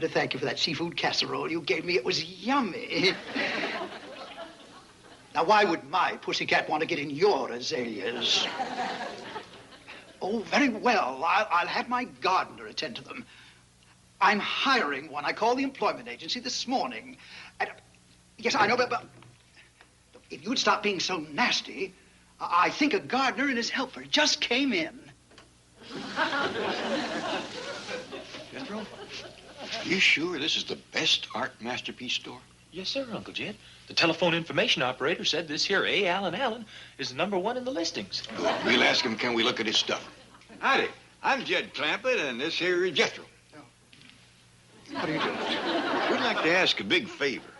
To thank you for that seafood casserole you gave me. It was yummy. Now, why would my pussycat want to get in your azaleas? Oh, very well. I'll have my gardener attend to them. I'm hiring one. I called the employment agency this morning. And, yes, I know, but if you'd stop being so nasty, I think a gardener and his helper just came in. General, you sure this is the best art masterpiece store? Yes, sir, Uncle Jed. The telephone information operator said this here A. Allen is the #1 in the listings. Good. We'll ask him, can we look at his stuff? Howdy. I'm Jed Clampett, and this here is Jethro. How do you do? We'd like to ask a big favor.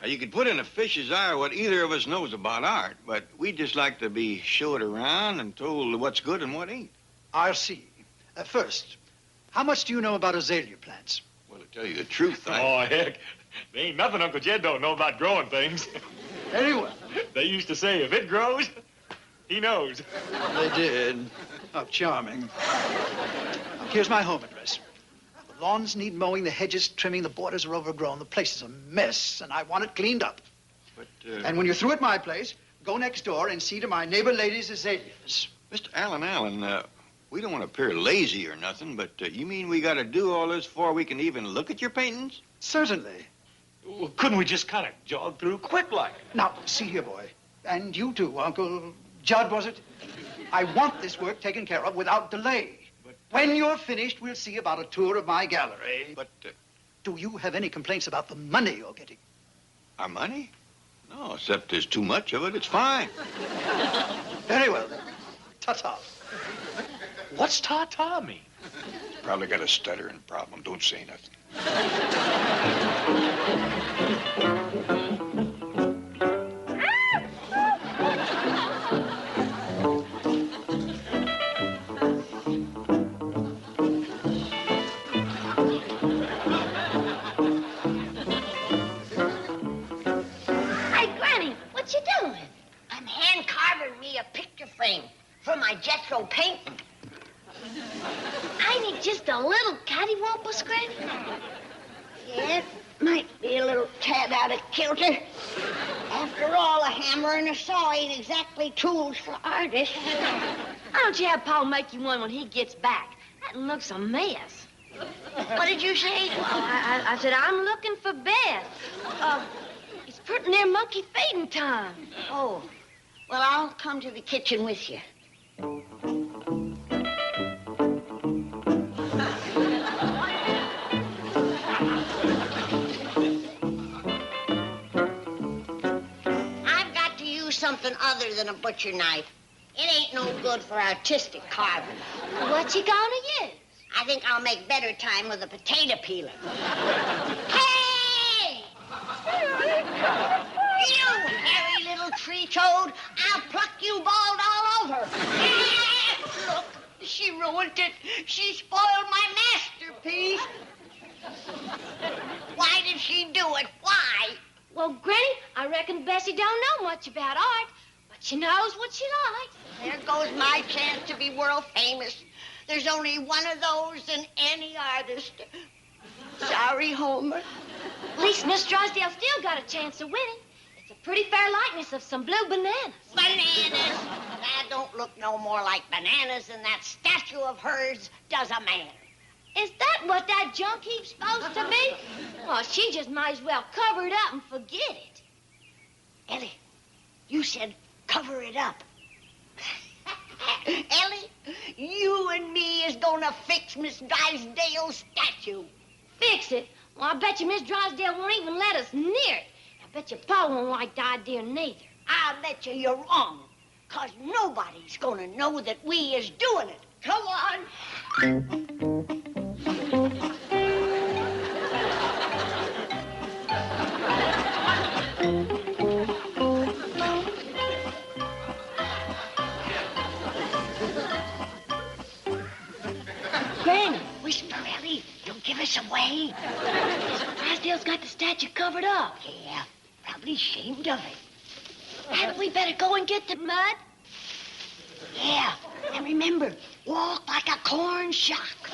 Now, you could put in a fish's eye what either of us knows about art, but we'd just like to be showed around and told what's good and what ain't. I'll see. First, how much do you know about azalea plants? Well, to tell you the truth, Oh, heck. There ain't nothing Uncle Jed don't know about growing things. Very well. They used to say, if it grows, he knows. They did. Oh, charming. Now, here's my home address. The lawns need mowing, the hedges trimming, the borders are overgrown. The place is a mess, and I want it cleaned up. But, And when you're through at my place, go next door and see to my neighbor lady's azaleas. Mr. Allen, we don't want to appear lazy or nothing, but you mean we got to do all this before we can even look at your paintings? Certainly. Well, couldn't we just kind of jog through quick like? Now, see here, boy. And you too, Uncle Judd, was it? I want this work taken care of without delay. But when you're finished, we'll see about a tour of my gallery. But, do you have any complaints about the money you're getting? our money? No, except there's too much of it. It's fine. Very well, then. Ta-ta. What's ta-ta mean? Probably got a stuttering problem. Don't say nothing. For my Jethro painting. I need just a little cattywampus, Granny. Yeah, it might be a little tad out of kilter. After all, a hammer and a saw ain't exactly tools for artists. Why don't you have Pa make you one when he gets back? That looks a mess. What did you say? Well, I said I'm looking for Beth. It's pretty near monkey feeding time. Oh, well, I'll come to the kitchen with you. I've got to use something other than a butcher knife. It ain't no good for artistic carving. What you gonna use? I think I'll make better time with a potato peeler. Hey! You hairy little tree toad! I'll pluck you bald all over. Look, she ruined it. She spoiled my masterpiece. Why did she do it? Why? Well, Granny, I reckon Bessie don't know much about art, but she knows what she likes. There goes my chance to be world famous. There's only one of those in any artist. Sorry, Homer. At least Miss Drysdale still got a chance of winning. It's a pretty fair likeness of some blue bananas. Bananas! That don't look no more like bananas than that statue of hers does a man. Is that what that junk heap's supposed to be? Well, she just might as well cover it up and forget it. Ellie, you said cover it up. Ellie, you and me is gonna fix Miss Drysdale's statue. Fix it? Well, I bet you Miss Drysdale won't even let us near it. I bet you Pa won't like the idea neither. I'll bet you're wrong, 'cause nobody's gonna know that we is doing it. Come on. Granny, Whisper, Ellie. Don't give us away. Drysdale's got the statue covered up. Yeah, probably ashamed of it. Hadn't we better go and get the mud? Yeah, and remember, walk like a corn shock.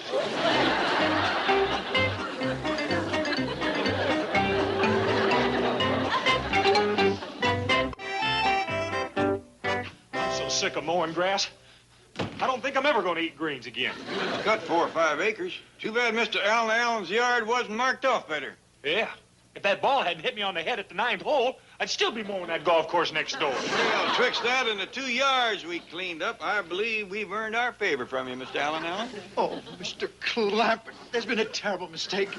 sick of mowing grass. I don't think I'm ever going to eat greens again. Cut 4 or 5 acres. Too bad Mr. Allen's yard wasn't marked off better. Yeah. If that ball hadn't hit me on the head at the 9th hole, I'd still be mowing that golf course next door. Well, twixt that and the 2 yards we cleaned up, I believe we've earned our favor from you, Mr. Allen. Oh, Mr. Clampett, there's been a terrible mistake.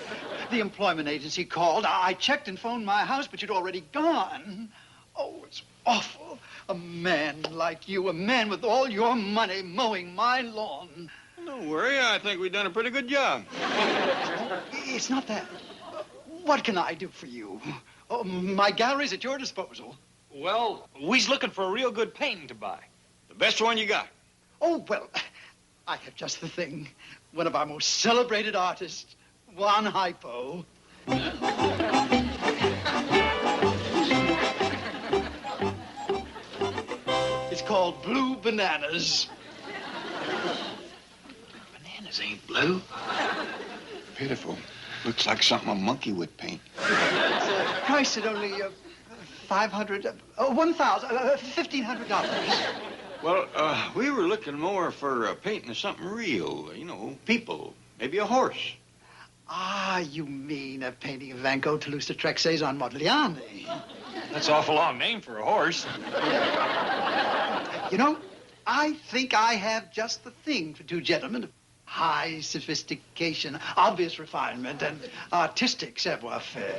The employment agency called. I checked and phoned my house, but you'd already gone. Oh, it's awful. A man like you, a man with all your money mowing my lawn. Don't worry, I think we've done a pretty good job. It's not that. What can I do for you? Oh, my gallery's at your disposal. Well, we's looking for a real good painting to buy. The best one you got. Oh, well, I have just the thing. One of our most celebrated artists, Juan Hypo. It's called Blue Bananas. Bananas ain't blue. Pitiful. Looks like something a monkey would paint. It's priced at only $1,500. Well, we were looking more for painting of something real. People. Maybe a horse. Ah, you mean a painting of Van Gogh, Toulouse-Lautrec, Cezanne, Modigliani. That's an awful long name for a horse. You know, I think I have just the thing for 2 gentlemen. High sophistication, obvious refinement, and artistic savoir-faire.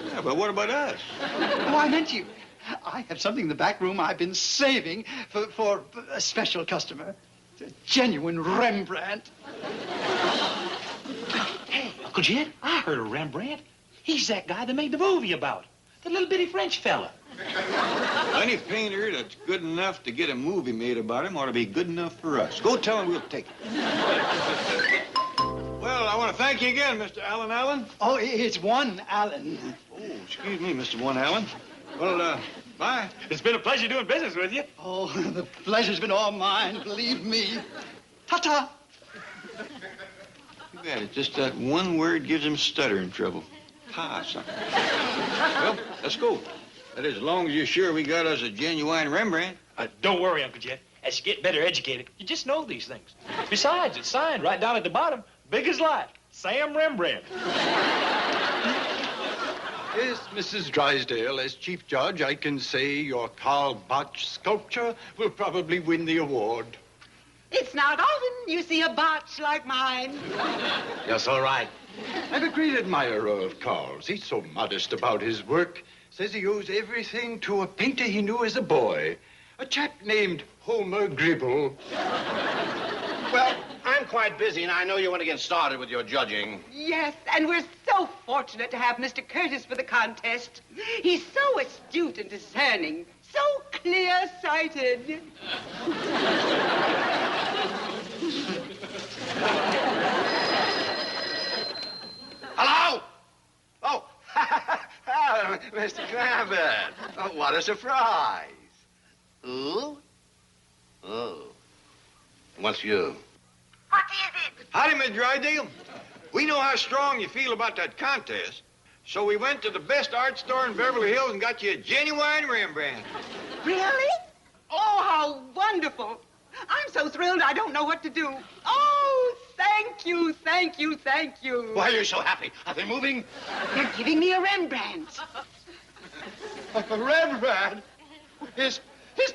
Yeah, but what about us? Oh, I meant you. I have something in the back room I've been saving for a special customer. It's a genuine Rembrandt. Hey, Uncle Jed, I heard of Rembrandt. He's that guy that made the movie about. The little bitty French fella. Any painter that's good enough to get a movie made about him ought to be good enough for us. Go tell him we'll take it. Well, I want to thank you again, Mr. Allen. Oh, it's one Allen. Oh, excuse me, Mr. One Allen. Well, bye. It's been a pleasure doing business with you. Oh, the pleasure's been all mine, believe me. Ta-ta. Too bad. It's just that one word gives him stuttering trouble. Something. Well, let's go. That is, as long as you're sure we got us a genuine Rembrandt. Don't worry, Uncle Jed. As you get better educated, you just know these things. Besides, it's signed right down at the bottom, big as life, Sam Rembrandt. Yes, Mrs. Drysdale, as chief judge, I can say your Karl Botch sculpture will probably win the award. It's not often you see a botch like mine. Yes, all right. I'm a great admirer of Karl's. He's so modest about his work. Says he owes everything to a painter he knew as a boy. A chap named Homer Gribble. Well, I'm quite busy, and I know you want to get started with your judging. Yes, and we're so fortunate to have Mr. Curtis for the contest. He's so astute and discerning, so clear-sighted. Hello? Oh, Mr. Clampett. Oh, what a surprise. Who? Oh. What's you? What is it? Howdy, Miss Drysdale. We know how strong you feel about that contest, so we went to the best art store in Beverly Hills and got you a genuine Rembrandt. Really? Oh, how wonderful. I'm so thrilled I don't know what to do. Oh, thank you, thank you, thank you. Why are you so happy? Are they moving? They're giving me a Rembrandt. A Rembrandt? His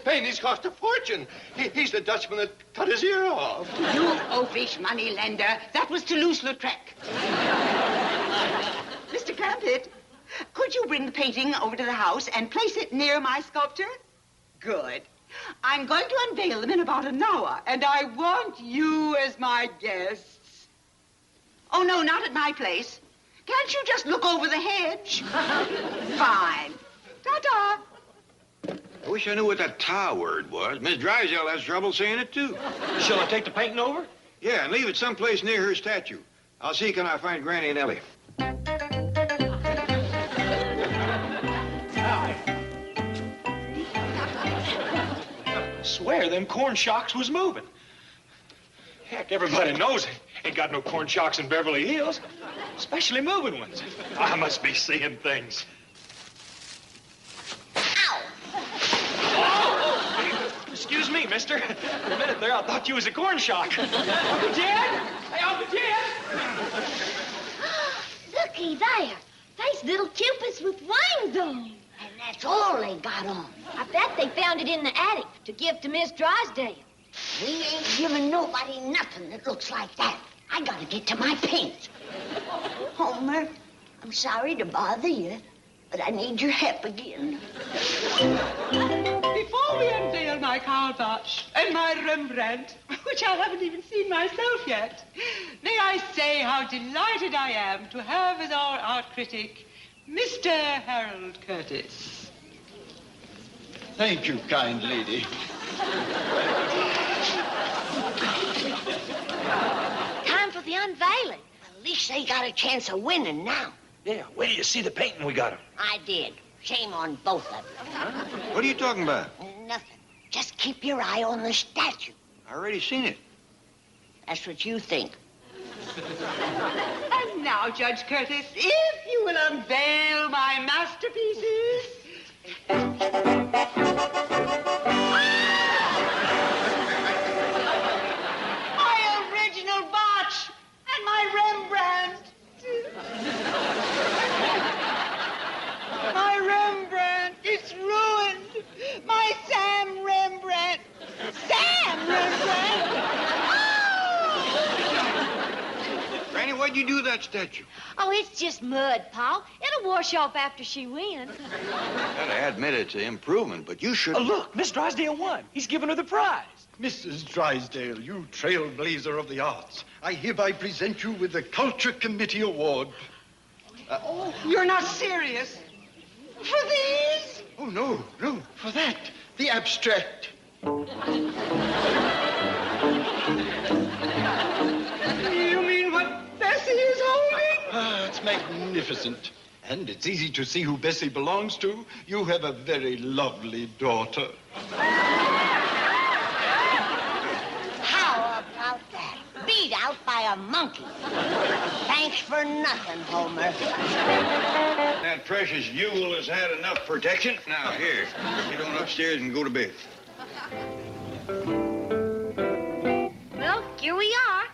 paintings cost a fortune. He's the Dutchman that cut his ear off. You oafish moneylender. That was Toulouse-Lautrec. Mr. Clampett, could you bring the painting over to the house and place it near my sculpture? Good. I'm going to unveil them in about an hour, and I want you as my guests. Oh, no, not at my place. Can't you just look over the hedge? Fine. Ta-ta. I wish I knew what that ta word was. Miss Drysdale has trouble saying it, too. Shall I take the painting over? Yeah, and leave it someplace near her statue. I'll see can I find Granny and Ellie. I swear them corn shocks was moving. Heck, everybody knows ain't got no corn shocks in Beverly Hills, especially moving ones. I must be seeing things. Excuse me, mister. For a minute there, I thought you was a corn shock. Uncle Jed! Hey, Uncle Jed! Looky there. There's little cupids with wings on. And that's all they got on. I bet they found it in the attic to give to Miss Drysdale. We ain't giving nobody nothing that looks like that. I gotta get to my paint. Homer, I'm sorry to bother you, but I need your help again. Before we unveil my calabash and my Rembrandt, which I haven't even seen myself yet, may I say how delighted I am to have as our art critic Mr. Harold Curtis. Thank you, kind lady. Time for the unveiling. At least they got a chance of winning now. Yeah, wait till you see the painting we got him. I did. Shame on both of you. What are you talking about? Nothing. Just keep your eye on the statue. I already seen it. That's what you think. And now, Judge Curtis, if you will unveil my masterpieces. My original botch and my Rembrandt. My Rembrandt, it's ruined. My Sam Rembrandt. Sam Rembrandt! Granny, what'd you do to that statue? Oh, it's just mud, Pa. It'll wash off after she wins. Gotta admit it's an improvement, but you should... Oh, look, Miss Drysdale won. He's giving her the prize. Mrs. Drysdale, you trailblazer of the arts, I hereby present you with the Culture Committee Award. You're not serious. For these? Oh, no, for that. The abstract. You mean what Bessie is holding? Ah, it's magnificent. And it's easy to see who Bessie belongs to. You have a very lovely daughter. How about that? Beat out by a monkey. Thanks for nothing, Homer. That precious Yule has had enough protection. Now, here, get on upstairs and go to bed. Well, here we are.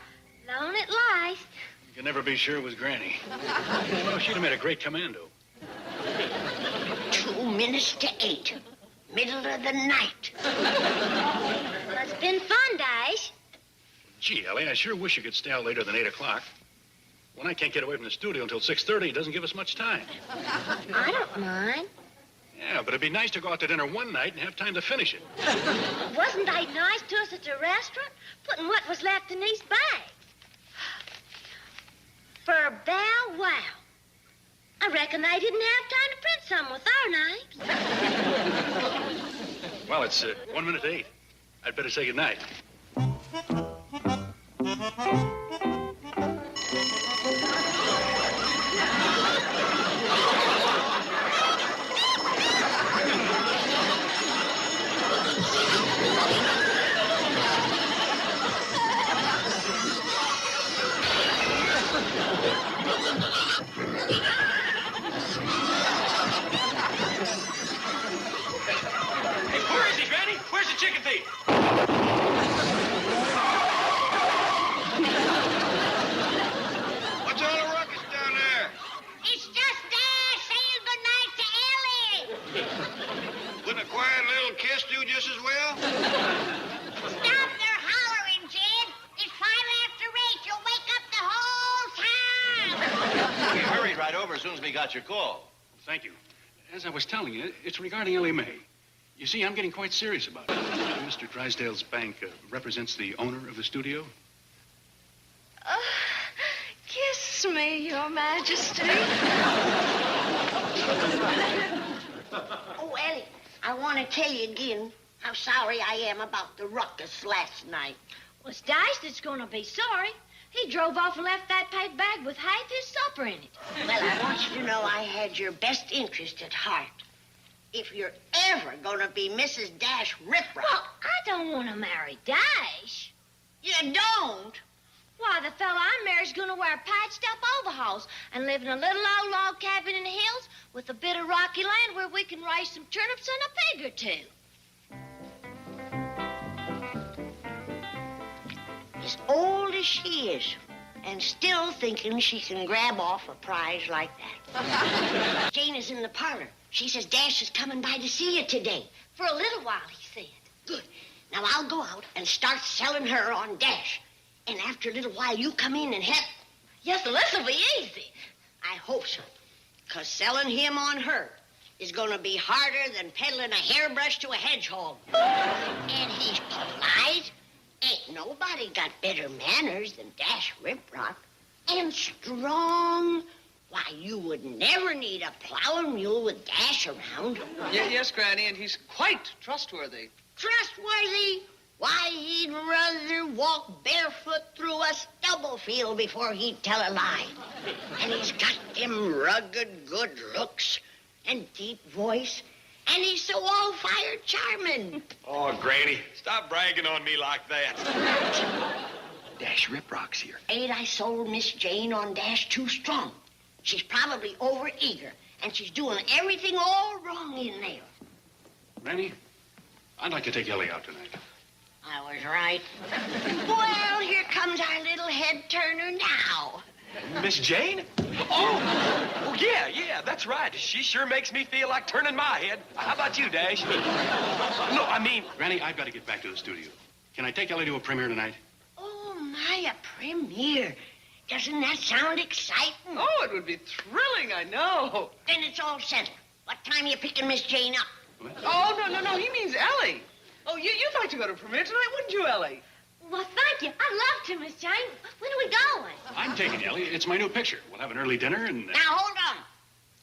Alone at last. You can never be sure it was Granny. Well, she'd have made a great commando. 2 minutes to 8. Middle of the night. Well, it's been fun, Dash. Gee, Ellie, I sure wish you could stay out later than 8 o'clock. When I can't get away from the studio until 6:30, it doesn't give us much time. I don't mind. Yeah, but it'd be nice to go out to dinner one night and have time to finish it. Wasn't they nice to us at the restaurant? Putting what was left in these bags. For Bow Wow. I reckon they didn't have time to print some with our names. Well, it's 1 minute to 8. I'd better say goodnight. Chicken thief! What's all the ruckus down there? It's just Dash saying goodnight to Ellie. Wouldn't a quiet little kiss do just as well? Stop their hollering, Jed. It's 5 after 8. You'll wake up the whole town. We hurried right over as soon as we got your call. Thank you. As I was telling you, it's regarding Ellie Mae. You see, I'm getting quite serious about it. Mr. Drysdale's bank represents the owner of the studio. Kiss me, Your Majesty. Oh, Ellie, I want to tell you again how sorry I am about the ruckus last night. Well, it's Dice that's going to be sorry. He drove off and left that paper bag with half his supper in it. Well, I want you to know I had your best interest at heart. If you're ever going to be Mrs. Dash Riprock... Well, I don't want to marry Dash. You don't? Why, the fella I marry's going to wear patched-up overalls and live in a little old log cabin in the hills with a bit of rocky land where we can raise some turnips and a pig or two. as old as she is, and still thinking she can grab off a prize like that. Jane is in the parlor. She says Dash is coming by to see you today. For a little while, he said. Good. Now I'll go out and start selling her on Dash. And after a little while, you come in and help. Yes, well, this'll be easy. I hope so. Because selling him on her is going to be harder than peddling a hairbrush to a hedgehog. And he's polite. Ain't nobody got better manners than Dash Riprock. And strong. Why, you would never need a plowing mule with Dash around. Yes, Granny, and he's quite trustworthy. Trustworthy? Why, he'd rather walk barefoot through a stubble field before he'd tell a lie. And he's got them rugged good looks and deep voice. And he's so all-fired charming. Oh, Granny, stop bragging on me like that. Dash Riprock's here. I sold Miss Jane on Dash too strong. She's probably over-eager, and she's doing everything all wrong in there. Granny, I'd like to take Ellie out tonight. I was right. Well, here comes our little head-turner now. Miss Jane? Oh, yeah, that's right. She sure makes me feel like turning my head. How about you, Dash? No, I mean... Granny, I've got to get back to the studio. Can I take Ellie to a premiere tonight? Oh, my, a premiere. Doesn't that sound exciting? Oh, it would be thrilling, I know. Then it's all settled. What time are you picking Miss Jane up? Oh, no, he means Ellie. Oh, you'd like to go to premiere tonight, wouldn't you, Ellie? Well, thank you. I'd love to, Miss Jane. When are we going? I'm taking Ellie. It's my new picture. We'll have an early dinner and... Now, hold on.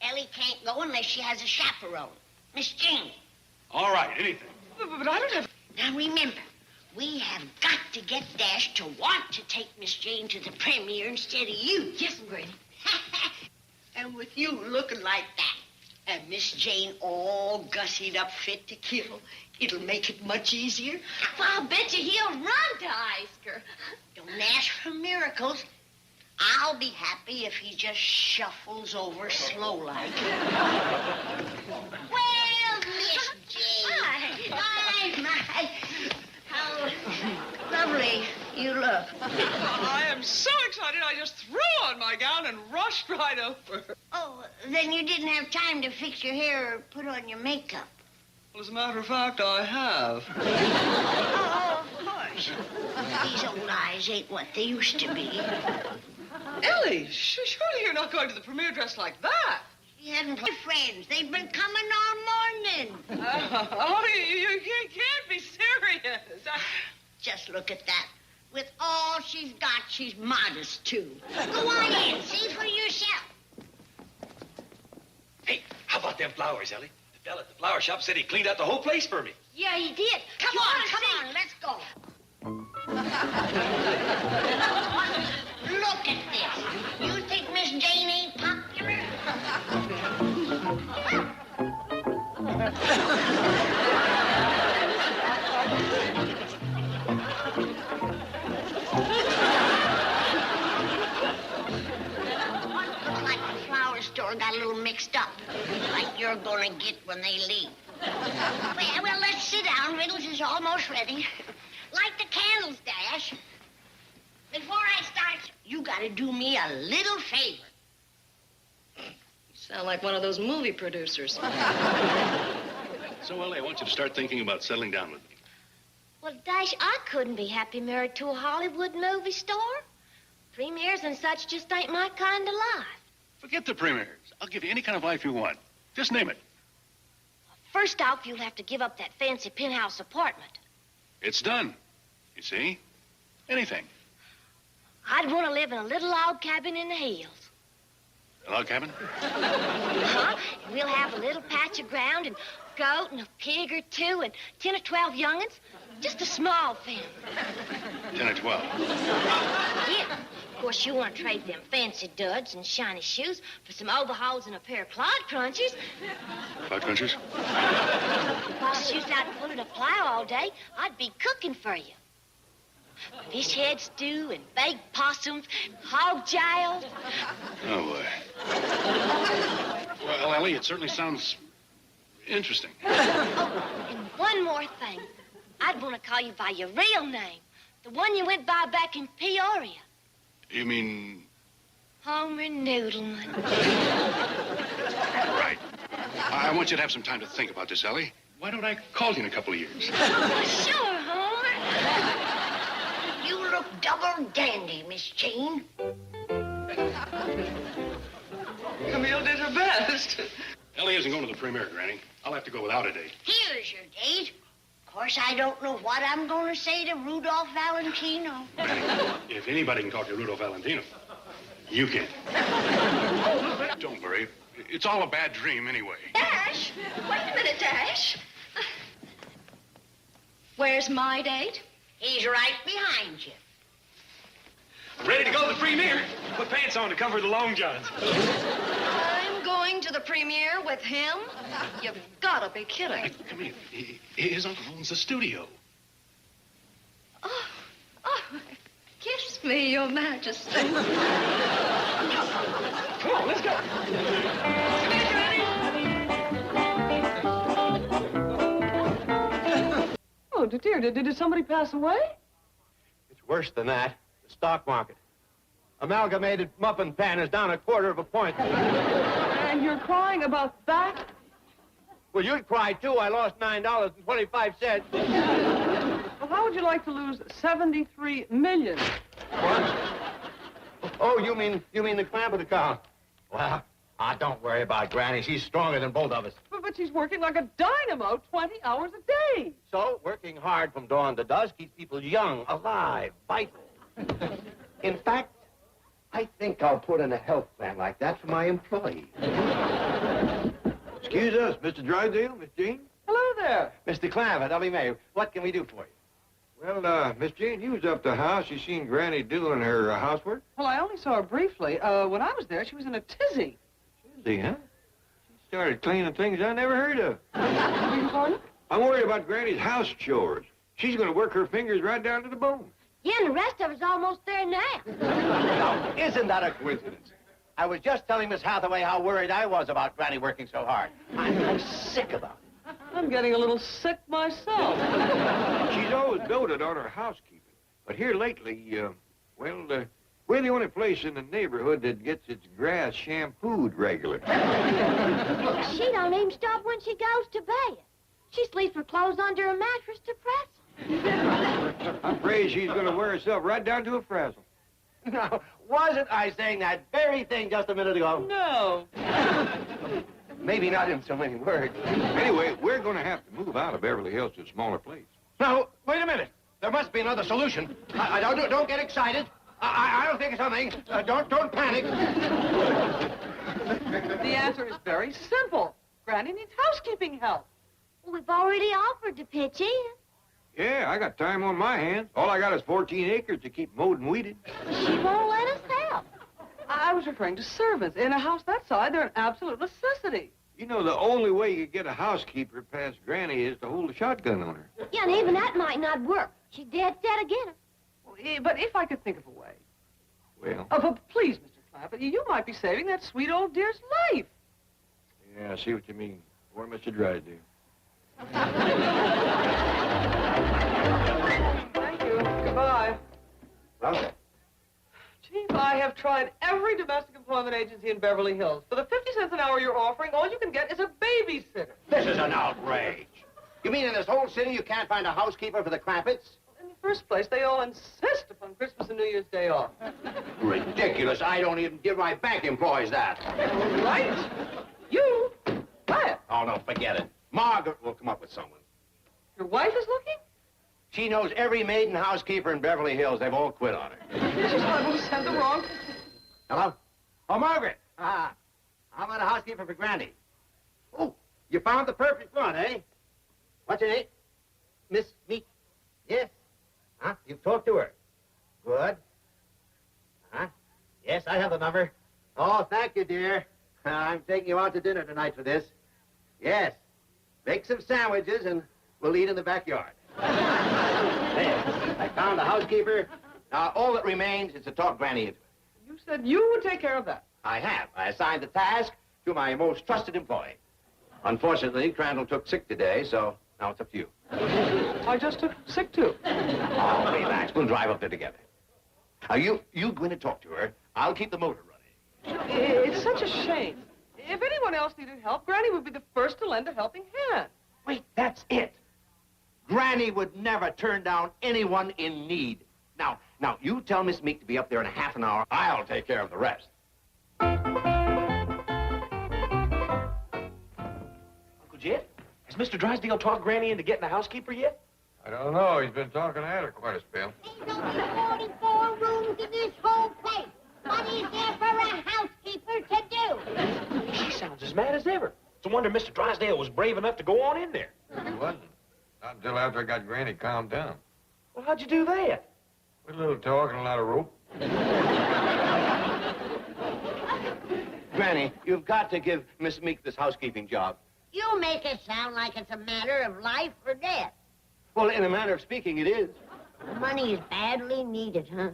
Ellie can't go unless she has a chaperone. Miss Jane. All right, anything. But I don't have... Now, remember, we have got to get Dash to want to take Miss Jane to the premiere instead of you. Yes, Granny. And with you looking like that, and Miss Jane all gussied up fit to kill, it'll make it much easier. Well, I'll bet you he'll run to ask her. Don't ask for miracles. I'll be happy if he just shuffles over slow-like. Well, Miss Jane. My. How lovely you look. I am so excited, I just threw on my gown and rushed right over. Oh, then you didn't have time to fix your hair or put on your makeup. Well, as a matter of fact, I have. Oh, of course. These old eyes ain't what they used to be. Ellie, surely you're not going to the premiere dressed like that. She hadn't friends. They've been coming all morning. You can't be serious. Just look at that. With all she's got, she's modest, too. Go on in. See for yourself. Hey, how about them flowers, Ellie? The fella at the flower shop said he cleaned out the whole place for me. Yeah, he did. Come on. Let's go. Look at this. You think Miss Jane ain't popular? Looks like the flower store got a little mixed up. Like you're gonna get when they leave. Well, let's sit down. Riddles is almost ready. Light the candles, Dash. Before I start, you gotta do me a little favor. Sound like one of those movie producers. So, Ellie, I want you to start thinking about settling down with me. Well, Dash, I couldn't be happy married to a Hollywood movie star. Premieres and such just ain't my kind of life. Forget the premieres. I'll give you any kind of life you want. Just name it. First off, you'll have to give up that fancy penthouse apartment. It's done. You see? Anything. I'd want to live in a little log cabin in the hills. A log cabin? Uh-huh. We'll have a little patch of ground and goat and a pig or two and 10 or 12 young'uns. Just a small family. 10 or 12. Yeah. Of course, you want to trade them fancy duds and shiny shoes for some overalls and a pair of clod crunchers. Clod crunchers? While she's out pulling a plow all day, I'd be cooking for you. Fish head stew and baked possums, hog giles. Oh, boy. Well, Ellie, it certainly sounds interesting. Oh, and one more thing. I'd want to call you by your real name, The one you went by back in Peoria. You mean... Homer Noodleman. Right. I want you to have some time to think about this, Ellie. Why don't I call you in a couple of years? Sure, Homer. You look double dandy, Miss Jean. Camille did her best. Ellie isn't going to the premiere, Granny. I'll have to go without a date. Here's your date. Of course, I don't know what I'm going to say to Rudolph Valentino. Granny, if anybody can talk to Rudolph Valentino, you can. Don't worry. It's all a bad dream anyway. Dash! Wait a minute, Dash. Where's my date? He's right behind you. Ready to go to the premiere? Put pants on to cover the long johns. I'm going to the premiere with him? You've got to be kidding. Hey, come here. His uncle owns the studio. Oh, kiss me, Your Majesty. Come on, let's go. Oh, dear, did somebody pass away? It's worse than that. The stock market. Amalgamated muffin pan is down 1/4 point. And you're crying about that? Well, you'd cry, too. I lost $9.25. Well, how would you like to lose $73 million? What? Oh, you mean the Clampett account? Well, don't worry about Granny. She's stronger than both of us. But she's working like a dynamo 20 hours a day. So, working hard from dawn to dusk keeps people young, alive, vital. In fact, I think I'll put in a health plan like that for my employees. Excuse us, Mr. Drysdale, Miss Jean. Hello there. Mr. Clampett, Ellie Mae, what can we do for you? Well, Miss Jean, you was up to the house. You seen Granny doing her housework? Well, I only saw her briefly. When I was there, she was in a tizzy. Tizzy, huh? She started cleaning things I never heard of. Beg your pardon? I'm worried about Granny's house chores. She's going to work her fingers right down to the bone. Yeah, and the rest of us almost there now. Now, isn't that a coincidence? I was just telling Miss Hathaway how worried I was about Granny working so hard. I'm sick about it. I'm getting a little sick myself. She's always doted on her housekeeping. But here lately, we're the only place in the neighborhood that gets its grass shampooed regular. She don't even stop when she goes to bed. She sleeps with clothes under a mattress to press them. I'm afraid she's going to wear herself right down to a frazzle. Now, wasn't I saying that very thing just a minute ago? No. Maybe not in so many words. Anyway, we're going to have to move out of Beverly Hills to a smaller place. Now, wait a minute. There must be another solution. Don't get excited. I don't think of something. Don't panic. The answer is very simple. Granny needs housekeeping help. Well, we've already offered to pitch in. Yeah, I got time on my hands. All I got is 14 acres to keep mowed and weeded. She won't let us help. I was referring to servants. In a house that size, they're an absolute necessity. You know, the only way you could get a housekeeper past Granny is to hold a shotgun on her. Yeah, and even that might not work. She's dead set again. But if I could think of a way. Well... Oh, but please, Mr. Clampett, you might be saving that sweet old dear's life. Yeah, I see what you mean. Poor Mr. Drysdale. Thank you. Goodbye. Well? Chief, I have tried every domestic employment agency in Beverly Hills. For the 50 cents an hour you're offering, all you can get is a babysitter. This is an outrage. You mean in this whole city you can't find a housekeeper for the Clampetts? In the first place, they all insist upon Christmas and New Year's Day off. Ridiculous. I don't even give my bank employees that. Right? You? Quiet. Oh, no, forget it. Margaret will come up with someone. Your wife is looking? She knows every maid and housekeeper in Beverly Hills. They've all quit on her. She's liable to send the wrong. Hello? Oh, Margaret. How about a housekeeper for Granny? Oh, you found the perfect one, eh? What's her name? Miss Meek. Yes. Huh? You've talked to her. Good. Huh? Yes, I have the number. Oh, thank you, dear. I'm taking you out to dinner tonight for this. Yes. Make some sandwiches and we'll eat in the backyard. There. I found a housekeeper. Now, all that remains is to talk Granny into it. You said you would take care of that. I have. I assigned the task to my most trusted employee. Unfortunately, Crandall took sick today, so Now it's up to you. I just took sick too. Oh, relax. We'll drive up there together. You go in and talk to her. I'll keep the motor running. It's such a shame. If anyone else needed help, Granny would be the first to lend a helping hand. Wait, that's it. Granny would never turn down anyone in need. Now, you tell Miss Meek to be up there in a half an hour. I'll take care of the rest. Uncle Jed, has Mr. Drysdale talked Granny into getting a housekeeper yet? I don't know. He's been talking at her quite a spell. There's only 44 rooms in this whole place. What is there for a housekeeper to do? She sounds as mad as ever. It's a wonder Mr. Drysdale was brave enough to go on in there. He wasn't. Not until after I got Granny calmed down. Well, how'd you do that? With a little talk and a lot of rope. Granny, you've got to give Miss Meek this housekeeping job. You make it sound like it's a matter of life or death. Well, in a manner of speaking, it is. Money is badly needed, huh?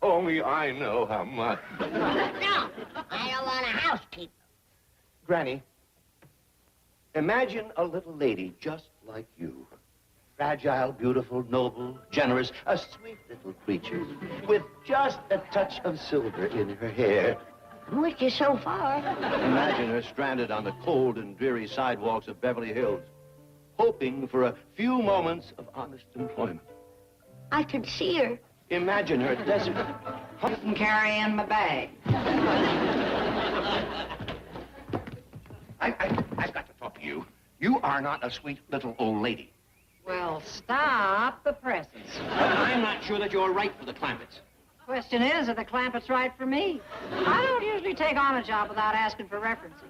Only I know how much. No, I don't want a housekeeper. Granny, imagine a little lady just like you. Fragile, beautiful, noble, generous, a sweet little creature with just a touch of silver in her hair. Which is so far. Imagine her stranded on the cold and dreary sidewalks of Beverly Hills, hoping for a few moments of honest employment. I can see her. Imagine her desperate. I'm carrying my bag. I've got to talk to you. You are not a sweet little old lady. Well, stop the presses. I'm not sure that you're right for the Clampetts. Question is, are the Clampetts right for me? I don't usually take on a job without asking for references.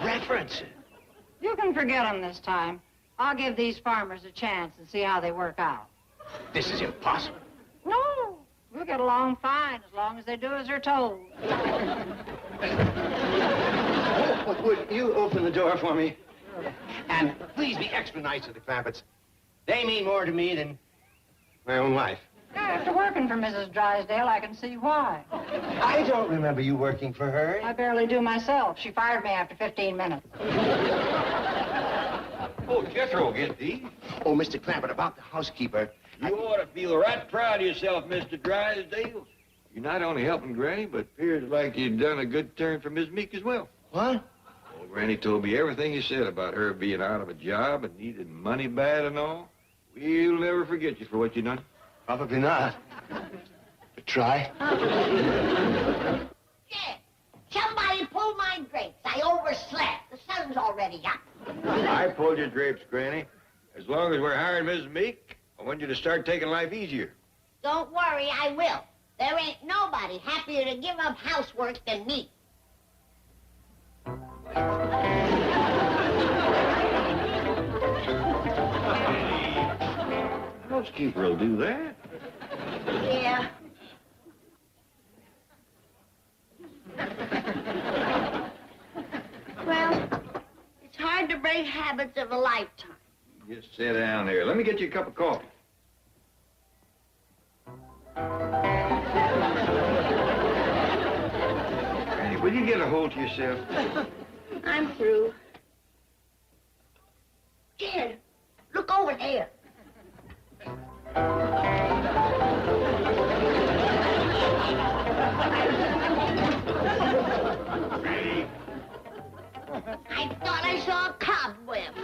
References? You can forget them this time. I'll give these farmers a chance and see how they work out. This is impossible. No, we'll get along fine as long as they do as they're told. Would you open the door for me? And please be extra nice to the Clampetts. They mean more to me than my own life. After working for Mrs. Drysdale, I can see why. I don't remember you working for her. I barely do myself. She fired me after 15 minutes. Oh, Jethro, get thee. Oh, Mr. Clampett, about the housekeeper. You ought to feel right proud of yourself, Mr. Drysdale. You're not only helping Granny, but appears like you've done a good turn for Miss Meek as well. What? Oh, Granny told me everything you said about her being out of a job and needing money bad and all. We'll never forget you for what you done. Probably not. But try. Yeah. Somebody pull my drapes. I overslept. The sun's already up. I pulled your drapes, Granny. As long as we're hiring Mrs. Meek, I want you to start taking life easier. Don't worry, I will. There ain't nobody happier to give up housework than me. Housekeeper will do that. Yeah. Well, it's hard to break habits of a lifetime. Just sit down there. Let me get you a cup of coffee. Granny, will you get a hold to yourself? I'm through. Jed, look over there. I thought I saw a cobweb.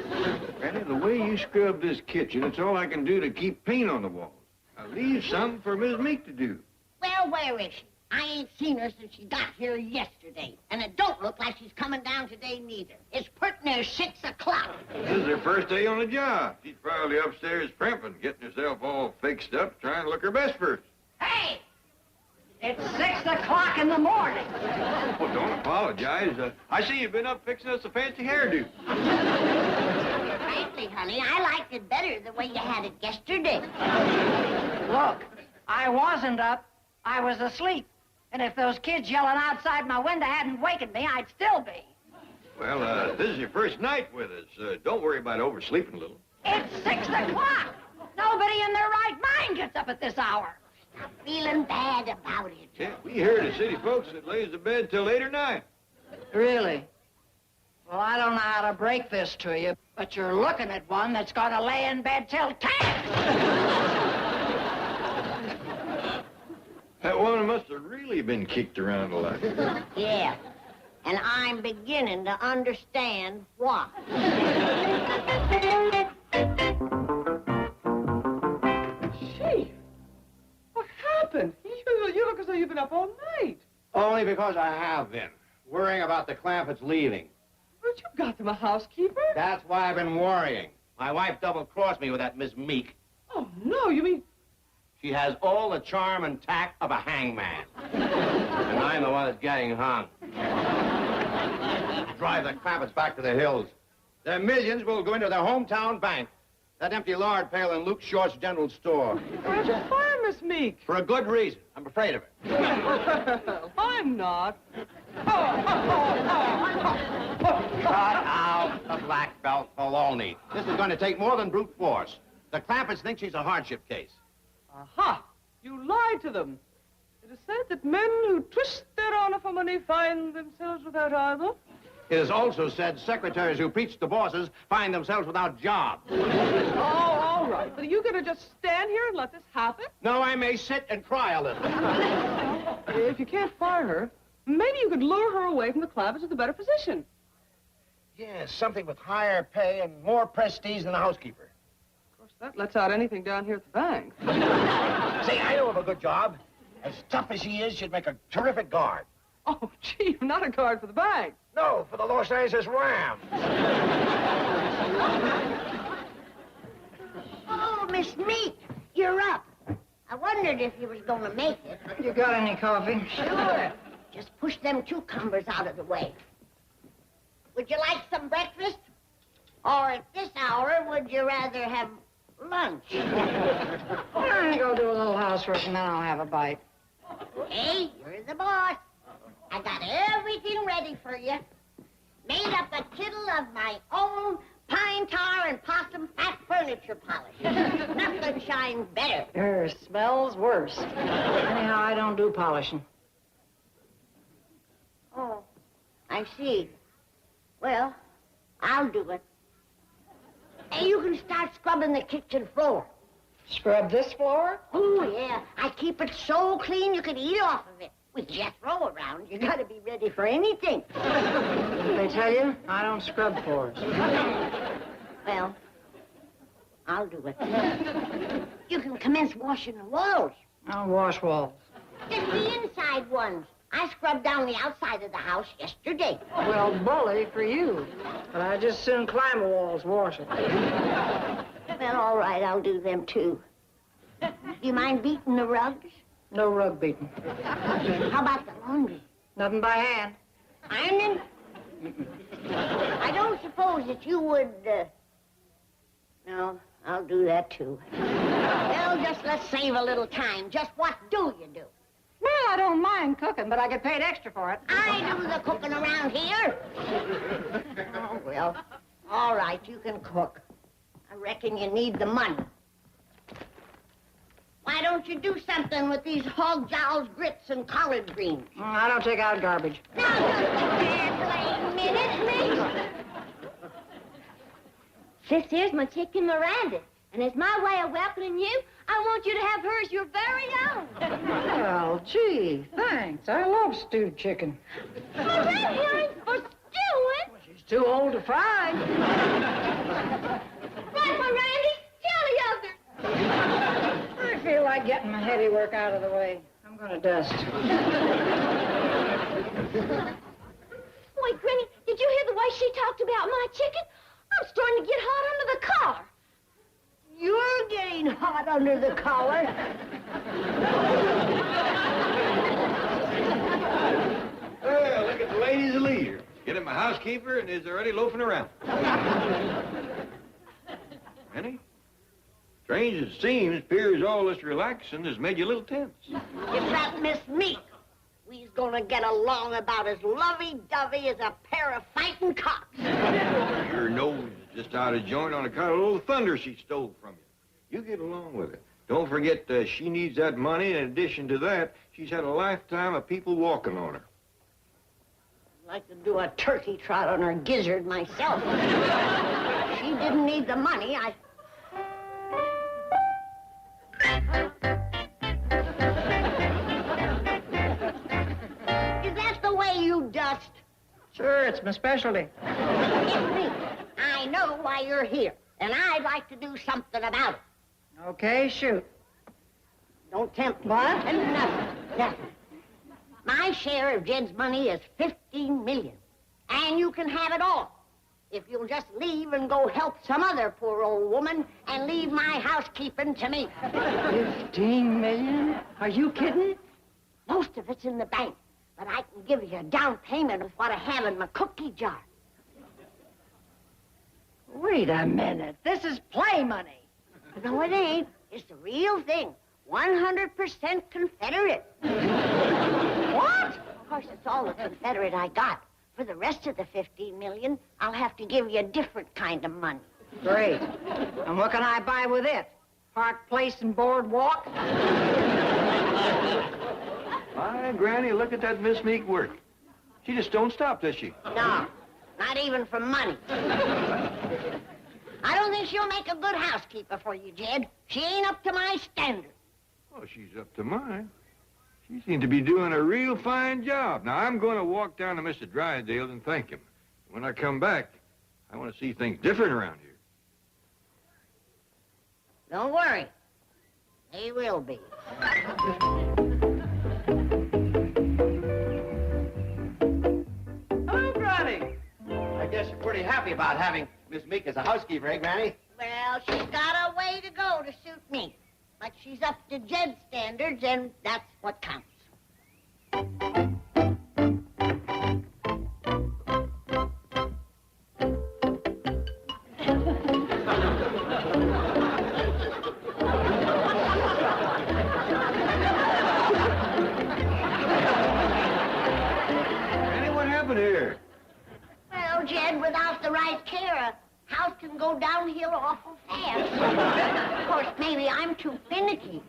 Granny, the way you scrub this kitchen, it's all I can do to keep paint on the walls. Now leave some for Miss Meek to do. Well, where is she? I ain't seen her since she got here yesterday. And it don't look like she's coming down today neither. It's pretty near 6 o'clock. This is her first day on the job. She's probably upstairs primping, getting herself all fixed up, trying to look her best first. Hey! It's 6 o'clock in the morning. Well, don't apologize. I see you've been up fixing us a fancy hairdo. Frankly, honey, I liked it better the way you had it yesterday. Look, I wasn't up. I was asleep. And if those kids yelling outside my window hadn't wakened me, I'd still be. Well, this is your first night with us. Don't worry about oversleeping a little. It's 6 o'clock. Nobody in their right mind gets up at this hour. I'm feeling bad about it. Yeah, we heard of city folks that lays the bed till 8 or 9. Really? Well, I don't know how to to break this to you, but you're looking at one that's going to lay in bed till 10. That woman must have really been kicked around a lot. Yeah, and I'm beginning to understand why. Chief, what happened? You look as though you've been up all night. Only because I have been. Worrying about the Clampetts leaving. But you got them a housekeeper. That's why I've been worrying. My wife double-crossed me with that Miss Meek. Oh, no, you mean... She has all the charm and tact of a hangman. And I'm the one that's getting hung. Drive the Clampetts back to the hills. Their millions will go into their hometown bank. That empty lard pail in Luke Short's general store. Why don't you fire Miss Meek? For a good reason. I'm afraid of it. Well, I'm not. Cut out the black belt baloney. This is going to take more than brute force. The Clampetts think she's a hardship case. Aha! You lied to them. It is said that men who twist their honor for money find themselves without either. It is also said secretaries who preach to bosses find themselves without jobs. Oh, all right. But are you going to just stand here and let this happen? No, I may sit and cry a little. If you can't fire her, maybe you could lure her away from the Clampetts with a better position. Yes, something with higher pay and more prestige than a housekeeper. Of course, that lets out anything down here at the bank. Say, I know of a good job. As tough as she is, she'd make a terrific guard. Oh, Chief, not a guard for the bank. No, for the Los Angeles Rams. Oh, Miss Meek, you're up. I wondered if you was going to make it. You got any coffee? Sure. Just push them cucumbers out of the way. Would you like some breakfast? Or at this hour, would you rather have lunch? I'm going to go do a little housework and then I'll have a bite. Hey, you're the boss. I got everything ready for you. Made up a kittle of my own pine tar and possum fat furniture polish. Nothing shines better. Smells worse. Anyhow, I don't do polishing. Oh, I see. Well, I'll do it. Hey, you can start scrubbing the kitchen floor. Scrub this floor? Oh, yeah. I keep it so clean you can eat off of it. With Jethro around, you gotta be ready for anything. Did they tell you? I don't scrub floors. Well, I'll do it. You can commence washing the walls. I'll wash walls. Just the inside ones. I scrubbed down the outside of the house yesterday. Well, bully for you. But I just soon climb a wall as wash it. Well, all right, I'll do them too. Do you mind beating the rugs? No rug beating. How about the laundry? Nothing by hand. Ironing? I don't suppose that you would, No, I'll do that too. Well, just let's save a little time. Just what do you do? Well, I don't mind cooking, but I get paid extra for it. I do the cooking around here. Oh, well, all right, you can cook. I reckon you need the money. Why don't you do something with these hog jowls, grits, and collard greens? I don't take out garbage. Now, just a damn minute, miss. This here's my chicken Miranda. And as my way of welcoming you, I want you to have her as your very own. Well, gee, thanks. I love stewed chicken. Well, that here ain't for stewing. She's too old to fry. Right, Randy, tell the other. I feel like getting my heavy work out of the way. I'm going to dust. Boy, Granny, did you hear the way she talked about my chicken? I'm starting to get hot under the collar. You're getting hot under the collar. Well, look at the lady's a leader. Get him a housekeeper and is already loafing around. Penny? Strange as it seems, appears all this relaxing has made you a little tense. It's that Miss Meek. We's gonna get along about as lovey-dovey as a pair of fighting cocks. Your nose is just out of joint on account of all the thunder she stole from you. You get along with her. Don't forget she needs that money. In addition to that, she's had a lifetime of people walking on her. I'd like to do a turkey trot on her gizzard myself. She didn't need the money. Is that the way you dust? Sure, it's my specialty. It's me. I know why you're here, and I'd like to do something about it. Okay, shoot. Don't tempt me to nothing. My share of Jed's money is $15 million, and you can have it all if you'll just leave and go help some other poor old woman and leave my housekeeping to me. $15 million? Are you kidding? Most of it's in the bank, but I can give you a down payment of what I have in my cookie jar. Wait a minute. This is play money. No, it ain't. It's the real thing. 100% Confederate. What? Of course, it's all the Confederate I got. For the rest of the $15 million, I'll have to give you a different kind of money. Great. And what can I buy with it? Park Place and Boardwalk? My Granny, look at that Miss Meek work. She just don't stop, does she? No, not even for money. I don't think she'll make a good housekeeper for you, Jed. She ain't up to my standard. Oh, she's up to mine. She seemed to be doing a real fine job. Now, I'm going to walk down to Mr. Drysdale's and thank him. When I come back, I want to see things different around here. Don't worry. They will be. Hello, Granny. I guess you're pretty happy about having Miss Meek as a housekeeper, eh, Granny? Well, she's got a way to go to suit me. But she's up to Jed's standards, and that's what counts. Granny, what happened here? Well, Jed, without the right care, a house can go downhill awful fast. Of course, maybe I'm too finicky.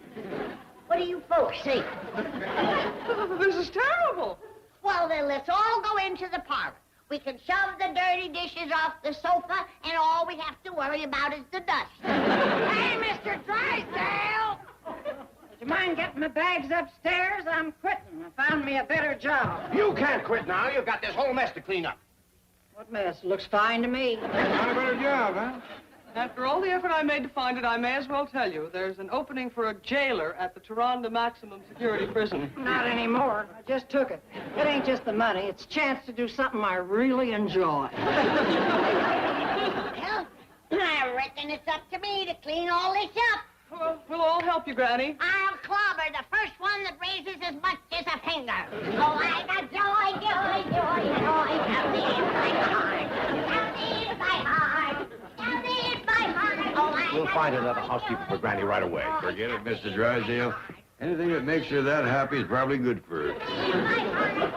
What do you folks think? This is terrible. Well, then let's all go into the parlor. We can shove the dirty dishes off the sofa, and all we have to worry about is the dust. Hey, Mr. Drysdale! Would you mind getting my bags upstairs? I'm quitting. I found me a better job. You can't quit now. You've got this whole mess to clean up. What mess? Looks fine to me. Not a better job, huh? After all the effort I made to find it, I may as well tell you there's an opening for a jailer at the Toronto Maximum Security Prison. Not anymore. I just took it. It ain't just the money. It's a chance to do something I really enjoy. Well, I reckon it's up to me to clean all this up. Well, we'll all help you, Granny. I'll clobber the first one that raises as much as a finger. Oh, I got joy, joy, joy, joy, down in my heart, down in my heart, down in my heart. Oh, I We'll find another housekeeper for Granny right away. Forget it, Mr. Drysdale. Anything that makes her that happy is probably good for her.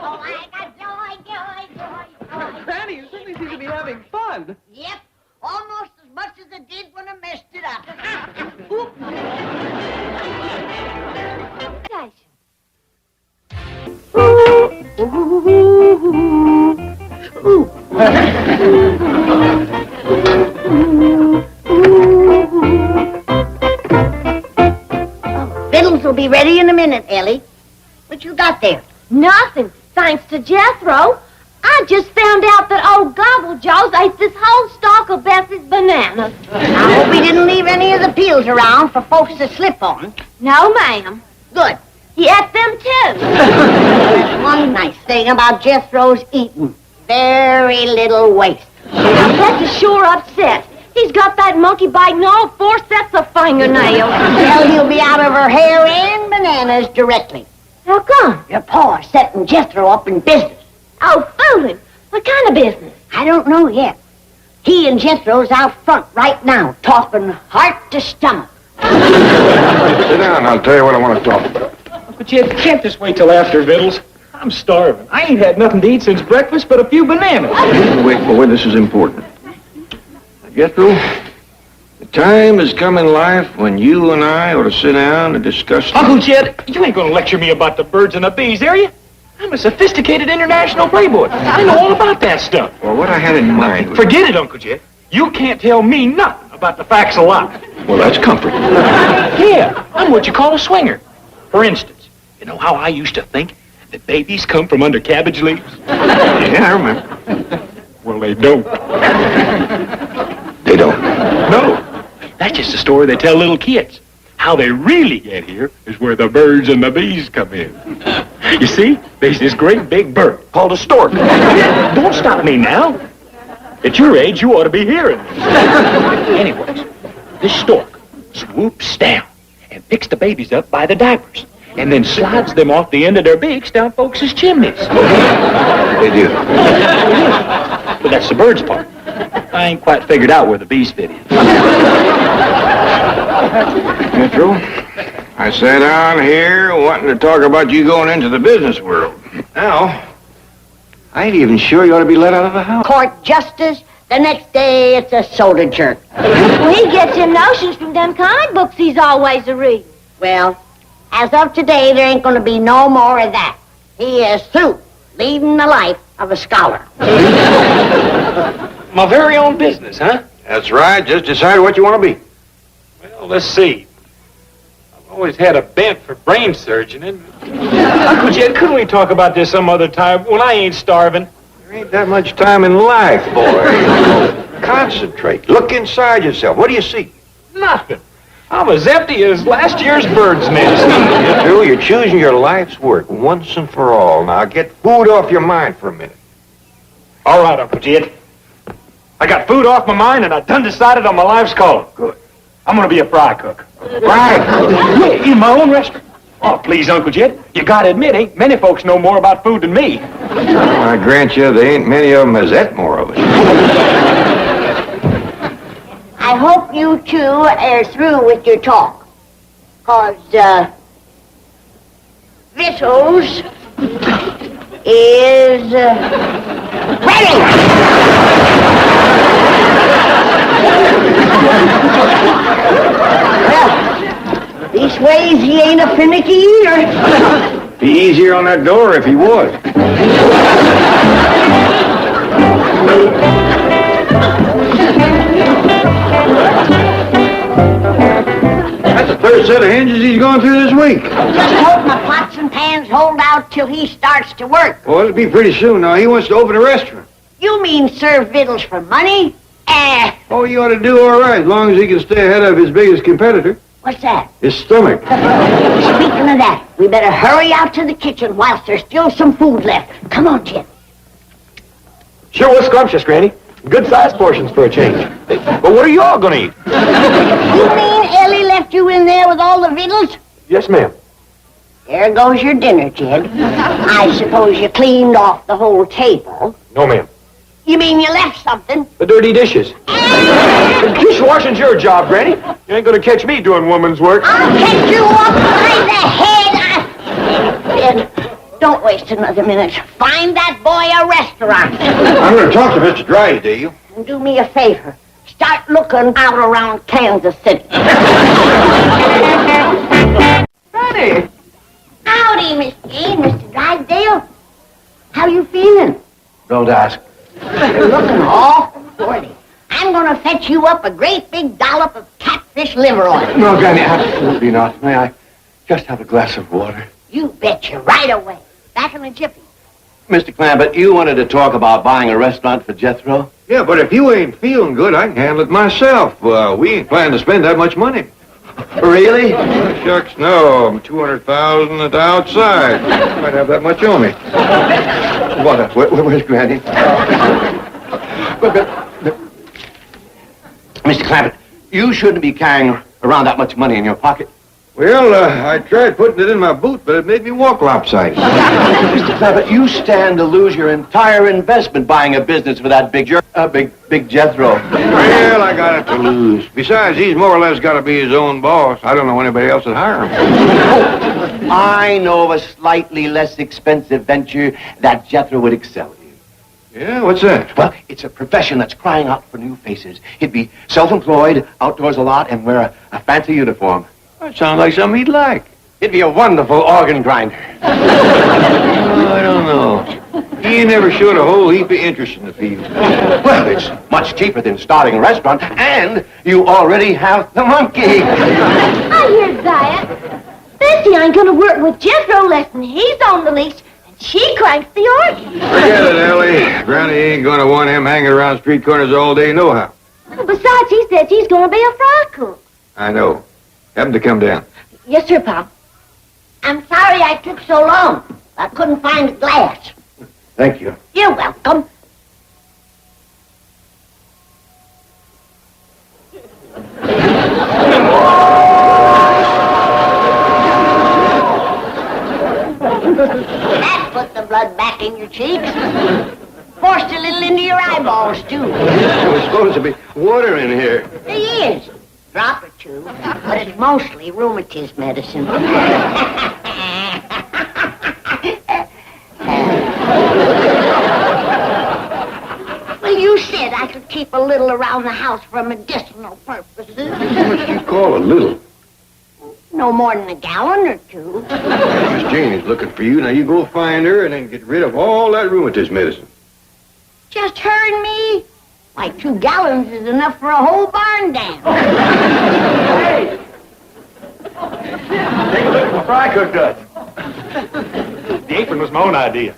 Oh, I got joy, joy, joy, joy. Granny, you certainly seem to be having fun. Yep, almost as much as I did when I messed it up. Oop. Guys. Fiddles will be ready in a minute, Ellie. What you got there? Nothing, thanks to Jethro. I just found out that old Gobblejaws ate this whole stalk of Bessie's bananas. I hope he didn't leave any of the peels around for folks to slip on. No, ma'am. Good. He ate them, too. That's one nice thing about Jethro's eating. Very little waste. Bessie's sure upset. He's got that monkey biting all 4 sets of fingernails. Well, he'll be out of her hair and bananas directly. How come? Your pa's setting Jethro up in business. Oh, fooling. What kind of business? I don't know yet. He and Jethro's out front right now, talking heart to stomach. Sit down, I'll tell you what I want to talk about. But you can't just wait till after, Vittles. I'm starving. I ain't had nothing to eat since breakfast but a few bananas. Wait, boy, this is important. Jethro, the time has come in life when you and I ought to sit down and discuss... Uncle Jed, you ain't gonna lecture me about the birds and the bees, are you? I'm a sophisticated international playboy. I know all about that stuff. Well, what I had in mind... Forget it, Uncle Jed. You can't tell me nothing about the facts of life. Well, that's comforting. Yeah, I'm what you call a swinger. For instance, you know how I used to think that babies come from under cabbage leaves? Yeah, I remember. Well, they don't. They don't? No. That's just a story they tell little kids. How they really get here is where the birds and the bees come in. You see, there's this great big bird called a stork. Don't stop me now. At your age, you ought to be hearing me. Anyways, this stork swoops down and picks the babies up by the diapers and then slides them off the end of their beaks down folks' chimneys. They do. But that's the bird's part. I ain't quite figured out where the bees fit in. Metro, I sat down here wanting to talk about you going into the business world. Now, I ain't even sure you ought to be let out of the house. Court justice, the next day it's a soda jerk. Well, he gets him notions from them comic books he's always a-reading. Well, as of today, there ain't going to be no more of that. He is through leading the life of a scholar. My very own business, huh? That's right. Just decide what you want to be. Well, let's see. I've always had a bent for brain surgeon. Uncle Jed, couldn't we talk about this some other time when I ain't starving? There ain't that much time in life, boy. Concentrate. Look inside yourself. What do you see? Nothing. I'm as empty as last year's bird's nest. You're choosing your life's work once and for all. Now, get food off your mind for a minute. All right, Uncle Jed. I got food off my mind, and I done decided on my life's calling. Good. I'm going to be a fry cook. Fry cook? Yeah, in my own restaurant. Oh, please, Uncle Jed. You got to admit, ain't many folks know more about food than me. Well, I grant you, there ain't many of them as et more of us. I hope you two are through with your talk. 'Cause, victuals is, ready! Well, these ways he ain't a finicky eater. Be easier on that door if he was. That's the third set of hinges he's going through this week. Just hope my pots and pans hold out till he starts to work. Well, it'll be pretty soon now. He wants to open a restaurant. You mean serve victuals for money? Oh, he ought to do all right, as long as he can stay ahead of his biggest competitor. What's that? His stomach. Speaking of that, we better hurry out to the kitchen whilst there's still some food left. Come on, Jim. Sure was scrumptious, Granny. Good-sized portions for a change. But what are you all going to eat? You mean Ellie left you in there with all the victuals? Yes, ma'am. There goes your dinner, Jed. I suppose you cleaned off the whole table. No, ma'am. You mean you left something? The dirty dishes. Dishwashing's your job, Granny. You ain't going to catch me doing woman's work. I'll catch you off by the head. Jed, don't waste another minute. Find that boy a restaurant. I'm going to talk to Mr. Drysdale. And do me a favor. Start looking out around Kansas City. Granny! Howdy, Miss Jane, Mr. Drysdale. How you feeling? Don't ask. You're looking awful sporty. I'm going to fetch you up a great big dollop of catfish liver oil. No, Granny, absolutely not. May I just have a glass of water? You betcha, right away. Back in the jiffy. Mr. Clampett, you wanted to talk about buying a restaurant for Jethro? Yeah, but if you ain't feeling good, I can handle it myself. We ain't planning to spend that much money. Really? Oh, shucks, no. I'm $200,000 at the outside. Might have that much on me. What? Where's Granny? But, Mr. Clampett, you shouldn't be carrying around that much money in your pocket. Well, I tried putting it in my boot, but it made me walk lopsided. Mr. Clampett, you stand to lose your entire investment buying a business for that big Jethro. Well, I got it to lose. Besides, he's more or less got to be his own boss. I don't know anybody else that hire him. I know of a slightly less expensive venture that Jethro would excel in. Yeah, what's that? Well, it's a profession that's crying out for new faces. He'd be self-employed, outdoors a lot, and wear a fancy uniform. That sounds like something he'd like. He'd be a wonderful organ grinder. I don't know. He ain't never showed a whole heap of interest in the field. Well, it's much cheaper than starting a restaurant, and you already have the monkey. I hear that. Bessie ain't gonna work with Jethro less than he's on the leash, and she cranks the organ. Forget it, Ellie. Granny ain't gonna want him hanging around street corners all day nohow. Besides, he said she's gonna be a fry cook. I know. Have him to come down. Yes, sir, Pop. I'm sorry I took so long. I couldn't find the glass. Thank you. You're welcome. That put the blood back in your cheeks. Forced a little into your eyeballs, too. There's supposed to be water in here. There is. Drop or two. But it's mostly rheumatism medicine. Well, you said I could keep a little around the house for medicinal purposes. What do you call a little? No more than a gallon or two. Miss Jane is looking for you. Now you go find her and then get rid of all that rheumatism medicine. Just her and me? Why, 2 gallons is enough for a whole barn dam. Hey! Take a look at what Fry Cook does. The apron was my own idea.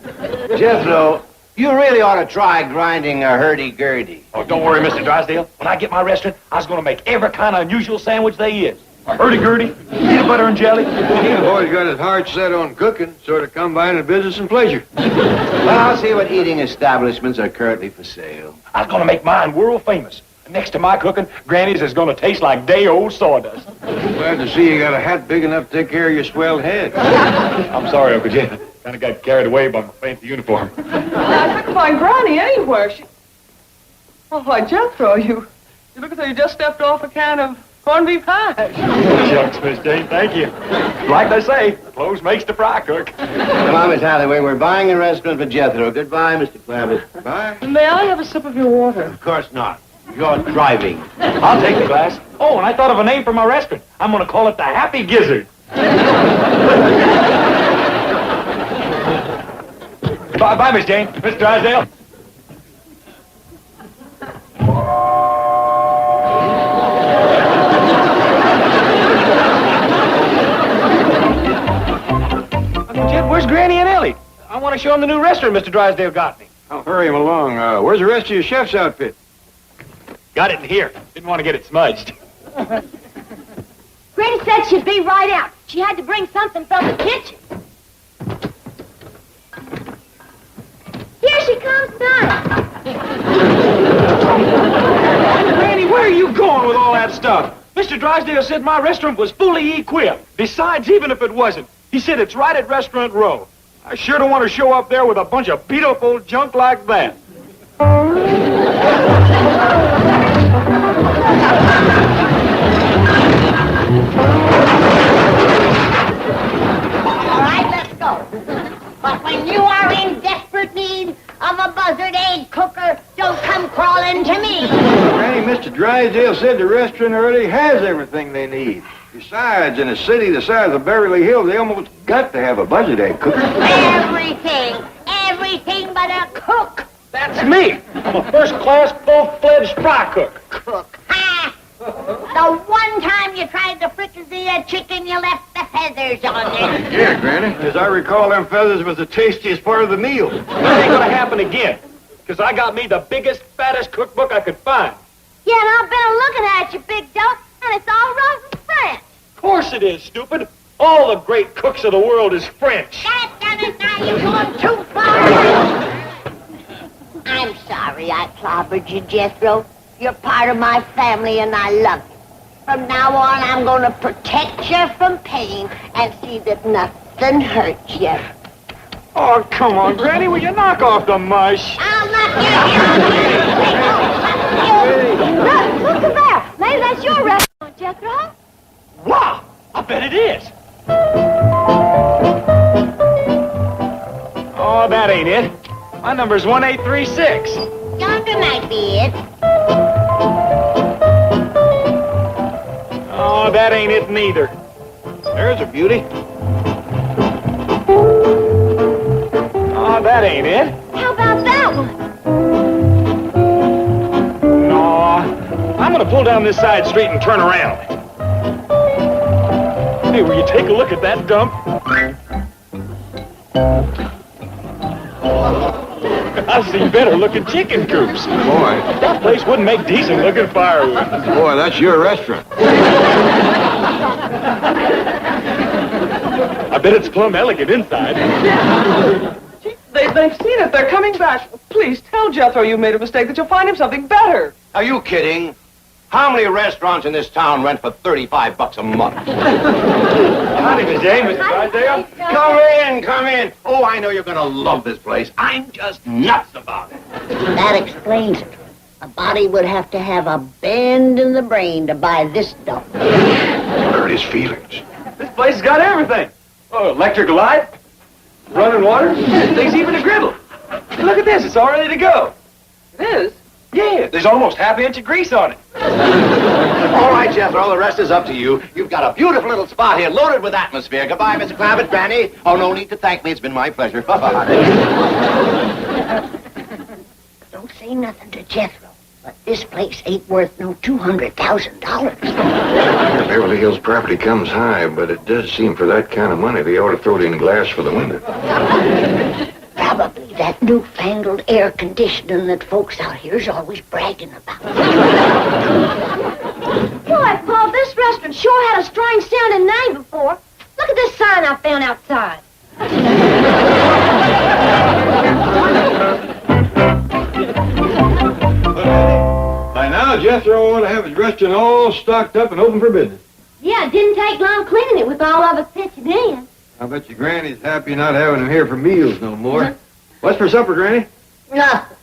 Jethro, you really ought to try grinding a hurdy-gurdy. Oh, don't worry, Mr. Drysdale. When I get my restaurant, I was going to make every kind of unusual sandwich there is. A hurdy-gurdy, peanut butter and jelly. The boy's got his heart set on cooking, sort of combining business and pleasure. Well, I'll see what eating establishments are currently for sale. I was going to make mine world famous. Next to my cooking, Granny's is going to taste like day-old sawdust. Glad to see you got a hat big enough to take care of your swelled head. I'm sorry, Uncle Jim. Kind of got carried away by my fancy uniform. I couldn't find Granny anywhere. Oh, why, Jethro, you look as though you just stepped off a can of corned beef hash. Shucks, Miss Jane, thank you. Like they say, clothes makes the fry cook. Come on, Miss Hathaway. We're buying a restaurant for Jethro. Goodbye, Mr. Clavis. Bye. May I have a sip of your water? Of course not. You're driving. I'll take the glass. Oh, and I thought of a name for my restaurant. I'm going to call it the Happy Gizzard. Bye, Miss Jane. Mr. Drysdale. Uncle Jed, where's Granny and Ellie? I want to show them the new restaurant Mr. Drysdale got me. I'll hurry him along. Where's the rest of your chef's outfit? Got it in here. Didn't want to get it smudged. Granny said she'd be right out. She had to bring something from the kitchen. Here she comes back. Granny, where are you going with all that stuff? Mr. Drysdale said my restaurant was fully equipped. Besides, even if it wasn't, he said it's right at Restaurant Row. I sure don't want to show up there with a bunch of beat-up old junk like that. All right, let's go. But when you are in desperate need of a buzzard egg cooker, don't come crawling to me. Granny, Mr. Drysdale said the restaurant already has everything they need. Besides, in a city the size of Beverly Hills, they almost got to have a buzzard egg cooker. Everything but a cook. That's me. I'm a first-class, full-fledged fry cook. Cook. Ha! The one time you tried to fricassee a chicken, you left the feathers on it. Yeah, Granny. As I recall, them feathers was the tastiest part of the meal. That ain't gonna happen again. Because I got me the biggest, fattest cookbook I could find. Yeah, and I've been looking at you, big dog, and it's all rotten French. Of course it is, stupid. All the great cooks of the world is French. That done it now. You've gone too far. I'm sorry I clobbered you, Jethro. You're part of my family, and I love you. From now on, I'm going to protect you from pain and see that nothing hurts you. Oh, come on, Granny. Will you knock off the mush? I'll knock you Look at there. Maybe that's your restaurant, Jethro. Wow! I bet it is. Oh, that ain't it. My number's 1836. Yonder might be it. Oh, that ain't it neither. There's a beauty. that ain't it. How about that one? No, I'm gonna pull down this side street and turn around. Hey, will you take a look at that dump? I've seen better looking chicken coops. Boy. That place wouldn't make decent looking firewood. Boy, that's your restaurant. I bet it's plumb elegant inside. They've seen it. They're coming back. Please tell Jethro you made a mistake, that you'll find him something better. Are you kidding? How many restaurants in this town rent for $35 a month? Howdy, Miss Jane, Mr. Drysdale. Come in. Oh, I know you're going to love this place. I'm just nuts about it. That explains it. A body would have to have a bend in the brain to buy this stuff. Hurt his feelings. This place has got everything. Oh, electric light, running water, things even a griddle. Hey, look at this, it's all ready to go. It is? Yeah, there's almost half an inch of grease on it. All right, Jethro, the rest is up to you. You've got a beautiful little spot here loaded with atmosphere. Goodbye, Mr. Clavitt, Granny. Oh, no need to thank me. It's been my pleasure. Bye-bye. Don't say nothing to Jethro, but this place ain't worth no $200,000. Beverly Hills property comes high, but it does seem for that kind of money they ought to throw it in glass for the window. Probably that newfangled air conditioning that folks out here's always bragging about. Boy, Paul, this restaurant sure had a strange sounding name before. Look at this sign I found outside. By now, Jethro ought to have his restaurant all stocked up and open for business. Yeah, it didn't take long cleaning it with all of us pitching in. I bet your Granny's happy not having him here for meals no more. What's for supper, Granny? Nothing.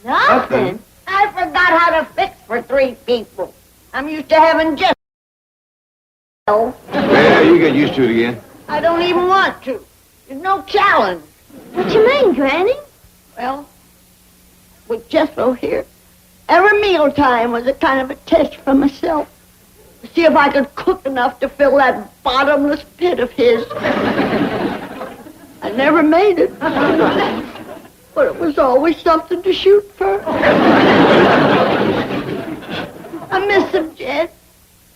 Nothing? I forgot how to fix for 3 people. I'm used to having just... Yeah, you get used to it again. I don't even want to. There's no challenge. What you mean, Granny? Well, with Jethro here, every mealtime was a kind of a test for myself. To see if I could cook enough to fill that bottomless pit of his. I never made it. But it was always something to shoot for. I miss him, Jed.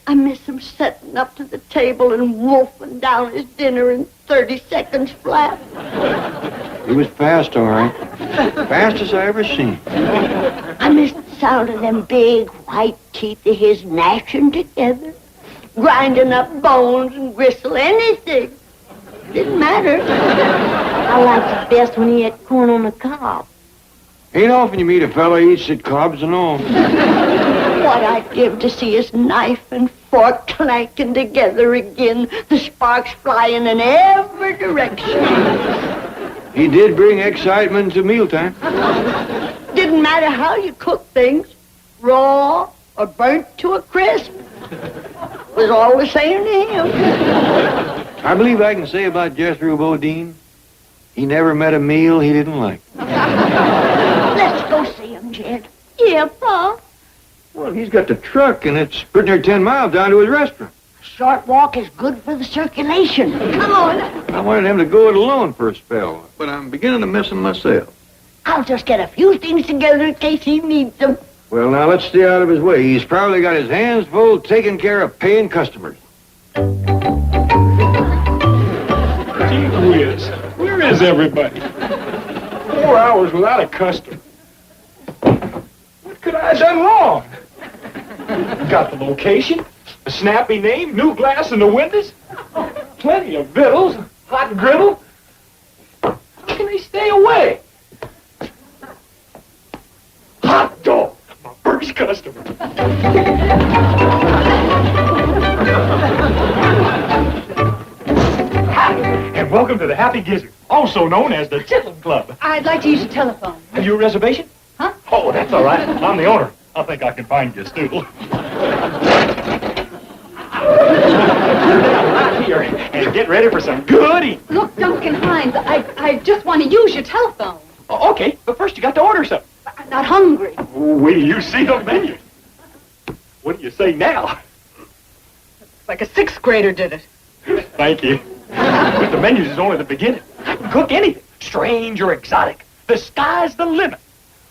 I miss him setting up to the table and wolfing down his dinner in 30 seconds flat. He was fast, all right. Fastest I ever seen. I miss the sound of them big white teeth of his gnashing together, grinding up bones and gristle, anything. Didn't matter. I liked it best when he had corn on the cob. Ain't often you meet a fella who eats at cobs and all. What I'd give to see his knife and fork clanking together again, the sparks flying in every direction. He did bring excitement to mealtime. Didn't matter how you cook things, raw or burnt to a crisp. It was all the same to him. I believe I can say about Jethro Bodine, he never met a meal he didn't like. Let's go see him, Jed. Yeah, Pa. Well, he's got the truck, and it's pretty near 10 miles down to his restaurant. A short walk is good for the circulation. Come on. I wanted him to go it alone for a spell, but I'm beginning to miss him myself. I'll just get a few things together in case he needs them. Well, now, let's stay out of his way. He's probably got his hands full taking care of paying customers. Gee whiz, where is everybody? 4 hours without a customer. What could I have done wrong? Got the location, a snappy name, new glass in the windows, plenty of victuals, hot griddle. How can they stay away? Hot dog, my first customer. Hi, and welcome to the Happy Gizzard, also known as the Chitlin Club. I'd like to use your telephone. Have you a reservation? Huh? Oh, that's all right. I'm the owner. I think I can find you a stool. Here, and get ready for some good eating. Look, Duncan Hines, I just want to use your telephone. Oh, okay, but first you got to order something. I'm not hungry. Wait till you see the menu. What do you say now? Like a 6th grader did it. Thank you. But the menus is only the beginning. I can cook anything. Strange or exotic. The sky's the limit.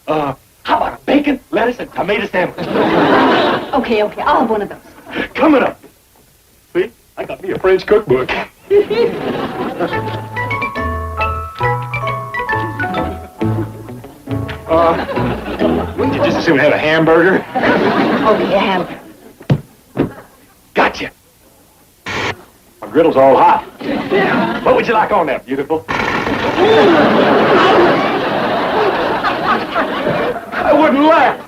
How about a bacon, lettuce, and tomato sandwich? Okay, I'll have one of those. Coming up. See, I got me a French cookbook. Wouldn't you just as soon have a hamburger? Okay, a hamburger. Gotcha. My griddle's all hot. What would you like on that, beautiful? I wouldn't laugh.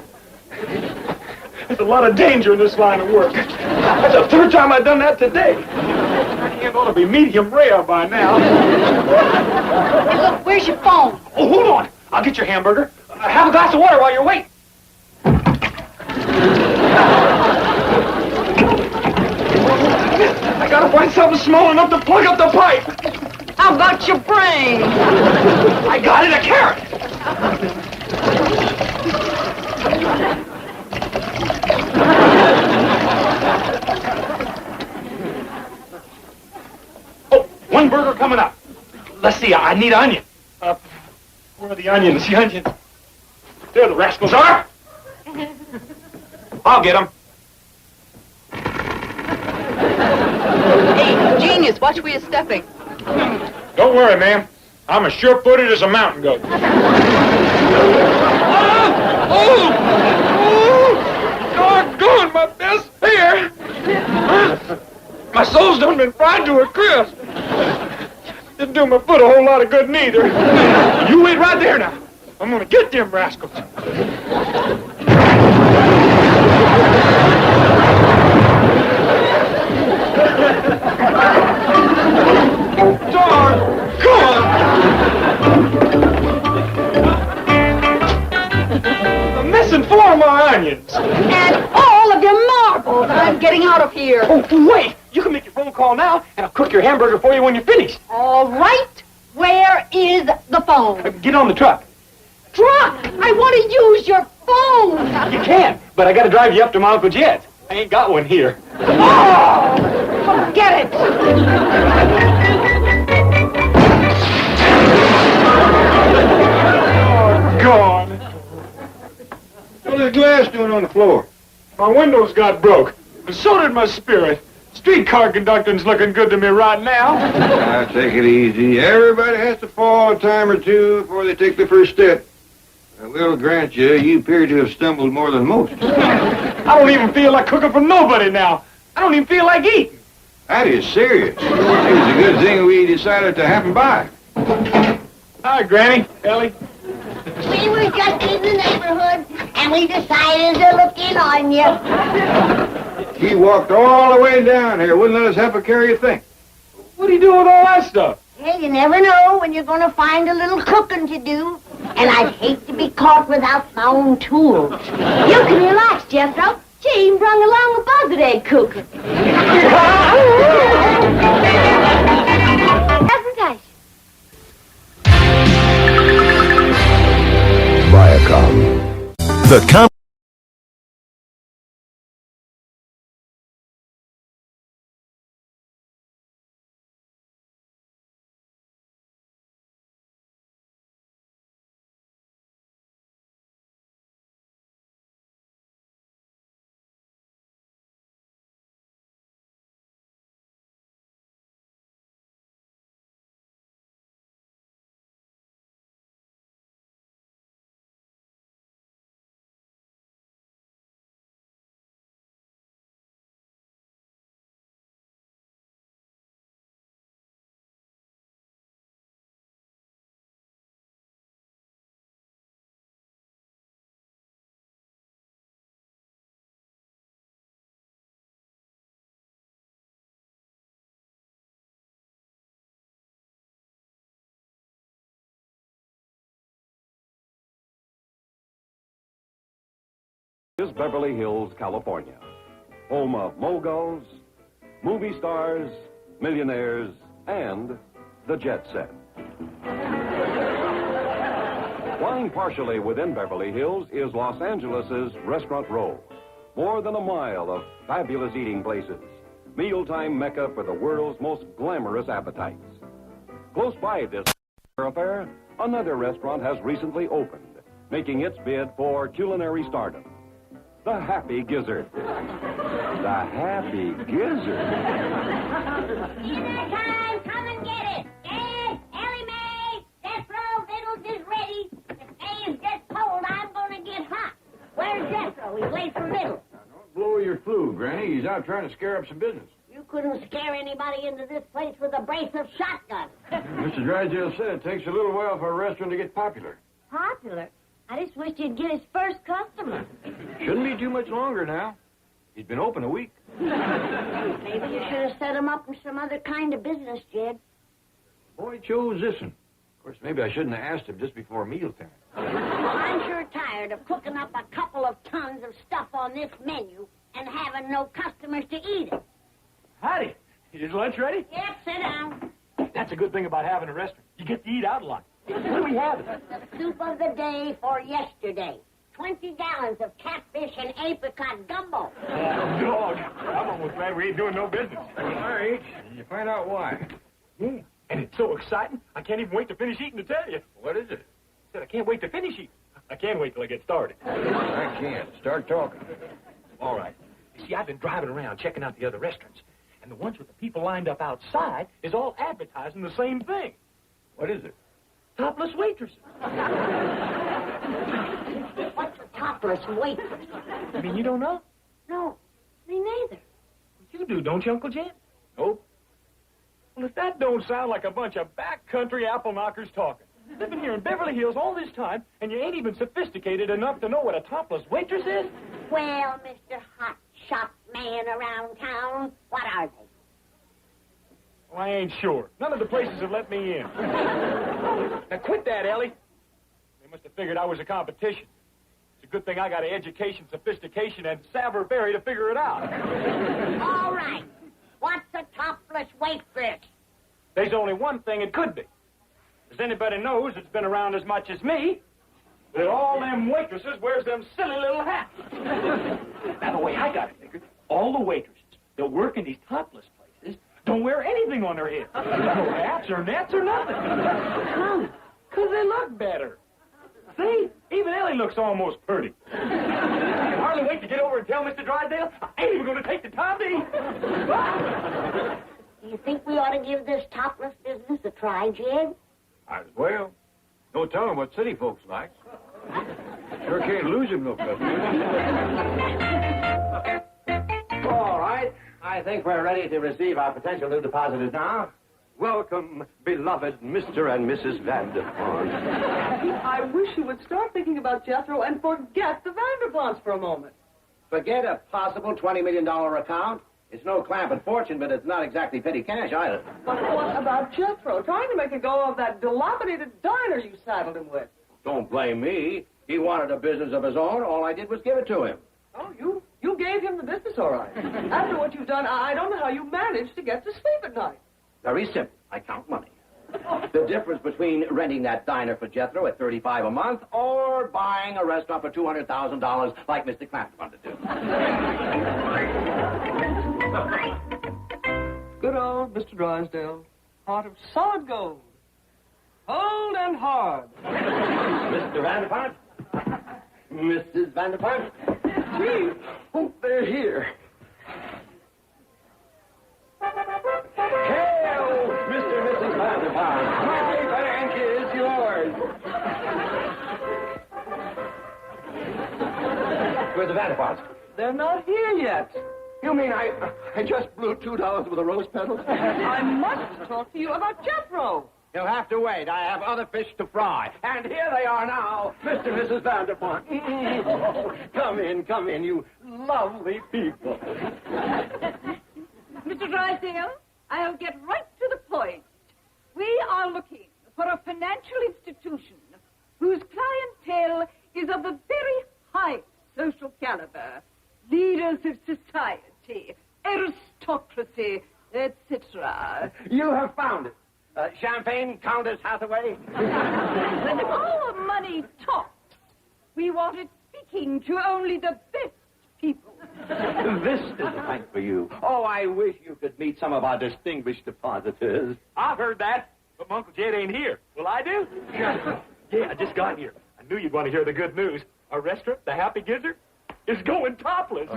There's a lot of danger in this line of work. That's the third time I've done that today. My hand ought to be medium rare by now. Hey, look, where's your phone? Oh, hold on. I'll get your hamburger. Have a glass of water while you're waiting. I gotta find something small enough to plug up the pipe. How about your brain? I got it, a carrot. Oh, one burger coming up. Let's see, I need onion. Where are the onions? The onions. There the rascals are. I'll get them. Hey, genius, watch where you're stepping. Don't worry, ma'am. I'm as sure-footed as a mountain goat. Doggone, my best hair! My soul's done been fried to a crisp. Didn't do my foot a whole lot of good neither. You wait right there now. I'm gonna get them rascals. I'm missing 4 of my onions. And all of your marbles. I'm getting out of here. Oh, wait. You can make your phone call now, and I'll cook your hamburger for you when you're finished. All right. Where is the phone? Get on the truck. Truck! I want to use your phone. You can, but I got to drive you up to my Uncle Jed's. I ain't got one here. Oh! Forget it. Gone. What's the glass doing on the floor? My windows got broke, and so did my spirit. Streetcar conducting's looking good to me right now. Now, take it easy. Everybody has to fall a time or two before they take the first step. I will grant you, you appear to have stumbled more than most. I don't even feel like cooking for nobody now. I don't even feel like eating. That is serious. It was a good thing we decided to happen by. Hi, Granny, Ellie. We were just in the neighborhood, and we decided to look in on you. He walked all the way down here, wouldn't let us help her carry a thing. What are you doing with all that stuff? Hey, you never know when you're going to find a little cooking to do. And I'd hate to be caught without my own tools. You can relax, Jethro. Jane brung along a buzzard egg cooker. Presentation. Viacom. The is Beverly Hills, California, home of moguls, movie stars, millionaires, and the jet set. Lying partially within Beverly Hills is Los Angeles' Restaurant Row. More than a mile of fabulous eating places, mealtime mecca for the world's most glamorous appetites. Close by this thoroughfare, another restaurant has recently opened, making its bid for culinary stardom. The Happy Gizzard. The Happy Gizzard. Dinner time! Come and get it! Dad, Ellie Mae, Jethro, Vittles is ready. The day is just cold. I'm going to get hot. Where's Jethro? He's late for Vittles. Don't blow your flue, Granny. He's out trying to scare up some business. You couldn't scare anybody into this place with a brace of shotguns. Mr. Drysdale said it takes a little while for a restaurant to get popular. Popular? I just wish he'd get his first customer. Shouldn't be too much longer now. He's been open a week. Maybe you should have set him up for some other kind of business, Jed. Boy chose this one. Of course, maybe I shouldn't have asked him just before mealtime. Well, I'm sure tired of cooking up a couple of tons of stuff on this menu and having no customers to eat it. Howdy. Is lunch ready? Yep, sit down. That's a good thing about having a restaurant. You get to eat out a lot. What do we have? The soup of the day for yesterday. 20 gallons of catfish and apricot gumbo. Dog. I'm almost glad we ain't doing no business. All right. You find out why. Yeah. And it's so exciting, I can't even wait to finish eating to tell you. What is it? I said I can't wait to finish eating. I can't wait till I get started. I can't. Start talking. All right. You see, I've been driving around checking out the other restaurants. And the ones with the people lined up outside is all advertising the same thing. What is it? Topless waitresses. What's a topless waitress? I mean, you don't know? No, me neither. You do, don't you, Uncle Jed? Nope. Well, if that don't sound like a bunch of backcountry apple knockers talking. Living here in Beverly Hills all this time, and you ain't even sophisticated enough to know what a topless waitress is? Well, Mr. Hot Shot Man around town, what are they? Well, I ain't sure. None of the places have let me in. Now, quit that, Ellie. They must have figured I was a competition. It's a good thing I got an education, sophistication, and Savor Berry to figure it out. All right. What's a topless waitress? There's only one thing it could be. As anybody knows that's been around as much as me, that all them waitresses wears them silly little hats. Now, the way I got it figured, all the waitresses that work in these topless places don't wear anything on their head. No hats or nets or nothing. How? Because they look better. See? Even Ellie looks almost pretty. I can hardly wait to get over and tell Mr. Drysdale I ain't even going to take the time to eat. Do you think we ought to give this topless business a try, Jed? Might as well. No telling what city folks like. Sure can't lose him no customers. All right. I think we're ready to receive our potential new depositors now. Welcome, beloved Mr. and Mrs. Vanderpont. I wish you would start thinking about Jethro and forget the Vanderponts for a moment. Forget a possible $20 million account. It's no clamping fortune, but it's not exactly petty cash either. But what about Jethro, trying to make a go of that dilapidated diner you saddled him with? Don't blame me. He wanted a business of his own. All I did was give it to him. Oh, you gave him the business, all right. After what you've done, I don't know how you managed to get to sleep at night. Very simple. I count money. The difference between renting that diner for Jethro at $35 a month or buying a restaurant for $200,000 like Mr. Clampton wanted to do. Good old Mr. Drysdale. Heart of solid gold. Cold and hard. Mr. Vanderpont? Mrs. Vanderpont? Gee, oh, they're here. Hail, Mr. and Mrs. Vanderpont. My bank is yours. Where's the Vanderponts? They're not here yet. You mean I just blew $2 with a rose petal? I must talk to you about Jethro. You'll have to wait. I have other fish to fry. And here they are now, Mr. and Mrs. Vanderpont. Oh, come in, you lovely people. Mr. Drysdale, I'll get right to the point. We are looking for a financial institution whose clientele is of the very highest social caliber. Leaders of society, aristocracy, etc. You have found it. Champagne Countess Hathaway. When our money talks, we want it speaking to only the best people. This is the bank for you. Oh, I wish you could meet some of our distinguished depositors. I've heard that. but my Uncle Jed ain't here. Will I do? Yeah, I just got here. I knew you'd want to hear the good news. Our restaurant, the Happy Gizzard, is going topless.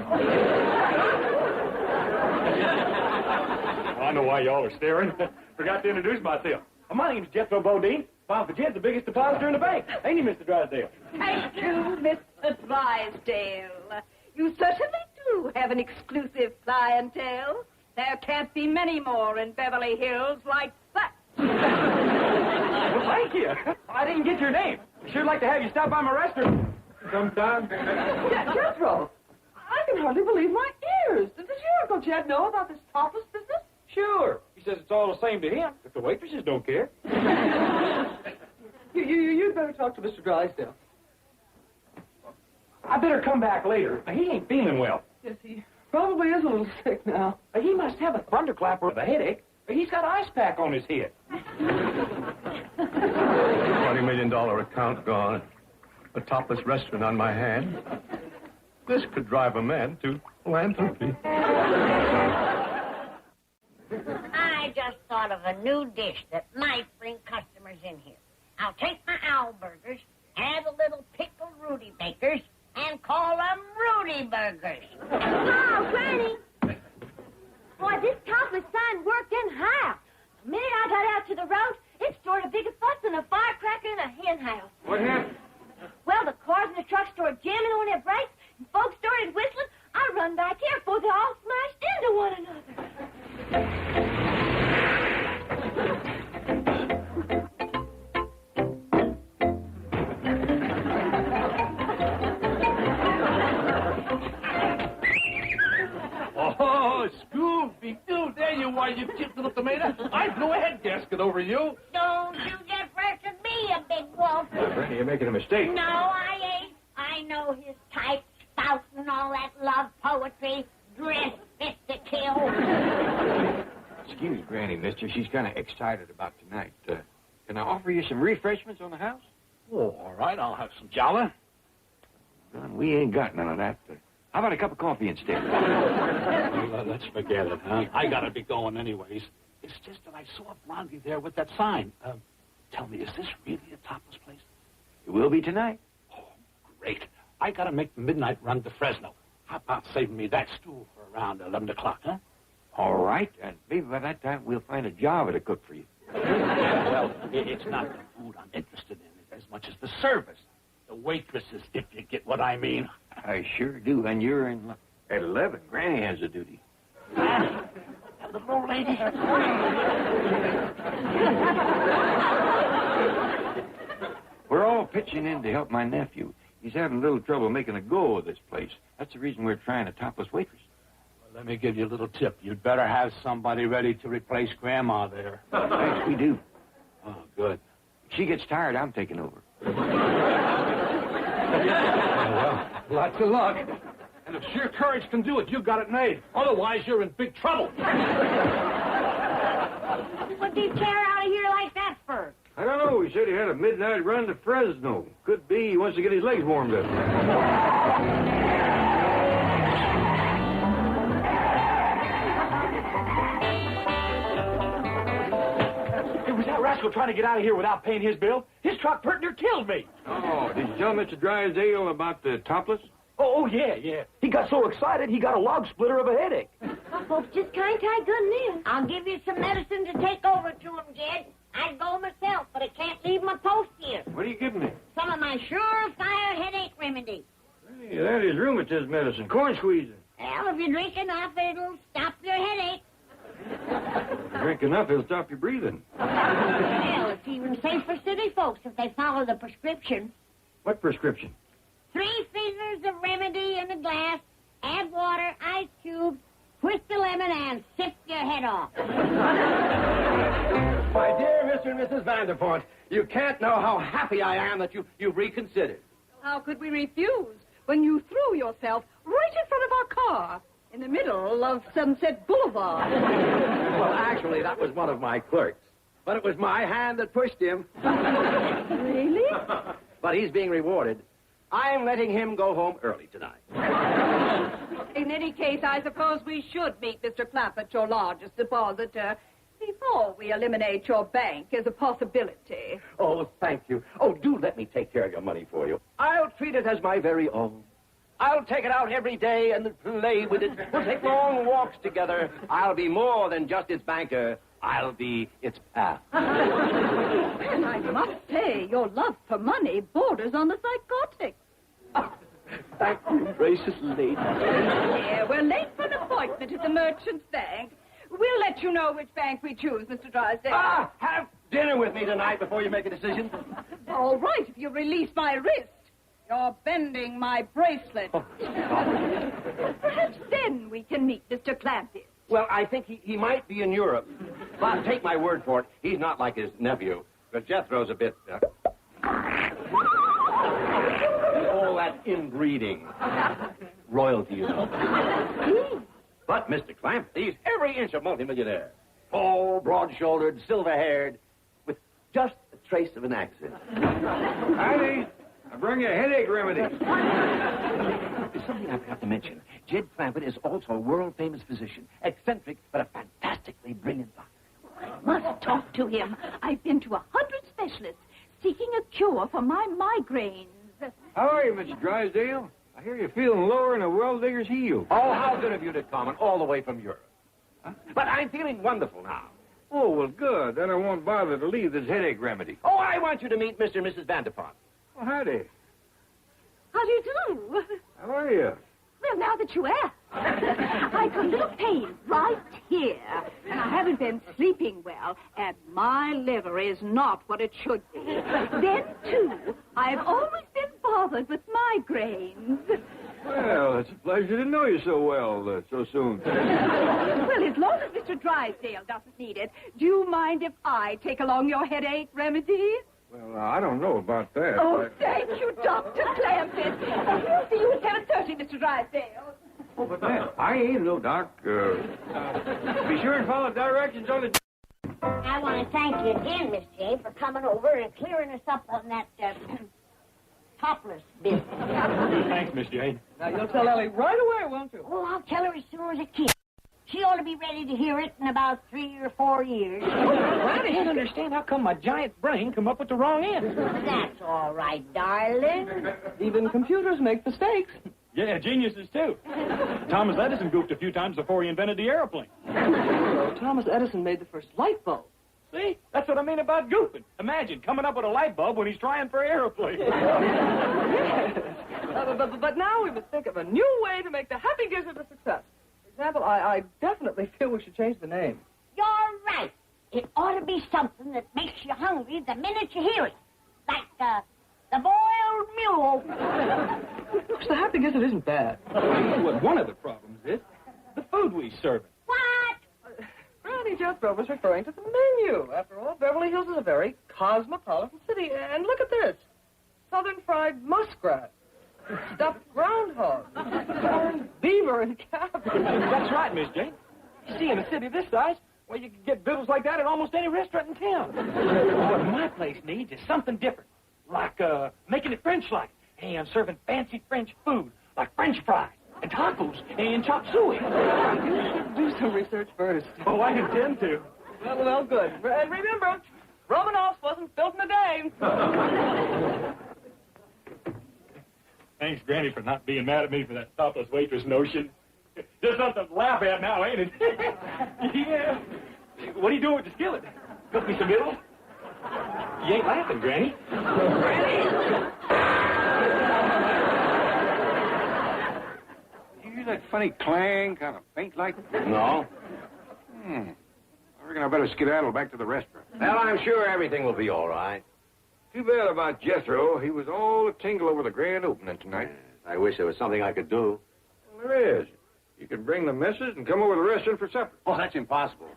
I know why y'all are staring. Forgot to introduce myself. My name's Jethro Bodine. My Uncle Jed's the biggest depositor in the bank. Ain't he, Mr. Drysdale? Thank you, Mr. Drysdale. You certainly do have an exclusive clientele. There can't be many more in Beverly Hills like that. Well, thank you. I didn't get your name. I'd sure like to have you stop by my restaurant sometime. Jethro, I can hardly believe my ears. Does your Uncle Jed know about this topless business? Sure. He says it's all the same to him, if the waitresses don't care. You'd better talk to Mr. Drysdale. I better come back later. He ain't feeling well. Yes, he probably is a little sick now. He must have a thunderclap or a headache. He's got ice pack on his head. $20 million account gone. A topless restaurant on my hand. This could drive a man to philanthropy. I just thought of a new dish that might bring customers in here. I'll take my owl burgers, add a little pickled Rudy Bakers, and call them Rudy Burgers. Oh, Granny! Boy, this topless sign worked in half. The minute I got out to the road, it stored a bigger fuss than a firecracker in a hen house. What happened? Well, the cars in the truck started jamming on their brakes, and folks started whistling. I run back here before they all smashed into one another. Oh, Scooby-Doo, there you are, you cute little tomato. I blew a head gasket over you. Don't you get fresh with me, you big wolf. Granny, you're making a mistake. No, I ain't. I know his type, spouting all that love poetry, dress fit to kill. Excuse Granny, mister. She's kind of excited about tonight. Can I offer you some refreshments on the house? Oh, all right, I'll have some jolly. Son, we ain't got none of that. How about a cup of coffee instead? Well, let's forget it, huh? I gotta be going anyways. It's just that I saw Blondie there with that sign. Tell me, is this really a topless place? It will be tonight. Oh, great. I gotta make the midnight run to Fresno. How about saving me that stool for around 11 o'clock, huh? All right. And maybe by that time we'll find a Java to cook for you. Well, it's not the food I'm interested in as much as the service. The waitresses, if you get what I mean. I sure do. And you're in luck. At 11, Granny has a duty. The little lady. We're all pitching in to help my nephew. He's having a little trouble making a go of this place. That's the reason we're trying a topless waitress. Well, let me give you a little tip. You'd better have somebody ready to replace Grandma there. Thanks, we do. Oh, good. If she gets tired, I'm taking over. Well, lots of luck. And if sheer courage can do it, you got it made. Otherwise, you're in big trouble. What did he tear out of here like that for? I don't know. He said he had a midnight run to Fresno. Could be he wants to get his legs warmed up. Was that rascal trying to get out of here without paying his bill? His truck partner killed me. Oh, did you tell Mr. Drysdale about the topless? Oh, yeah. He got so excited, he got a log splitter of a headache. My folks just can't take good news. I'll give you some medicine to take over to him, Jed. I'd go myself, but I can't leave my post here. What are you giving me? Some of my surefire headache remedy. Hey, that is rheumatism medicine. Corn squeezing. Well, if you drink enough, it'll stop your headache. If you drink enough, it'll stop your breathing. Well, it's even safe for city folks if they follow the prescription. What prescription? 3 fingers of remedy in a glass, add water, ice cubes, twist a lemon, and sift your head off. My dear Mr. and Mrs. Vanderport, you can't know how happy I am that you've reconsidered. How could we refuse when you threw yourself right in front of our car in the middle of Sunset Boulevard? Well, actually, that was one of my clerks. But it was my hand that pushed him. Really? But he's being rewarded. I'm letting him go home early tonight. In any case, I suppose we should meet Mr. Clapp at your largest depositor. He before we eliminate your bank as a possibility. Oh, thank you. Oh, do let me take care of your money for you. I'll treat it as my very own. I'll take it out every day and play with it. We'll take long walks together. I'll be more than just its banker. I'll be its pal. And I must say, your love for money borders on the psychotic. Thank you, gracious lady. Yeah, we're late for an appointment at the Merchant's Bank. We'll let you know which bank we choose, Mr. Drysdale. Have dinner with me tonight before you make a decision. All right, if you release my wrist. You're bending my bracelet. Perhaps then we can meet Mr. Clampett. Well, I think he might be in Europe. But take my word for it, he's not like his nephew. But Jethro's a bit... all that inbreeding. Royalty, you know. But Mr. Clampett, he's every inch a multimillionaire. Tall, broad-shouldered, silver-haired, with just a trace of an accent. Howdy. I bring you a headache remedy. There's something I forgot to mention. Jed Clampett is also a world-famous physician. Eccentric, but a fantastically brilliant doctor. I must talk to him. I've been to 100 specialists seeking a cure for my migraines. How are you, Mr. Drysdale? I hear you're feeling lower than a well-digger's heel. Oh, how good of you to come, and all the way from Europe. Huh? But I'm feeling wonderful now. Oh, well, good. Then I won't bother to leave this headache remedy. Oh, I want you to meet Mr. and Mrs. Vanderpont. Oh, howdy. How do you do? How are you? Well, now that you ask. I've got a little pain right here, and I haven't been sleeping well, and my liver is not what it should be. Then, too, I've always been bothered with migraines. Well, it's a pleasure to know you so well, so soon. Well, as long as Mr. Drysdale doesn't need it, do you mind if I take along your headache remedy? Well, I don't know about that. Oh, thank you, Dr. Clampett. We'll see you at 7:30, Mr. Drysdale. Oh, but man, I ain't no doc. Be sure and follow directions on the... I want to thank you again, Miss J, for coming over and clearing us up on that topless business. Thanks, Miss Jane. Now, you'll tell Ellie right away, won't you? Oh, I'll tell her as soon as I can. She ought to be ready to hear it in about 3 or 4 years. I didn't understand how come my giant brain come up with the wrong answer. That's all right, darling. Even computers make mistakes. Yeah, geniuses, too. Thomas Edison goofed a few times before he invented the airplane. So Thomas Edison made the first light bulb. See? That's what I mean about goofing. Imagine coming up with a light bulb when he's trying for airplanes. Yes. But now we must think of a new way to make the Happy Gizzard a success. For example, I definitely feel we should change the name. You're right. It ought to be something that makes you hungry the minute you hear it. Like the boiled mule. The Happy Gizzard isn't bad. Well, one of the problems is the food we serve. What? Granny Jethro was referring to the menu. After all, Beverly Hills is a very cosmopolitan city. And look at this. Southern fried muskrat. Stuffed groundhog. Corned beaver and cabbage. That's right, Miss Jane. You see, in a city this size, well, you can get victuals like that at almost any restaurant in town. What my place needs is something different. Like, making it French-like. Hey, I'm serving fancy French food, like French fries and tacos and chop suey. You should do some research first. Oh, I intend to. Well, good. And remember, Romanoff's wasn't built in a day. Thanks, Granny, for not being mad at me for that topless waitress notion. There's something to laugh at now, ain't it? Yeah. What are you doing with the skillet? Cook me some middle? You ain't laughing, Granny. Granny! You hear that funny clang, kind of faint like? No. I reckon I better skedaddle back to the restaurant. Well, I'm sure everything will be all right. Too bad about Jethro. He was all a tingle over the grand opening tonight. Yes, I wish there was something I could do. Well, there is. You can bring the missus and come over to the restaurant for supper. Oh, that's impossible.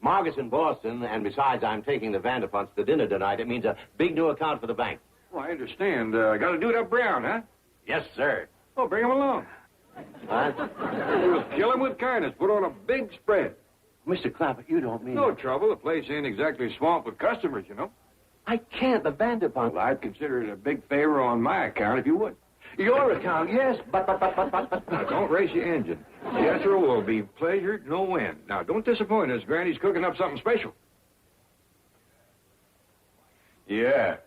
Margaret's in Boston, and besides, I'm taking the Vanderpunts to dinner tonight. It means a big new account for the bank. Well, I understand. Got to do it up brown, huh? Yes, sir. Oh, bring him along. What? We'll kill him with kindness. Put on a big spread. Mr. Clampett, you don't mean... No trouble. The place ain't exactly swamped with customers, you know. I can't. The Vanderpump... Well, I'd consider it a big favor on my account if you would. Your account, yes, but... Now, don't race your engine. Jethro will be pleasured no end. Now, don't disappoint us. Granny's cooking up something special. Yeah,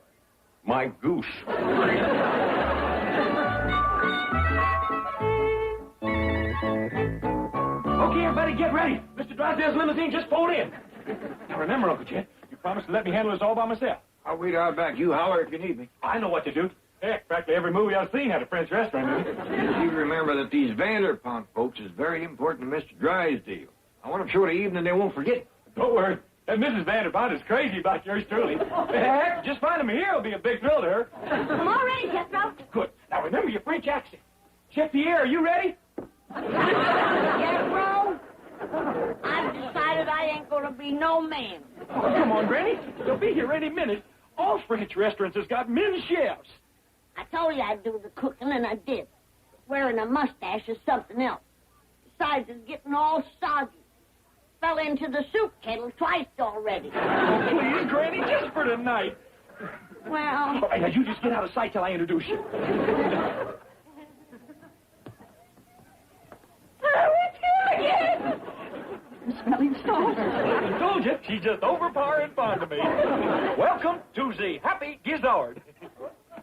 my goose. Okay, everybody, get ready. Mr. Drysdale's limousine just pulled in. Now, remember, Uncle Chet, you promised to let me handle this all by myself. I'll wait out back. You holler if you need me. I know what to do. Heck, practically every movie I've seen had a French restaurant in it. You remember that these Vanderpont folks is very important to Mr. Drysdale. I want them sure to evening they won't forget. Don't worry. That Mrs. Vanderpont is crazy about yours truly. Heck, just finding me here will be a big thrill to her. I'm all ready, Jethro. Good. Now, remember your French accent. Chef Pierre, are you ready? Jethro, I've decided I ain't gonna be no man. Oh, come on, Granny. They'll be here any minute. All French restaurants has got men chefs. I told you I'd do the cooking, and I did. Wearing a mustache is something else. Besides, it's getting all soggy. Fell into the soup kettle twice already. Please, Granny, just for tonight. Well... All right, now you just get out of sight till I introduce you. It's him again! I'm smelling stars. I told you, she's just overpowering fond of me. Welcome to the Happy Gizzard.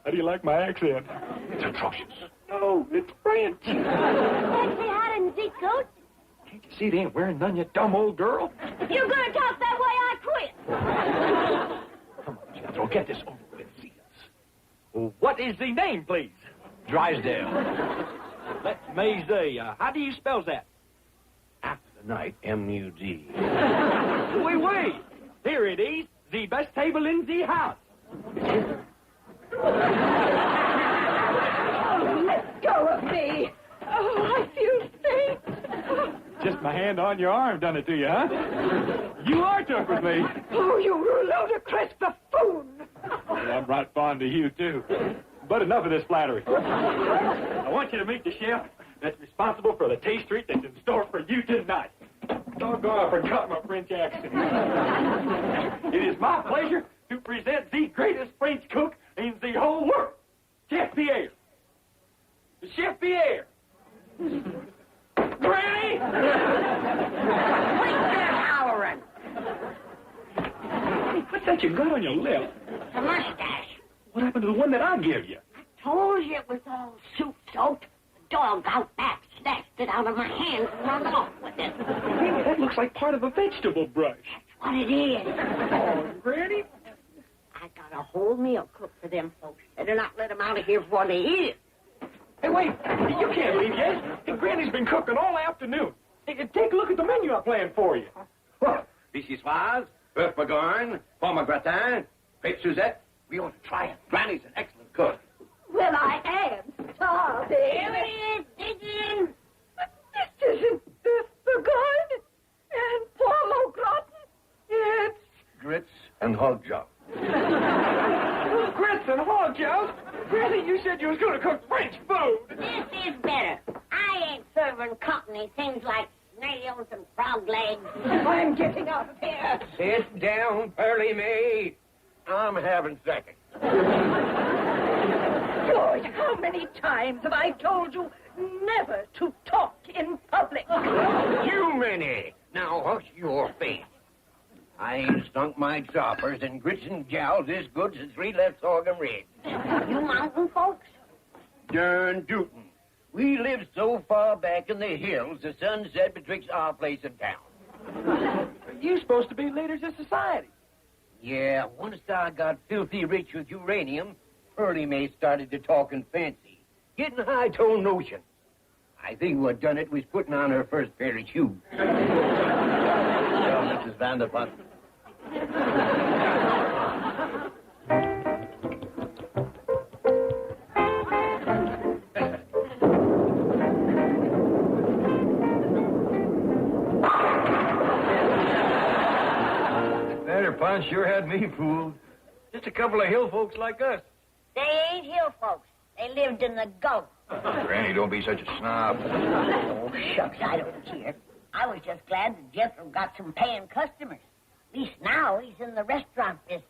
How do you like my accent? It's atrocious. No, it's French. Say hi to Zeke Goat. Can't you see they ain't wearing none, you dumb old girl? You're gonna talk that way, I quit. Come on, Jethro, get this over with. See us. Well, what is the name, please? Drysdale. Let me see. How do you spell that? After the night, M-U-D. Oui. Here it is. The best table in the house. Oh, let go of me. Oh, I feel faint. Just my hand on your arm done it to you, huh? You are tough with me. Oh, you ludicrous buffoon. Well, I'm right fond of you, too. But enough of this flattery. I want you to meet the chef that's responsible for the taste treat that's in store for you tonight. Doggone, I forgot my French accent. It is my pleasure to present the greatest French cook in the whole world, Chef Pierre. Chef Pierre. Granny! Quit your hollering. What's that you got on your lip? The mustache. What happened to the one that I gave you? Told you it was all soup soaked. The dog out back snatched it out of my hands and run off with it. Granny, that looks like part of a vegetable brush. That's what it is. Oh, Granny. I got a whole meal cooked for them folks. Better not let them out of here before they eat it. Hey, wait. You can't leave yet. Hey, Granny's been cooking all afternoon. Hey, take a look at the menu I planned for you. Vichyssoise, bœuf bourgogne, pomme au gratin, crepe Suzette. We ought to try it. Granny's an excellent cook. Well, I am starving. Here it is, digging. But this isn't bœuf bourgogne and pomme au gratin. It's... Grits and hog chop. Grits and hog chops? Granny, you said you was going to cook French food. This is better. I ain't serving company things like snails and frog legs. I'm getting out of here. Sit down, Pearly May. I'm having second. George, how many times have I told you never to talk in public? Too many. Now hush your face. I ain't stunk my choppers and grits and jowls as good as 3 left sorghum reds. You mountain folks? Darn tootin'. We live so far back in the hills, the sun set betwixt our place and town. You're supposed to be leaders of society. Yeah, once I got filthy rich with uranium, Pearly May started to talking fancy, getting high-tone notions. I think what done it was putting on her first pair of shoes. Well, Mrs. Vanderpont. Vanderpont sure had me fooled. Just a couple of hill folks like us. They ain't hill folks. They lived in the Gulf. Granny, don't be such a snob. Oh, shucks, I don't care. I was just glad that Jethro got some paying customers. At least now he's in the restaurant business.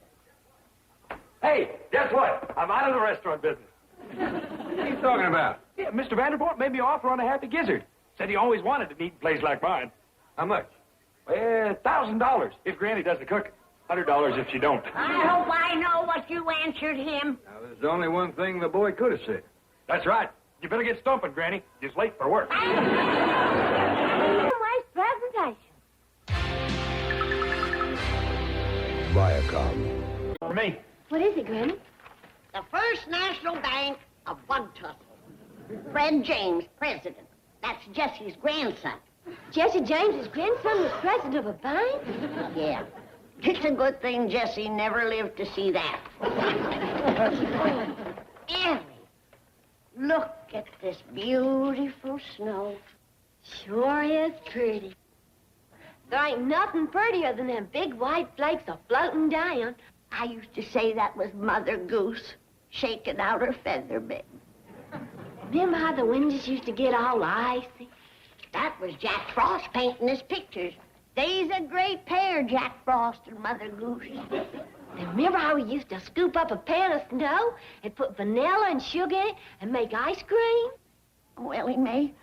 Hey, guess what? I'm out of the restaurant business. What are you talking about? Yeah, Mr. Vanderport made me an offer on a Happy Gizzard. Said he always wanted to eat a place like mine. How much? Well, $1,000 if Granny does the cooking. $100 if you don't. I hope I know what you answered him. Now, there's only one thing the boy could have said. That's right. You better get stumping, Granny. He's late for work. Nice presentation. Viacom. For me. What is it, Granny? The First National Bank of Bug Tussle. Fred James, president. That's Jesse's grandson. Jesse James's grandson was president of a bank? Yeah. It's a good thing Jesse never lived to see that. Ellie, look at this beautiful snow. Sure is pretty. There ain't nothing prettier than them big white flakes a-floating down. I used to say that was Mother Goose shaking out her feather bed. Remember how the windows used to get all icy? That was Jack Frost painting his pictures. They's a great pair, Jack Frost and Mother Goose. And remember how we used to scoop up a pan of snow and put vanilla and sugar in it and make ice cream? Oh, Ellie Mae,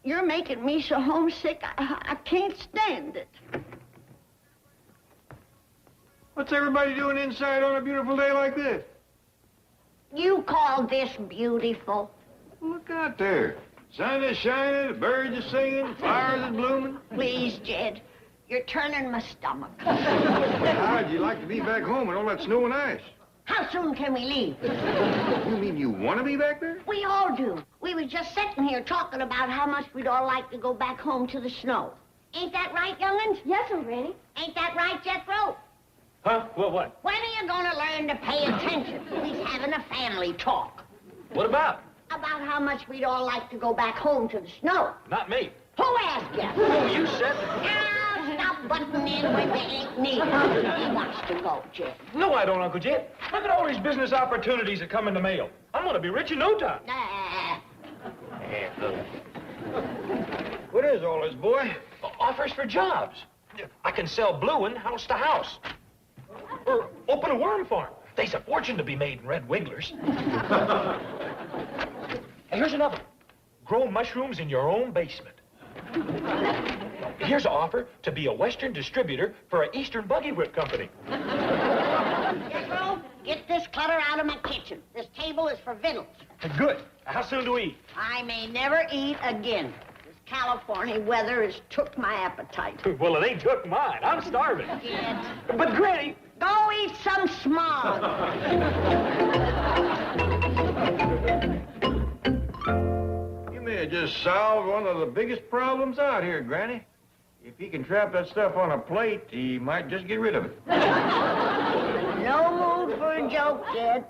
you're making me so homesick, I can't stand it. What's everybody doing inside on a beautiful day like this? You call this beautiful? Look out there. Sun is shining, the birds are singing, flowers are blooming. Please, Jed, you're turning my stomach. How'd you like to be back home with all that snow and ice? How soon can we leave? You mean you want to be back there? We all do. We was just sitting here talking about how much we'd all like to go back home to the snow. Ain't that right, young'uns? Yes, sir, Granny. Ain't that right, Jethro? Huh? What? When are you gonna learn to pay attention? We's having a family talk. What about? About how much we'd all like to go back home to the snow. Not me. Who asked you? Oh, you said... Now, stop butting in when they ain't needed. He wants to go, Jed. No, I don't, Uncle Jed. Look at all these business opportunities that come in the mail. I'm going to be rich in no time. What is all this, boy? Offers for jobs. I can sell blueing house to house. Or open a worm farm. There's a fortune to be made in red wigglers. And here's another. Grow mushrooms in your own basement. Here's an offer to be a Western distributor for an Eastern buggy whip company. Jethro, get this clutter out of my kitchen. This table is for victuals. Good. How soon do we eat? I may never eat again. This California weather has took my appetite. Well, it ain't took mine. I'm starving. Yes. But, Granny... Go eat some smog. You may have just solved one of the biggest problems out here, Granny. If he can trap that stuff on a plate, he might just get rid of it. No mood for a joke, Jed.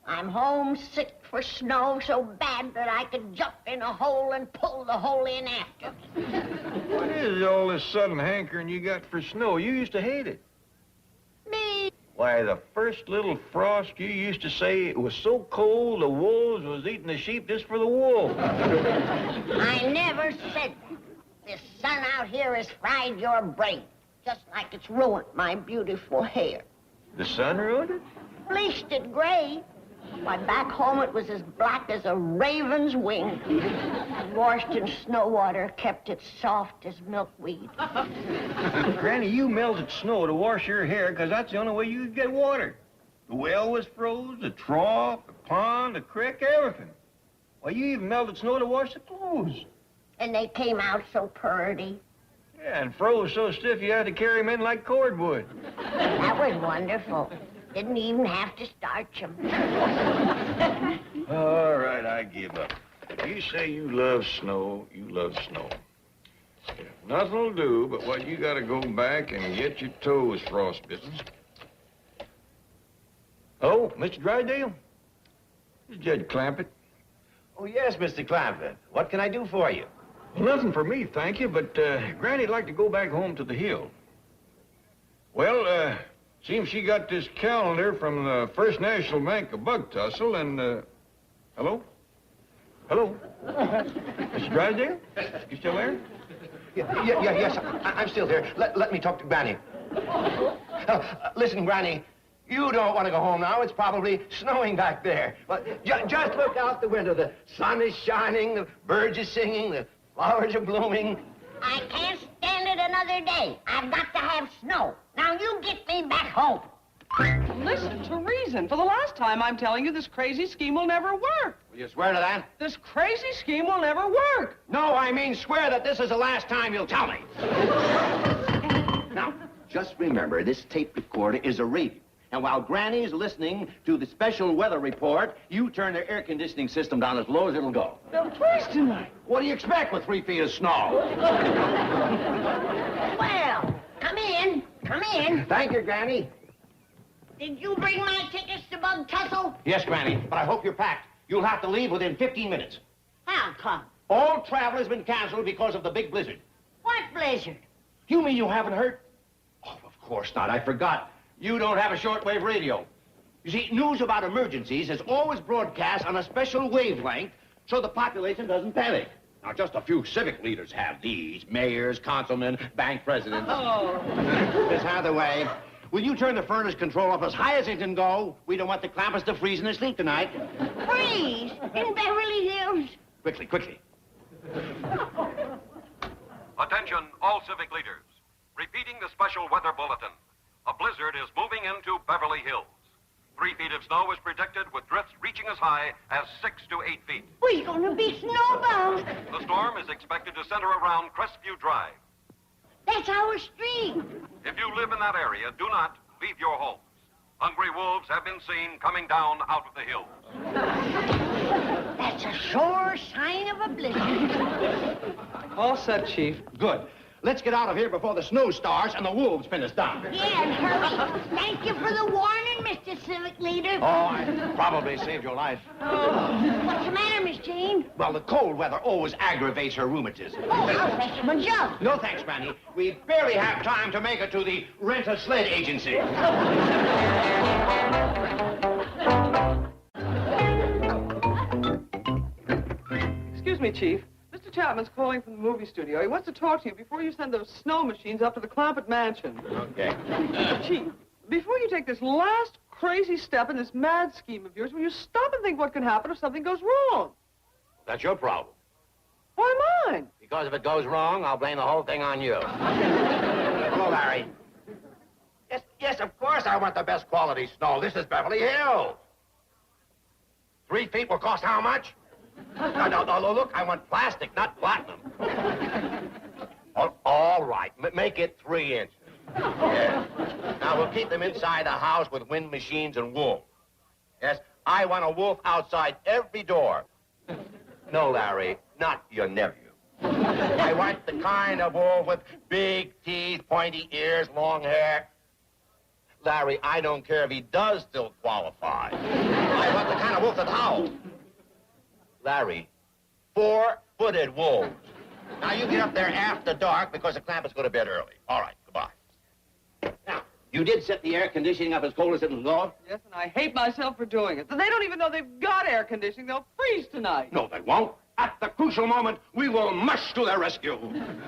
I'm homesick for snow so bad that I could jump in a hole and pull the hole in after. What is all this sudden hankering you got for snow? You used to hate it. Me? Why, the first little frost you used to say it was so cold the wolves was eating the sheep just for the wool. I never said that. This sun out here has fried your brain, just like it's ruined my beautiful hair. The sun ruined it? Bleached it gray. Why, back home it was as black as a raven's wing. Washed in snow water, kept it soft as milkweed. Granny, you melted snow to wash your hair because that's the only way you could get water. The well was froze, the trough, the pond, the creek, everything. Why, you even melted snow to wash the clothes. And they came out so purty. Yeah, and froze so stiff you had to carry them in like cordwood. That was wonderful. Didn't even have to starch them. All right, I give up. If you say you love snow, you love snow. Yeah, nothing'll do but what you gotta go back and get your toes frostbitten. Oh, Mr. Drydale? This is Judge Clampett. Oh, yes, Mr. Clampett. What can I do for you? Well, nothing for me, thank you, but Granny'd like to go back home to the hill. Well, seems she got this calendar from the First National Bank of Bug Tussle, and, hello? Hello? Mr. Drysdale? You still there? Yes, I'm still here. Let me talk to Granny. Listen, Granny, you don't want to go home now. It's probably snowing back there. But just look out the window. The sun is shining, the birds are singing, the flowers are blooming. I can't stand it another day. I've got to have snow. Now you get me back home. Listen to reason. For the last time, I'm telling you this crazy scheme will never work. Will you swear to that? This crazy scheme will never work. No, I mean swear that this is the last time you'll tell me. Now, just remember, this tape recorder is a radio. And while Granny's listening to the special weather report, you turn the air conditioning system down as low as it'll go. They'll freeze tonight. What do you expect with 3 feet of snow? Well, come in. Come in. Thank you, Granny. Did you bring my tickets to Bug Tussle? Yes, Granny, but I hope you're packed. You'll have to leave within 15 minutes. How come? All travel has been canceled because of the big blizzard. What blizzard? You mean you haven't heard? Oh, of course not. I forgot. You don't have a shortwave radio. You see, news about emergencies is always broadcast on a special wavelength so the population doesn't panic. Now, just a few civic leaders have these. Mayors, councilmen, bank presidents. Oh. Miss Hathaway, will you turn the furnace control up as high as it can go? We don't want the clampers to freeze in their sleep tonight. Freeze? In Beverly Hills? Quickly, quickly. Attention, all civic leaders. Repeating the special weather bulletin. A blizzard is moving into Beverly Hills. 3 feet of snow is predicted with drifts reaching as high as 6 to 8 feet. We're gonna be snowbound. The storm is expected to center around Crestview Drive. That's our street. If you live in that area, do not leave your homes. Hungry wolves have been seen coming down out of the hills. That's a sure sign of a blizzard. All set, Chief. Good. Let's get out of here before the snow starts and the wolves pin us down. Yeah, and hurry. Thank you for the warning, Mr. Civic Leader. Oh, I probably saved your life. What's the matter, Miss Jane? Well, the cold weather always aggravates her rheumatism. Oh, I'll fetch him a jug. No thanks, Granny. We barely have time to make it to the rent-a-sled agency. Excuse me, Chief. Mr. Chapman's calling from the movie studio. He wants to talk to you before you send those snow machines up to the Clampett Mansion. Okay. Chief, before you take this last crazy step in this mad scheme of yours, will you stop and think what can happen if something goes wrong? That's your problem. Why mine? Because if it goes wrong, I'll blame the whole thing on you. Hello, Larry. Yes, of course I want the best quality snow. This is Beverly Hills. 3 feet will cost how much? No, look, I want plastic, not platinum. All right, make it 3 inches. Yeah. Now, we'll keep them inside the house with wind machines and wool. Yes, I want a wolf outside every door. No, Larry, not your nephew. I want the kind of wolf with big teeth, pointy ears, long hair. Larry, I don't care if he does still qualify. I want the kind of wolf that howls. Larry, 4-footed wolves. Now, you get up there after dark because the Clampett's go to bed early. All right, goodbye. Now, you did set the air conditioning up as cold as it'll go? Yes, and I hate myself for doing it. They don't even know they've got air conditioning. They'll freeze tonight. No, they won't. At the crucial moment, we will mush to their rescue.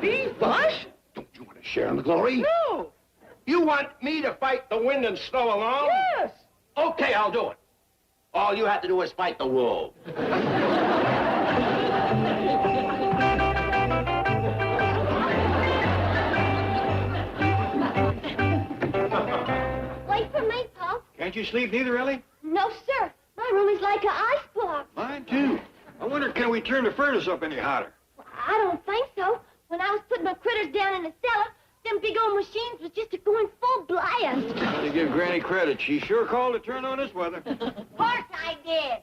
Me? Mush? Don't you want to share in the glory? No. You want me to fight the wind and snow alone? Yes. Okay, I'll do it. All you have to do is fight the wolves. Wait for me, Pop. Can't you sleep neither, Ellie? No, sir. My room is like an ice block. Mine, too. I wonder, can we turn the furnace up any hotter? I don't think so. When I was putting my critters down in the cellar, them big old machines was just going full blast. To give Granny credit, she sure called to turn on this weather. Of course I did.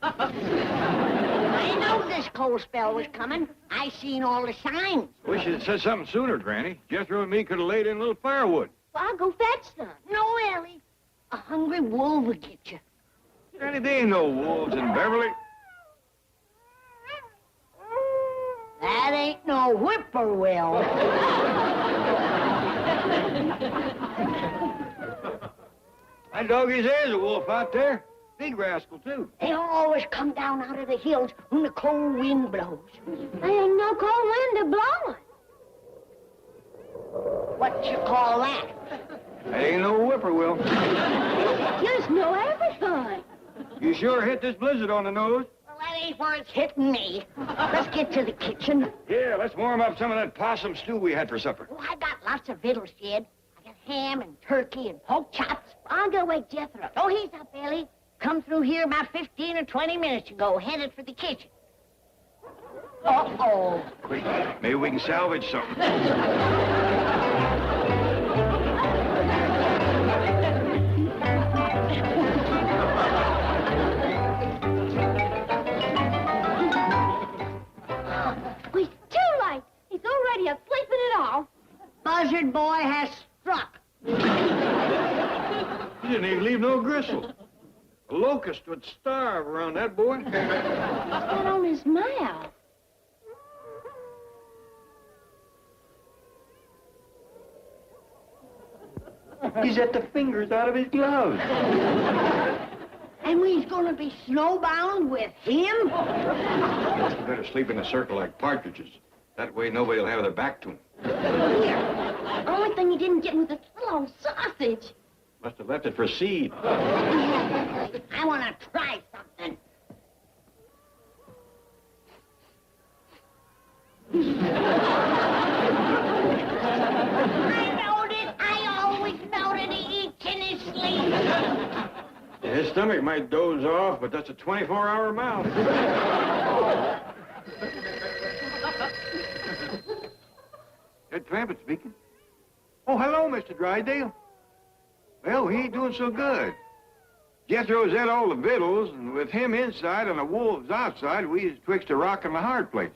I know this cold spell was coming. I seen all the signs. Wish you'd said something sooner, Granny. Jethro and me could have laid in a little firewood. Well, I'll go fetch some. No, Ellie. A hungry wolf will get you. Granny, there ain't no wolves in Beverly. That ain't no whippoorwill. That doggy's there's a wolf out there. Big rascal, too. They always come down out of the hills when the cold wind blows. There ain't no cold wind a-blowing. What you call that? That ain't no whippoorwill. You know everything. You sure hit this blizzard on the nose. Well, that ain't where it's hitting me. Let's get to the kitchen. Yeah, let's warm up some of that possum stew we had for supper. Oh, I got lots of victuals, Jed. I got ham and turkey and pork chops. I'll go wake Jethro. Oh, he's up, Ellie. Come through here about 15 or 20 minutes ago, headed for the kitchen. Uh-oh. Quick, maybe we can salvage something. It's too late. He's already asleep in it all. Buzzard boy has struck. He didn't even leave no gristle. A locust would starve around that boy. What's that on his mouth? He's at the fingers out of his gloves. And we's gonna be snowbound with him? Guess we better sleep in a circle like partridges. That way nobody will have their back to him. Here. The only thing he didn't get was a little old sausage. Must have left it for seed. I want to try something. I always knowed it. He eats in his sleep. His stomach might doze off, but that's a 24-hour mouth. Ed Clampett speaking. Oh, hello, Mr. Drysdale. Well, he ain't doing so good. Jethro's had all the victuals, and with him inside and the wolves outside, we's twixt a rock and a hard place.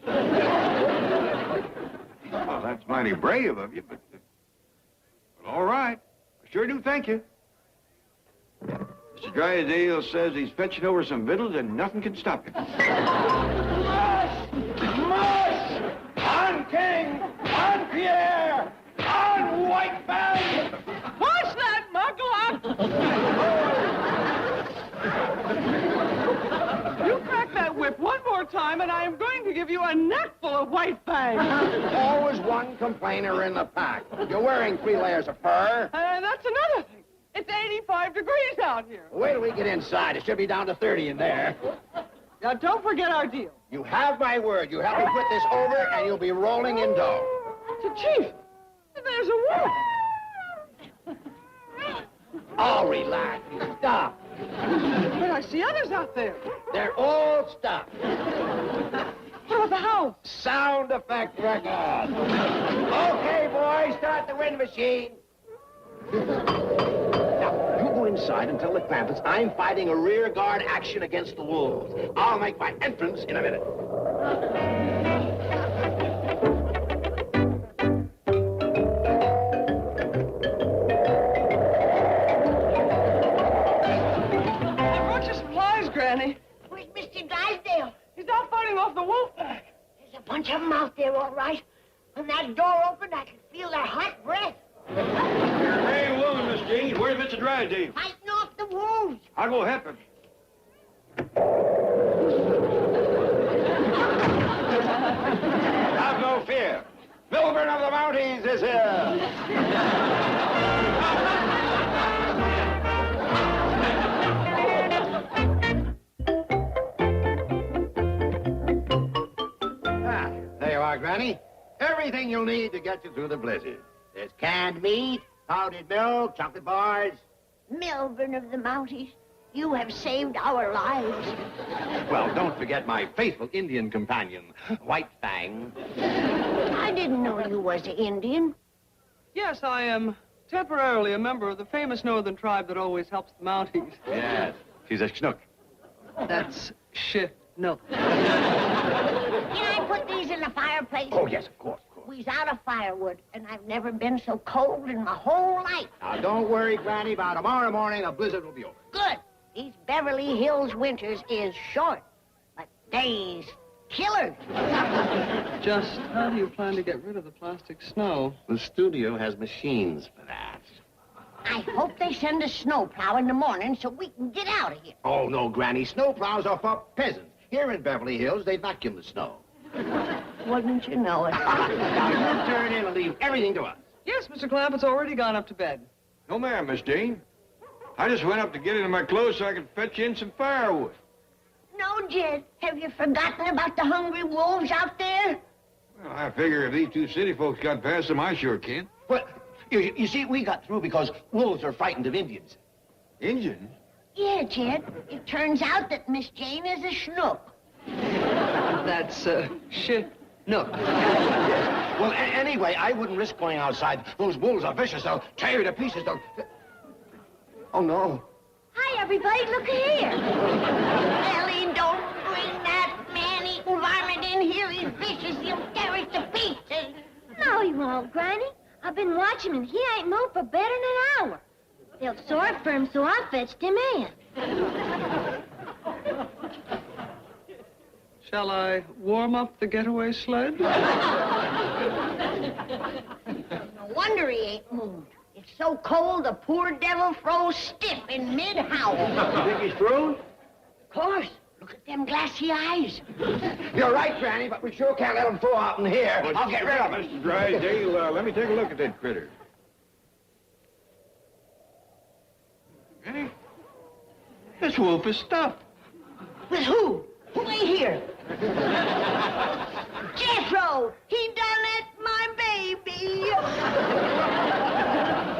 Well, that's mighty brave of you, but all right. I sure do thank you. Mr. Drysdale says he's fetching over some victuals and nothing can stop him. Mush! On King! On Pierre! On White Fang! Watch that, Muggle! You crack that whip one more time, and I am going to give you a neckful of White Fang. Always one complainer in the pack. You're wearing 3 layers of fur. That's another thing. It's 85 degrees out here. Wait till we get inside. It should be down to 30 in there. Now, don't forget our deal. You have my word. You help me put this over, and you'll be rolling in dough. Chief, there's a wolf. Oh, relax. Stop. But I see others out there. They're all stopped. What about the house? Sound effect record. Okay, boys, start the wind machine. Now, you go inside and tell the Clampetts I'm fighting a rear guard action against the wolves. I'll make my entrance in a minute. I brought you supplies, Granny. Where's Mr. Drysdale? He's out fighting off the wolf pack. There's a bunch of them out there, all right. When that door opened, I could feel their hot breath. Hey, woman, Miss Jean, where's Mr. Drysdale? Fighting off the wolves. I'll go help him. Have no fear. Milburn of the Mounties is here. There you are, Granny. Everything you'll need to get you through the blizzard. There's canned meat, powdered milk, chocolate bars. Milburn of the Mounties, you have saved our lives. Well, don't forget my faithful Indian companion, White Fang. I didn't know you was an Indian. Yes, I am temporarily a member of the famous northern tribe that always helps the Mounties. Yes, she's a schnook. That's shit. No. Can I put these in the fireplace? Oh, yes, of course. We's out of firewood, and I've never been so cold in my whole life. Now, don't worry, Granny. By tomorrow morning, a blizzard will be over. Good. These Beverly Hills winters is short, but days killers. Just how do you plan to get rid of the plastic snow? The studio has machines for that. I hope they send a snowplow in the morning so we can get out of here. Oh, no, Granny. Snowplows are for peasants. Here in Beverly Hills, they vacuum the snow. Wouldn't you know it? Now, you turn in and leave everything to us. Yes, Mr. Clampett's already gone up to bed. No, ma'am, Miss Jean. I just went up to get into my clothes so I could fetch in some firewood. snow, Jed. Have you forgotten about the hungry wolves out there? Well, I figure if these two city folks got past them, I sure can. Well, you see, we got through because wolves are frightened of Indians. Indians? Yeah, Jed. It turns out that Miss Jane is a schnook. That's, Nook. Well, anyway, I wouldn't risk going outside. Those wolves are vicious. They'll tear you to pieces. They'll... Oh, no. Hi, everybody. Look here. Ellie, don't bring that man-eating varmint in here. He's vicious. He'll tear us to pieces. No, he won't, Granny. I've been watching him. He ain't moved for better than an hour. Felt sorry for him, so I fetched him in. Shall I warm up the getaway sled? No wonder he ain't moved. It's so cold, the poor devil froze stiff in mid-howl. You think he's froze? Of course. Look at them glassy eyes. You're right, Granny, but we sure can't let him thaw out in here. I'll get rid of him. Mr. Drysdale, let me take a look at that critter. Granny? This wolf is stuffed. With who? Who ain't here? Jethro! He done it, my baby!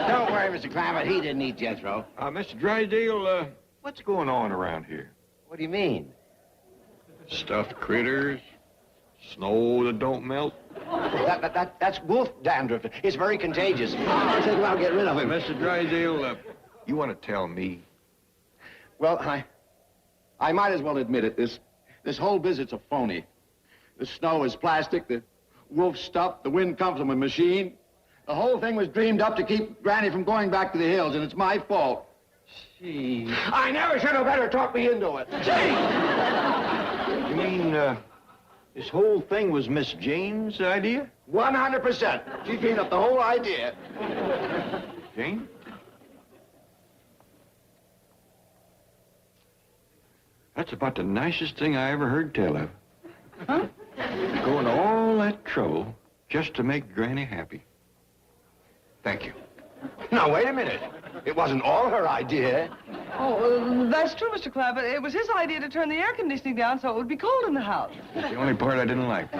Don't worry, Mr. Clammett. He didn't eat Jethro. Mr. Drysdale, what's going on around here? What do you mean? Stuffed critters, snow that don't melt. That's wolf dandruff. It's very contagious. I think I'll get rid of him. Mr. Drysdale, you want to tell me? Well, I might as well admit it. This whole visit's a phony. The snow is plastic, the wolf's stuffed, the wind comes from a machine. The whole thing was dreamed up to keep Granny from going back to the hills, and it's my fault. Gee. I never should have better talked me into it. Gee! You mean, this whole thing was Miss Jane's idea? 100%. She dreamed up the whole idea. Jane? That's about the nicest thing I ever heard tell of. Huh? Going to all that trouble just to make Granny happy. Thank you. Now, wait a minute. It wasn't all her idea. Oh, that's true, Mr. Clappett. It was his idea to turn the air conditioning down so it would be cold in the house. The only part I didn't like.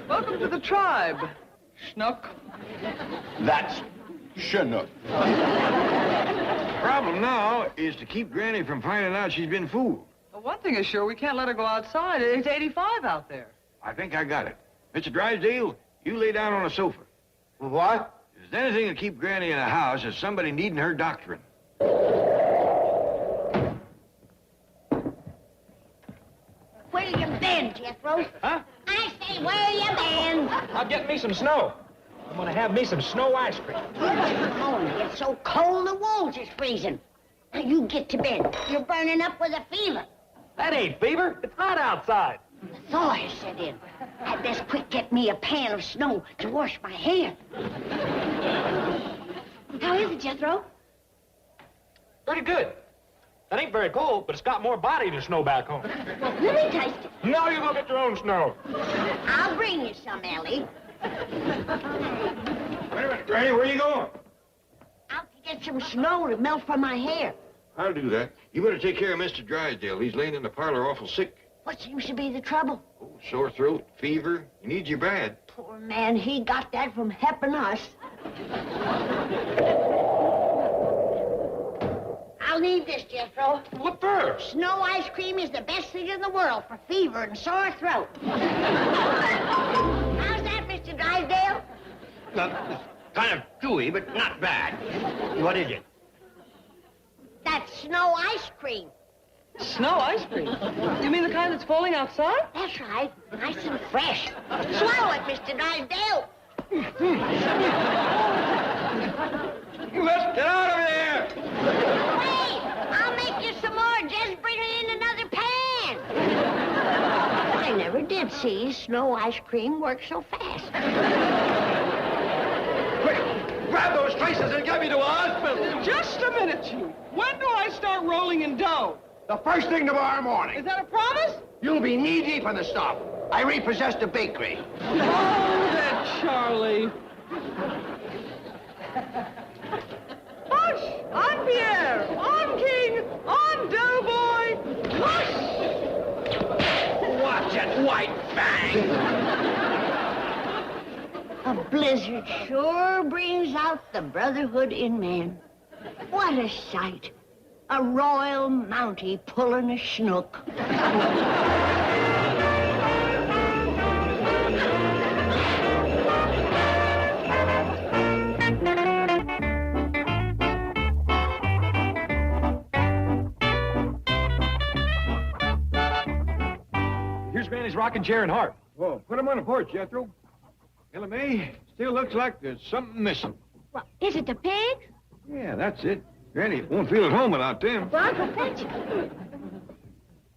Welcome to the tribe, Schnook. That's Chinook. The problem now is to keep Granny from finding out she's been fooled. Well, one thing is sure, we can't let her go outside. It's 85 out there. I think I got it. Mr. Drysdale, you lay down on a sofa. What? If there's anything to keep Granny in the house, it's somebody needing her doctrine. Where you been, Jethro? Huh? I say, where you been? I'll get me some snow. I'm gonna have me some snow ice cream. Oh, it's so cold the wolves is freezing. Now you get to bed. You're burning up with a fever. That ain't fever. It's hot outside. The thaw has set in. I'd best quick get me a pan of snow to wash my hair. How is it, Jethro? Pretty good. That ain't very cold, but it's got more body than snow back home. Let me taste it. No, you go get your own snow. I'll bring you some, Ellie. Wait a minute, Granny, where are you going? Out to get some snow to melt from my hair. I'll do that. You better take care of Mr. Drysdale. He's laying in the parlor awful sick. What seems to be the trouble? Oh, sore throat, fever. He needs you bad. Poor man, he got that from helping us. I'll need this, Jethro. What for? Snow ice cream is the best thing in the world for fever and sore throat. How's that, Mr. Drysdale? Kind of chewy, but not bad. What is it? That's snow ice cream. Snow ice cream? You mean the kind that's falling outside? That's right. Nice and fresh. Swallow it, Mr. Drysdale. You must get out of there! Wait! I'll make you some more. Just bring it in another pan. I never did see snow ice cream work so fast. Quick, grab those traces and get me to a hospital. Just a minute, Chief. When do I start rolling in dough? The first thing tomorrow morning. Is that a promise? You'll be knee-deep in the stuff. I repossessed a bakery. Oh, that Charlie. Hush! On Pierre! On King! On on, doughboy! Push! Watch it, White Fang! A blizzard sure brings out the brotherhood in man. What a sight. A royal mountie pulling a schnook. Here's Granny's rocking chair and harp. Well, put him on the porch, Jethro. LMA, still looks like there's something missing. Well, is it the pigs? Yeah, that's it. Granny won't feel at home without them. Well, I'll go fetch them.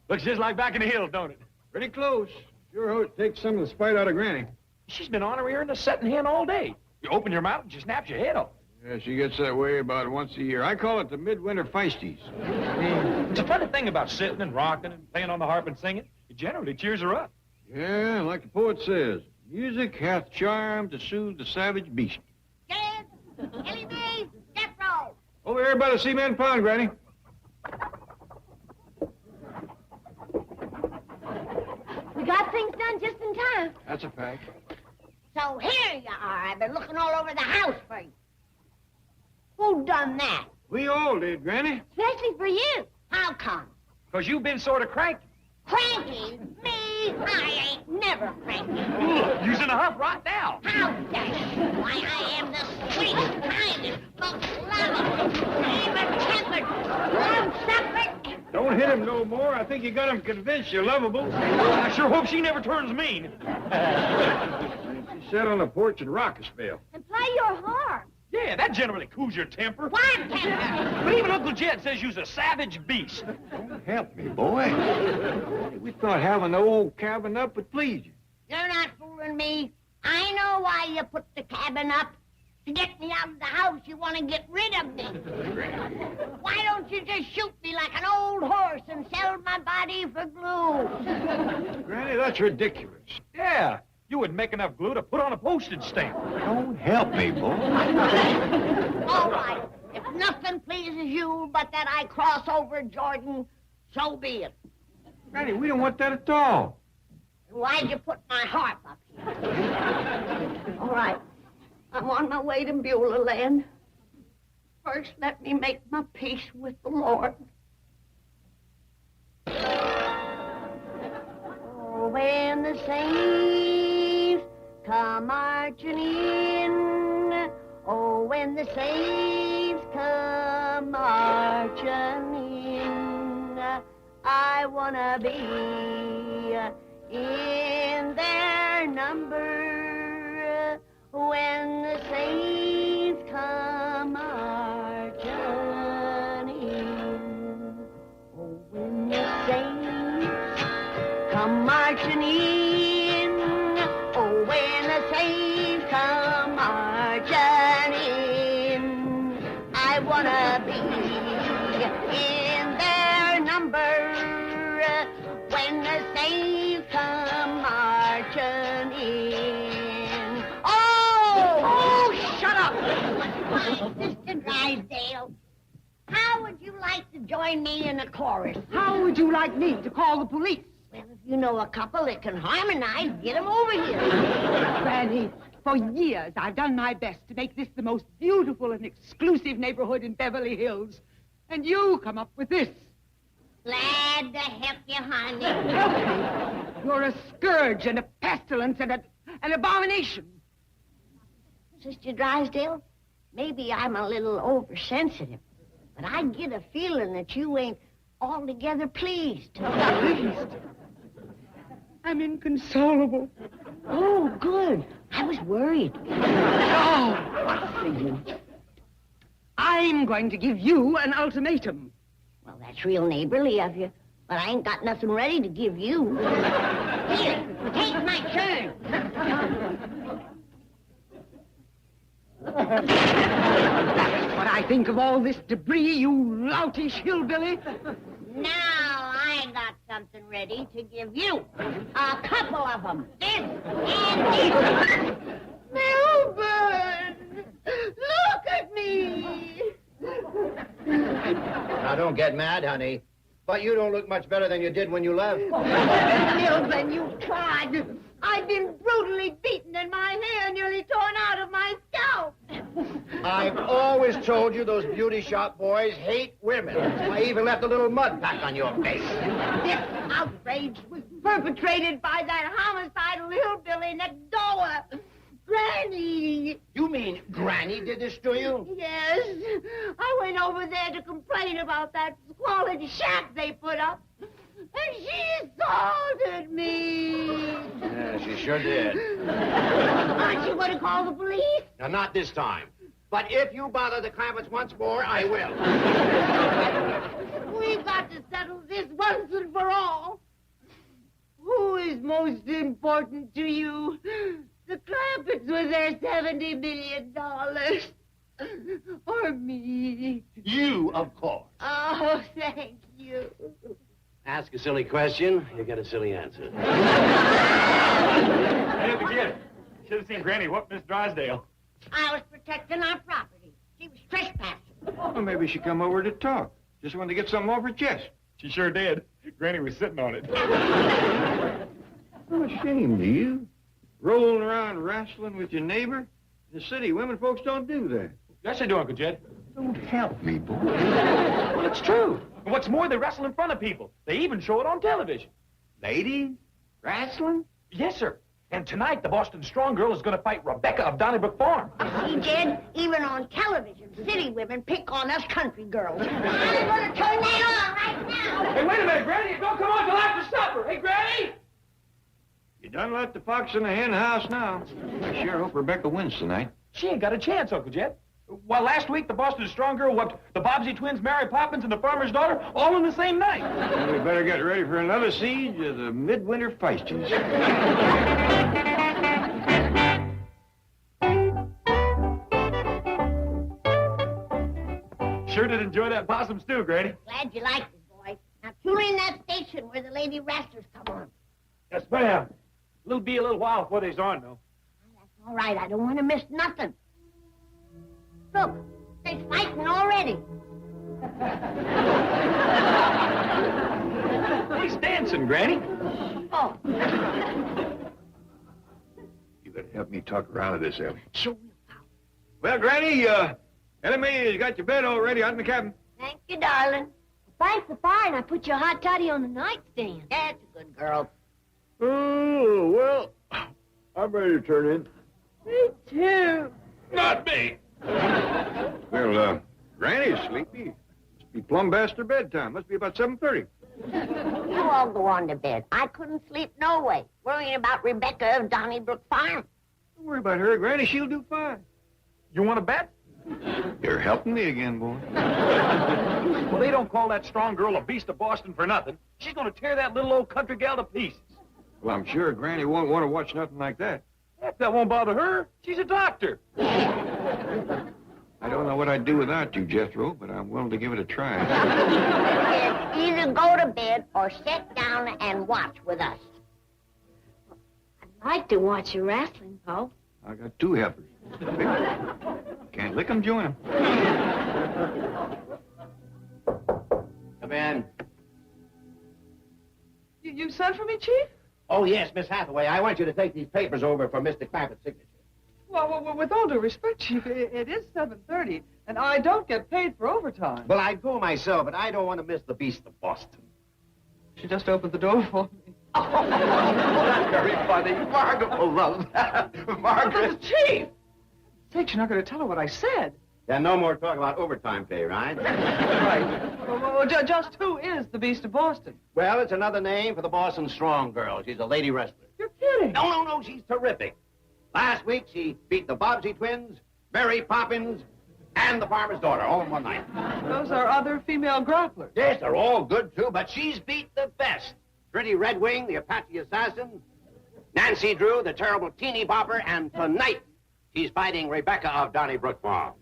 Looks just like back in the hills, don't it? Pretty close. Sure hope it takes some of the spite out of Granny. She's been on her ear in the setting hen all day. You open your mouth and she snaps your head off. Yeah, she gets that way about once a year. I call it the midwinter feisties. It's a funny thing about sitting and rocking and playing on the harp and singing. It generally cheers her up. Yeah, like the poet says, music hath charm to soothe the savage beast. Kids, Ellie Mae, Jethro. Over here by the cement pond, Granny. We got things done just in time. That's a fact. So here you are. I've been looking all over the house for you. Who done that? We all did, Granny. Especially for you. How come? Because you've been sort of cranky. Cranky? Me? I ain't never cranky. Using a hump right now. How dare you? Why, I am the sweetest, kindest, most loving, even-tempered, love-suffering. Don't hit him no more. I think you got him convinced you're lovable. I sure hope she never turns mean. She sat on the porch and rock a spell. And play your harp. Yeah, that generally cools your temper. What temper? But even Uncle Jed says you's a savage beast. Don't help me, boy. We thought having the old cabin up would please you. You're not fooling me. I know why you put the cabin up. To get me out of the house, you want to get rid of me. Why don't you just shoot me like an old horse and sell my body for glue? Granny, that's ridiculous. Yeah, you wouldn't make enough glue to put on a postage stamp. Don't help me, boy. All right. If nothing pleases you but that I cross over Jordan, so be it. Granny, we don't want that at all. Why'd you put my harp up here? All right. I'm on my way to Beulah Land. First, let me make my peace with the Lord. Oh, when the saints come marching in, oh, when the saints come marching in, I want to be in their number. When the saints come marching in, oh, when the saints come marching in, oh, when the saints come marching in, I wanna be in their number. When the saints come marching in. Oh, shut up! My sister Drysdale, how would you like to join me in a chorus? How would you like me to call the police? Well, if you know a couple that can harmonize, get them over here. Granny, for years I've done my best to make this the most beautiful and exclusive neighborhood in Beverly Hills. And you come up with this. Glad to help you, honey. You're a scourge and a pestilence and an abomination. Sister Drysdale, maybe I'm a little oversensitive, but I get a feeling that you ain't altogether pleased. Pleased? I'm inconsolable. Oh, good. I was worried. Oh, what for you? I'm going to give you an ultimatum. Well, that's real neighborly of you, but I ain't got nothing ready to give you. Here, take my turn. That's what I think of all this debris, you loutish hillbilly. Now I got something ready to give you. A couple of them. This and this. Melbourne! Look at me! Now, don't get mad, honey. But you don't look much better than you did when you left. Milburn, you tried. I've been brutally beaten and my hair nearly torn out of my scalp. I've always told you those beauty shop boys hate women. I even left a little mud pack on your face. This outrage was perpetrated by that homicidal hillbilly next door. Granny. You mean Granny did this to you? Yes. I went over there to complain about that squalid shack they put up. And she assaulted me. Yeah, she sure did. Aren't you going to call the police? Now, not this time. But if you bother the Clampetts once more, I will. We've got to settle this once and for all. Who is most important to you? The Clampetts with their $70 million. Or me? You, of course. Oh, thank you. Ask a silly question, you get a silly answer. Hey, the kid. Should have seen Granny whoop Miss Drysdale. I was protecting our property. She was trespassing. Well, maybe she come over to talk. Just wanted to get something off her chest. She sure did. Granny was sitting on it. What a shame to you. Rolling around wrestling with your neighbor. In the city, women folks don't do that. Yes, they do, Uncle Jed. Don't help me, boy. Well, it's true. And what's more, they wrestle in front of people. They even show it on television. Ladies? Wrestling? Yes, sir. And tonight, the Boston Strong Girl is going to fight Rebecca of Donnybrook Farm. See, Jed, even on television, city women pick on us country girls. I'm going to turn that on right now. Hey, wait a minute, Granny. Don't come on till after supper. Hey, Granny! You done let the fox in the hen house now. I sure hope Rebecca wins tonight. She ain't got a chance, Uncle Jed. Well, last week, the Boston Strong Girl whooped the Bobbsey twins, Mary Poppins, and the farmer's daughter all in the same night. Well, we better get ready for another siege of the midwinter feisties. Sure did enjoy that possum stew, Granny. Glad you liked it, boy. Now tune in that station where the lady wrestlers come on. Yes, ma'am. It'll be a little while before they's on, though. All right, I don't want to miss nothing. Look, they're fighting already. He's dancing, Granny. Oh. You gotta help me talk her out of this, Ellie. Sure. Well, Granny, Ellie has got your bed all ready out in the cabin. Thank you, darling. Thanks for fine. I put your hot toddy on the nightstand. That's a good girl. Oh, well, I'm ready to turn in. Me too. Not me. Well, Granny's sleepy. Must be plumb past her bedtime. Must be about 7:30. You all go on to bed. I couldn't sleep no way, worrying about Rebecca of Donnybrook Farm. Don't worry about her, Granny. She'll do fine. You want to bet? You're helping me again, boy. Well, they don't call that Strong Girl a beast of Boston for nothing. She's going to tear that little old country gal to pieces. Well, I'm sure Granny won't want to watch nothing like that. Heck, that won't bother her. She's a doctor. I don't know what I'd do without you, Jethro, but I'm willing to give it a try. Either go to bed or sit down and watch with us. I'd like to watch you wrestling, Paul. I got two helpers. Can't lick 'em, join 'em. Come in. You sent for me, Chief? Oh, yes, Miss Hathaway. I want you to take these papers over for Mr. Clampett's signature. Well, with all due respect, Chief, it is 7:30, and I don't get paid for overtime. Well, I'd go myself, but I don't want to miss the Beast of Boston. She just opened the door for me. Oh, that's very funny. Margaret will love that. Margaret. But the Chief! Sakes, you're not going to tell her what I said. Then no more talk about overtime pay, right? Right. Well, just who is the Beast of Boston? Well, it's another name for the Boston Strong Girl. She's a lady wrestler. You're kidding. No, she's terrific. Last week, she beat the Bobbsey twins, Mary Poppins, and the farmer's daughter, all in one night. Those are other female grapplers. Yes, they're all good, too, but she's beat the best. Pretty Red Wing, the Apache assassin, Nancy Drew, the terrible teeny bopper, and tonight, she's fighting Rebecca of Donnybrook Farm.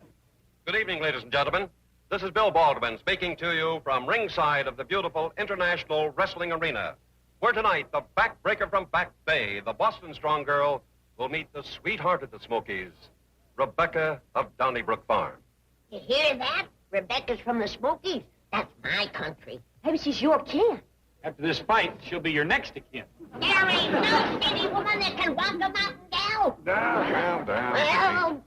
Good evening, ladies and gentlemen. This is Bill Baldwin speaking to you from ringside of the beautiful International Wrestling Arena, where tonight the backbreaker from Back Bay, the Boston Strong Girl, will meet the sweetheart of the Smokies, Rebecca of Donnybrook Farm. You hear that? Rebecca's from the Smokies. That's my country. Maybe she's your kin. After this fight, she'll be your next of kin. There ain't no city woman that can walk a mountain gal. Down. Well,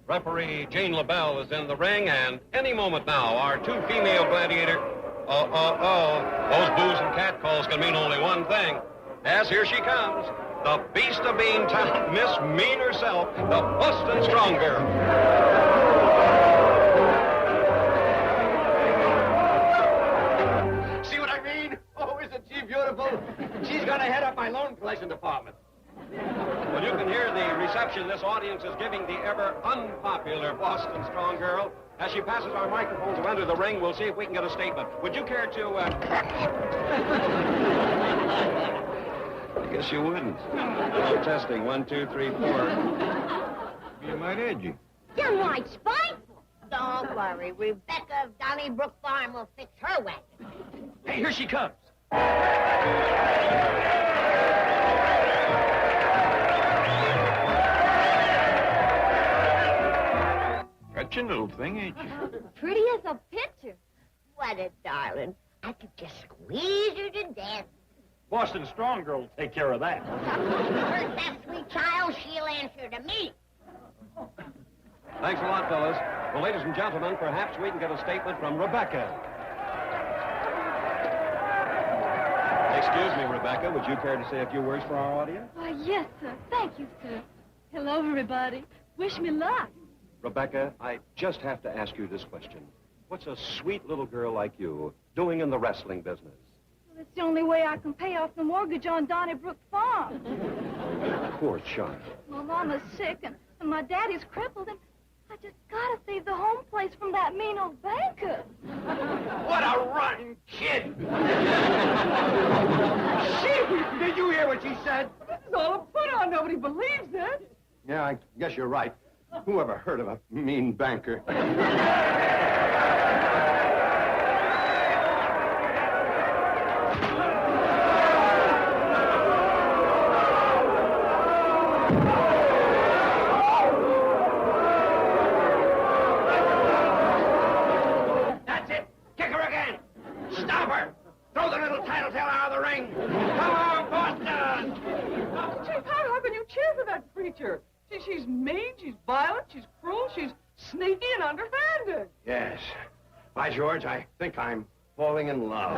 Referee Jane LaBelle is in the ring, and any moment now, our two female gladiators. Those boos and catcalls can mean only one thing. As here she comes, the beast of Beantown, Miss Mean herself, the Boston Strong Girl. See what I mean? Oh, isn't she beautiful? She's gonna head up my loan collection department. Well, you can hear the reception this audience is giving the ever unpopular Boston Strong Girl. As she passes our microphone to enter the ring, we'll see if we can get a statement. Would you care to, I guess you wouldn't. Oh, testing. 1, 2, 3, 4. You might edgy. downright spiteful. Don't worry. Rebecca of Donnybrook Farm will fix her wagon. Hey, here she comes. Fetching little thing, ain't you? Pretty as a picture. What a darling. I could just squeeze her to death. Boston Strong Girl will take care of that. Hurt that sweet child, she'll answer to me. Thanks a lot, fellas. Well, ladies and gentlemen, perhaps we can get a statement from Rebecca. Excuse me, Rebecca. Would you care to say a few words for our audience? Why, yes, sir. Thank you, sir. Hello, everybody. Wish me luck. Rebecca, I just have to ask you this question. What's a sweet little girl like you doing in the wrestling business? Well, it's the only way I can pay off the mortgage on Donnybrook Farm. Poor child. My mama's sick, and my daddy's crippled, and I just gotta save the home place from that mean old banker. What a rotten kid! She, did you hear what she said? This is all a put-on. Nobody believes it. Yeah, I guess you're right. Who ever heard of a mean banker? That's it. Kick her again. Stop her. Throw the little tattletale out of the ring. Come on, Boston. Chief, how can you cheer for that creature? She's mean, she's violent, she's cruel, she's sneaky and underhanded. Yes. By George, I think I'm falling in love.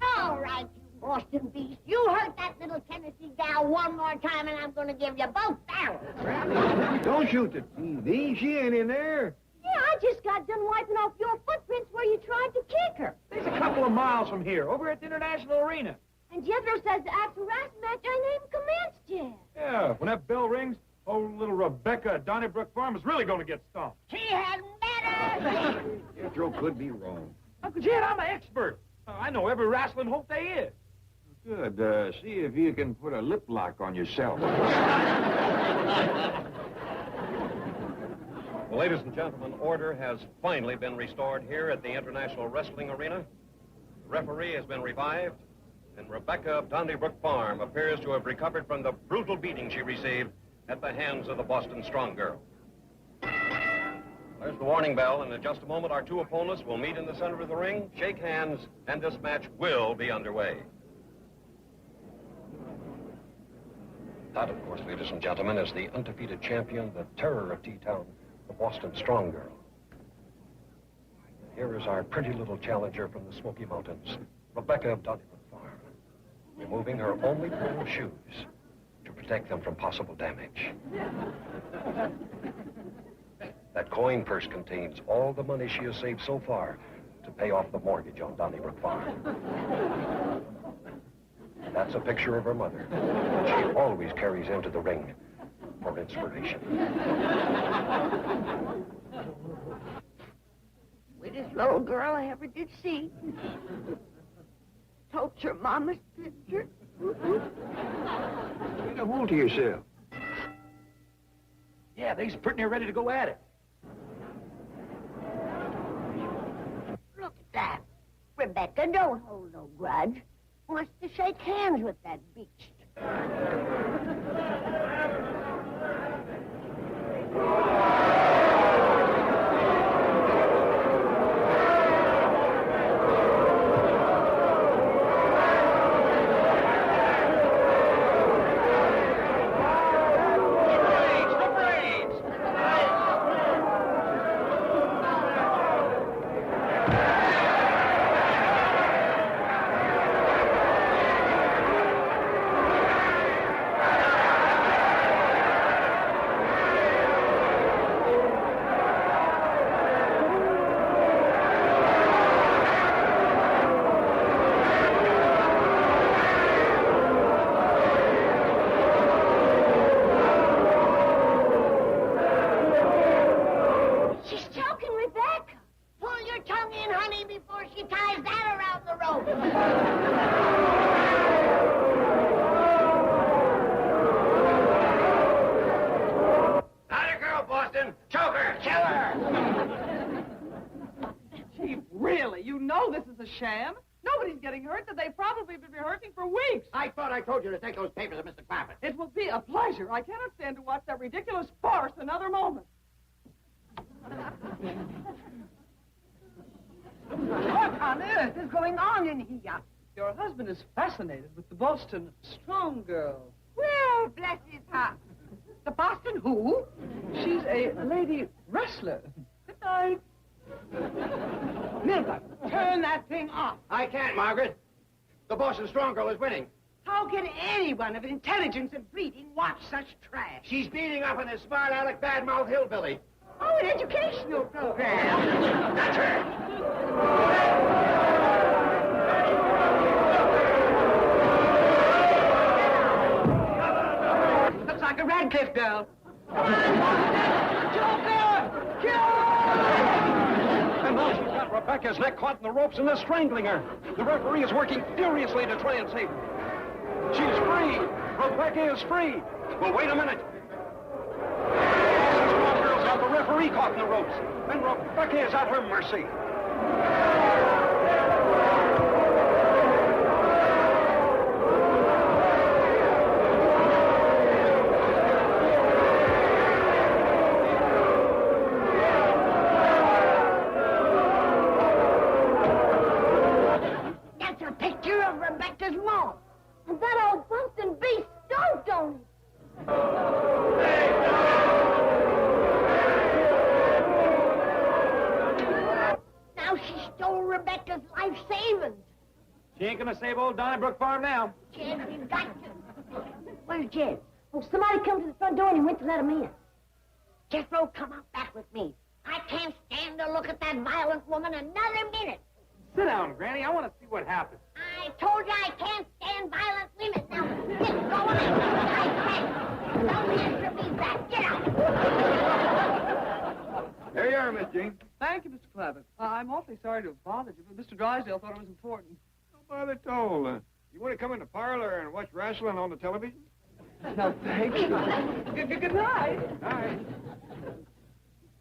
All right, you Boston beast. You hurt that little Tennessee gal one more time, and I'm going to give you both barrels. Don't shoot the TV. She ain't in there. Yeah, I just got done wiping off your footprints where you tried to kick her. There's a couple of miles from here, over at the International Arena. And Jethro says the actual wrestling match ain't even commenced yet. Yeah, when that bell rings, old little Rebecca at Donnybrook Farm is really going to get stomped. She hadn't better. Jethro could be wrong. Uncle Jed, I'm an expert. I know every wrestling hope there is. Good. See if you can put a lip lock on yourself. Well, ladies and gentlemen, order has finally been restored here at the International Wrestling Arena. The referee has been revived, and Rebecca of Donnybrook Farm appears to have recovered from the brutal beating she received at the hands of the Boston Strong Girl. There's the warning bell, and in just a moment, our two opponents will meet in the center of the ring, shake hands, and this match will be underway. That, of course, ladies and gentlemen, is the undefeated champion, the terror of T-Town, the Boston Strong Girl. Here is our pretty little challenger from the Smoky Mountains, Rebecca of Donnybrook Farm, removing her only pair of shoes to protect them from possible damage. That coin purse contains all the money she has saved so far to pay off the mortgage on Donnybrook Farm. That's a picture of her mother that she always carries into the ring for inspiration. Sweetest little girl I ever did see. Totes her mama's picture. Take a hold of yourself. Yeah, they's pretty near ready to go at it. Look at that. Rebecca, don't hold no grudge. Wants to shake hands with that beast. She's choking Rebecca. Pull your tongue in, honey, before she ties that around the rope. Not a girl, Boston. Choke her. Kill her. Gee, really? You know this is a sham? Nobody's getting hurt that they've probably been rehearsing for weeks. I thought I told you to take those papers to Mr. Clappett. It will be a pleasure. I cannot stand to watch that ridiculous farce another moment. What on earth is going on in here? Your husband is fascinated with the Boston strong girl. Well, bless his heart. The Boston who? She's a lady wrestler. Good night. Milton, turn that thing off. I can't, Margaret. The Boston Strong Girl is winning. How can anyone of intelligence and breeding watch such trash? She's beating up on this smart aleck badmouth hillbilly. Oh, an educational program. That's her. Looks like a Radcliffe girl. And now she's got Rebecca's neck caught in the ropes and they're strangling her. The referee is working furiously to try and save her. She's free. Rebecca is free. Well, wait a minute. The small girl's got the referee caught in the ropes. And Rebecca is at her mercy. That's a picture of Rebecca's mom. And that old Boston beast stoked on it. Now she stole Rebecca's life savings. She ain't gonna save old Donnybrook Farm now. Jed, we've got to. Where's Jed? Oh, somebody come to the front door and he went to let him in. Jethro, come out back with me. I can't stand to look at that violent woman another minute. Sit down, Granny. I want to see what happened. I told you I can't stand violent women. Now, get going and I can't. Don't answer me back. Get out. There you are, Miss Jean. Thank you, Mr. Clappett. I'm awfully sorry to have bothered you, but Mr. Drysdale thought it was important. No bother at all. You want to come in the parlor and watch wrestling on the television? No, thank you. Good night. All right.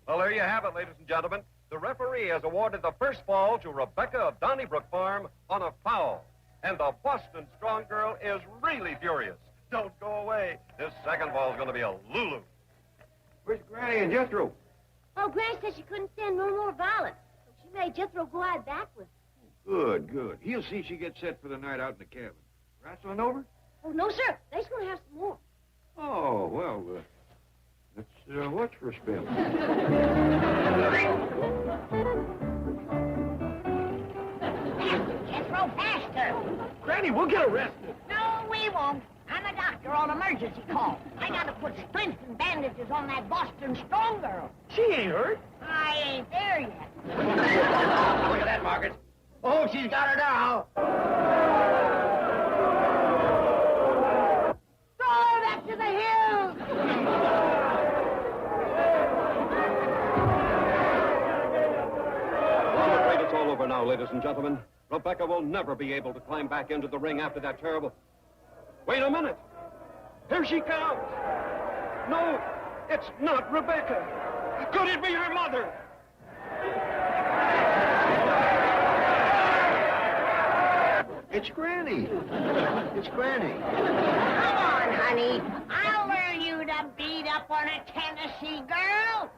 Well, there you have it, ladies and gentlemen. The referee has awarded the first fall to Rebecca of Donnybrook Farm on a foul. And the Boston Strong Girl is really furious. Don't go away. This second ball is going to be a Lulu. Where's Granny and Jethro? Oh, Gran said she couldn't stand no more violence. So she made Jethro go out back with her. Good, good. He'll see she gets set for the night out in the cabin. Wrestling over? Oh, no, sir. They's going to have some more. Oh, well, let's watch for a spell. Jethro, faster. Granny, we'll get arrested. No, we won't. I'm a doctor on emergency call. I got to put splints and bandages on that Boston Strong Girl. She ain't hurt. I ain't there yet. Look at that, Margaret. Oh, she's got her now. Throw her back to the hills. I'm afraid it's all over now, ladies and gentlemen. Rebecca will never be able to climb back into the ring after that terrible... Wait a minute. Here she comes. No, it's not Rebecca. Could it be her mother? It's Granny. It's Granny. Come on, honey. I'll learn you to beat up on a Tennessee girl.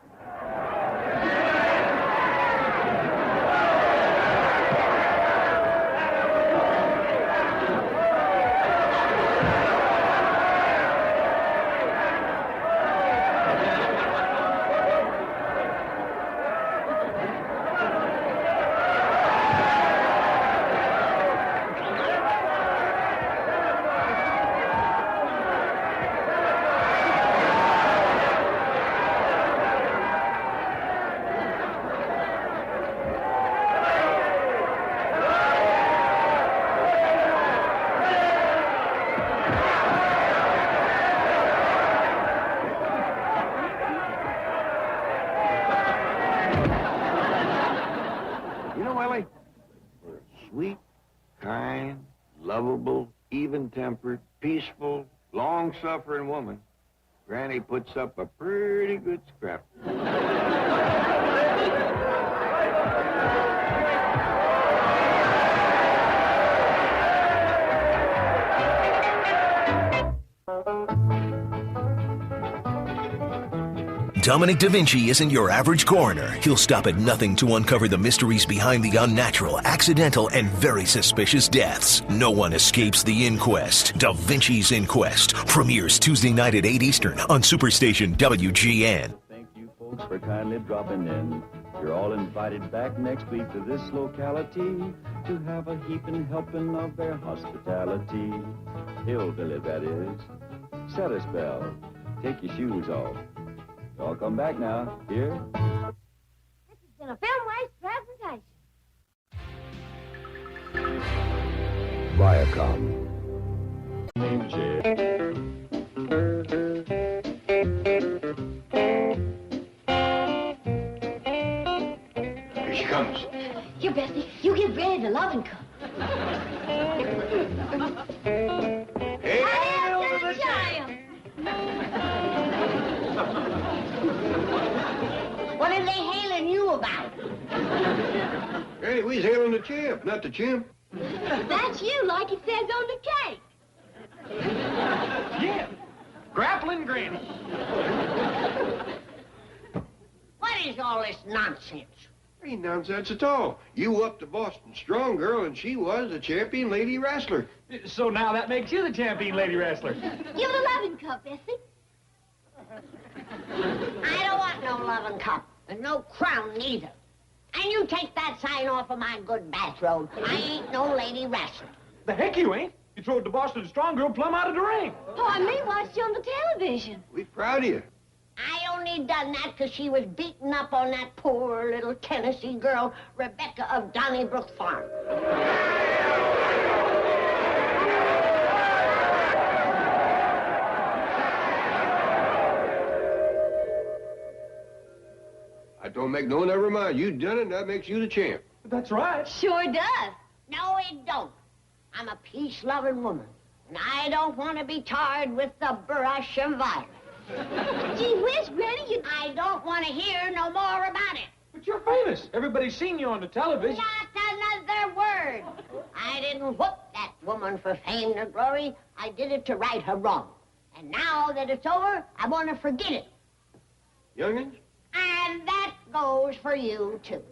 You know, Ellie, for a sweet, kind, lovable, even-tempered, peaceful, long-suffering woman, Granny puts up a pretty good scrap. Dominic Da Vinci isn't your average coroner. He'll stop at nothing to uncover the mysteries behind the unnatural, accidental, and very suspicious deaths. No one escapes the inquest. Da Vinci's Inquest premieres Tuesday night at 8 Eastern on Superstation WGN. Thank you folks for kindly dropping in. You're all invited back next week to this locality to have a heaping helping of their hospitality. Hillbilly, that is. Set a spell. Take your shoes off. Y'all come back now. Here. This has been a Film Waste presentation. Viacom. Name Here she comes. Here, Bessie, you give Granny the loving cup. Hail to the giant! What are they hailing you about? Granny, we's hailing the champ, not the chimp. That's you, like it says on the cake. Yeah. Grappling Granny. What is all this nonsense? Ain't nonsense at all. You up the Boston Strong Girl, and she was a champion lady wrestler. So now that makes you the champion lady wrestler. Give the loving cup, Bessie. I don't want no loving cup, and no crown neither. And you take that sign off of my good bathrobe. I ain't no lady wrestler. The heck you ain't. You throwed the Boston Strong Girl plumb out of the ring. Pardon me, watched you on the television. We proud of you. I only done that 'cause she was beating up on that poor little Tennessee girl, Rebecca of Donnybrook Farm. I don't make no never mind. You done it, and that makes you the champ. That's right. Sure does. No, it don't. I'm a peace-loving woman, and I don't want to be tarred with the brush of violence. Gee whiz, Granny, you... I don't want to hear no more about it. But you're famous. Everybody's seen you on the television. Not another word. I didn't whoop that woman for fame or glory. I did it to right her wrong. And now that it's over, I want to forget it. Youngins? And that goes for you, too.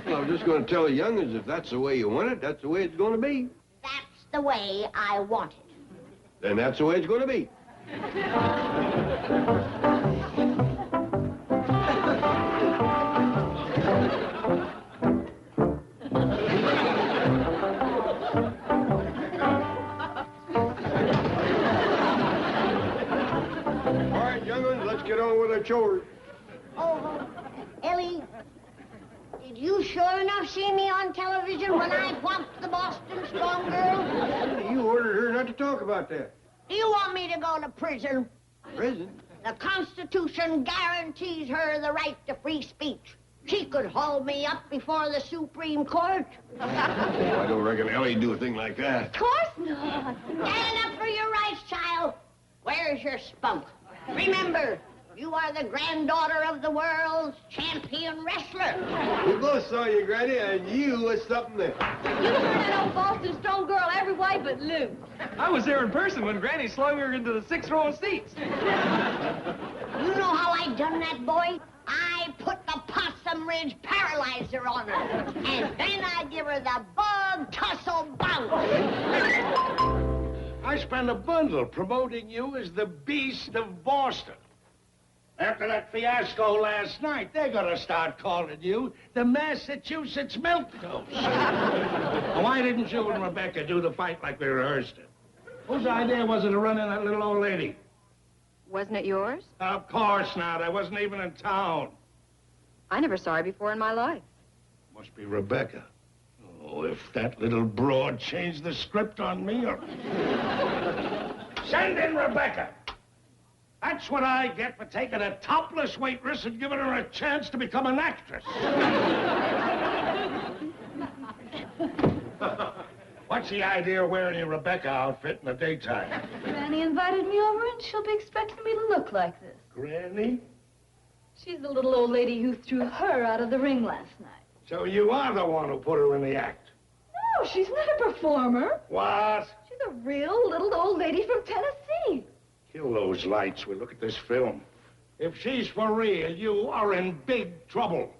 Well, I'm just going to tell the youngins if that's the way you want it, that's the way it's going to be. That's the way I want it. Then that's the way it's going to be. All right, youngins, let's get on with our chores. Oh, Ellie, did you sure enough see me on television when I whomped the Boston Strong Girl? You ordered her not to talk about that. Do you want me to go to prison? Prison? The Constitution guarantees her the right to free speech. She could haul me up before the Supreme Court. I don't reckon Ellie'd do a thing like that. Of course not. Stand up for your rights, child. Where's your spunk? Remember, You are the granddaughter of the world's champion wrestler. We both saw you, Granny, and you was something there. You turned that old Boston strong girl every way but loose. I was there in person when Granny slung her into the 6th row of seats. You know how I done that, boy? I put the Possum Ridge paralyzer on her, and then I give her the bug tussle bounce. I spent a bundle promoting you as the Beast of Boston. After that fiasco last night, they're gonna start calling you the Massachusetts Milquetoast. Why didn't you and Rebecca do the fight like we rehearsed it? Whose idea was it to run in that little old lady? Wasn't it yours? Of course not. I wasn't even in town. I never saw her before in my life. Must be Rebecca. Oh, if that little broad changed the script on me, or... Send in Rebecca. That's what I get for taking a topless waitress and giving her a chance to become an actress. What's the idea of wearing your Rebecca outfit in the daytime? Granny invited me over, and she'll be expecting me to look like this. Granny? She's the little old lady who threw her out of the ring last night. So you are the one who put her in the act? No, she's not a performer. What? She's a real little old lady from Tennessee. Kill those lights. We'll look at this film. If she's for real, you are in big trouble.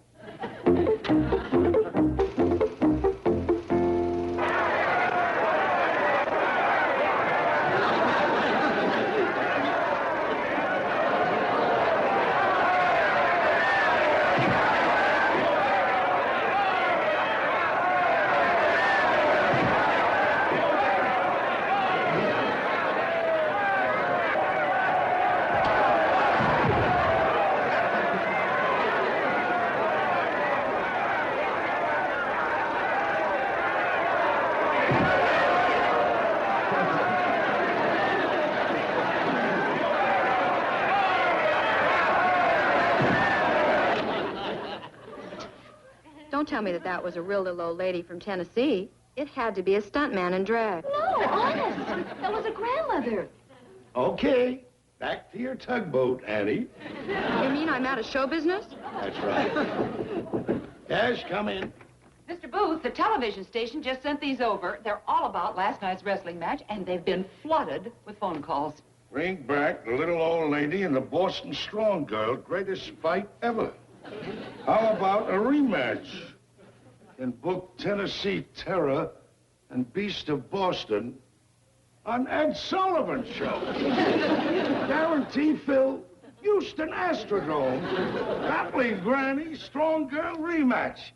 Don't tell me that was a real little old lady from Tennessee. It had to be a stuntman in drag. No, honest. That was a grandmother. Okay. Back to your tugboat, Annie. You mean I'm out of show business? That's right. Yes, come in. Mr. Booth, the television station just sent these over. They're all about last night's wrestling match, and they've been flooded with phone calls. Bring back the little old lady and the Boston Strong Girl. Greatest fight ever. How about a rematch? And book Tennessee Terror and Beast of Boston on Ed Sullivan's show. Guarantee Phil, Houston Astrodome, Battling Granny, Strong Girl rematch.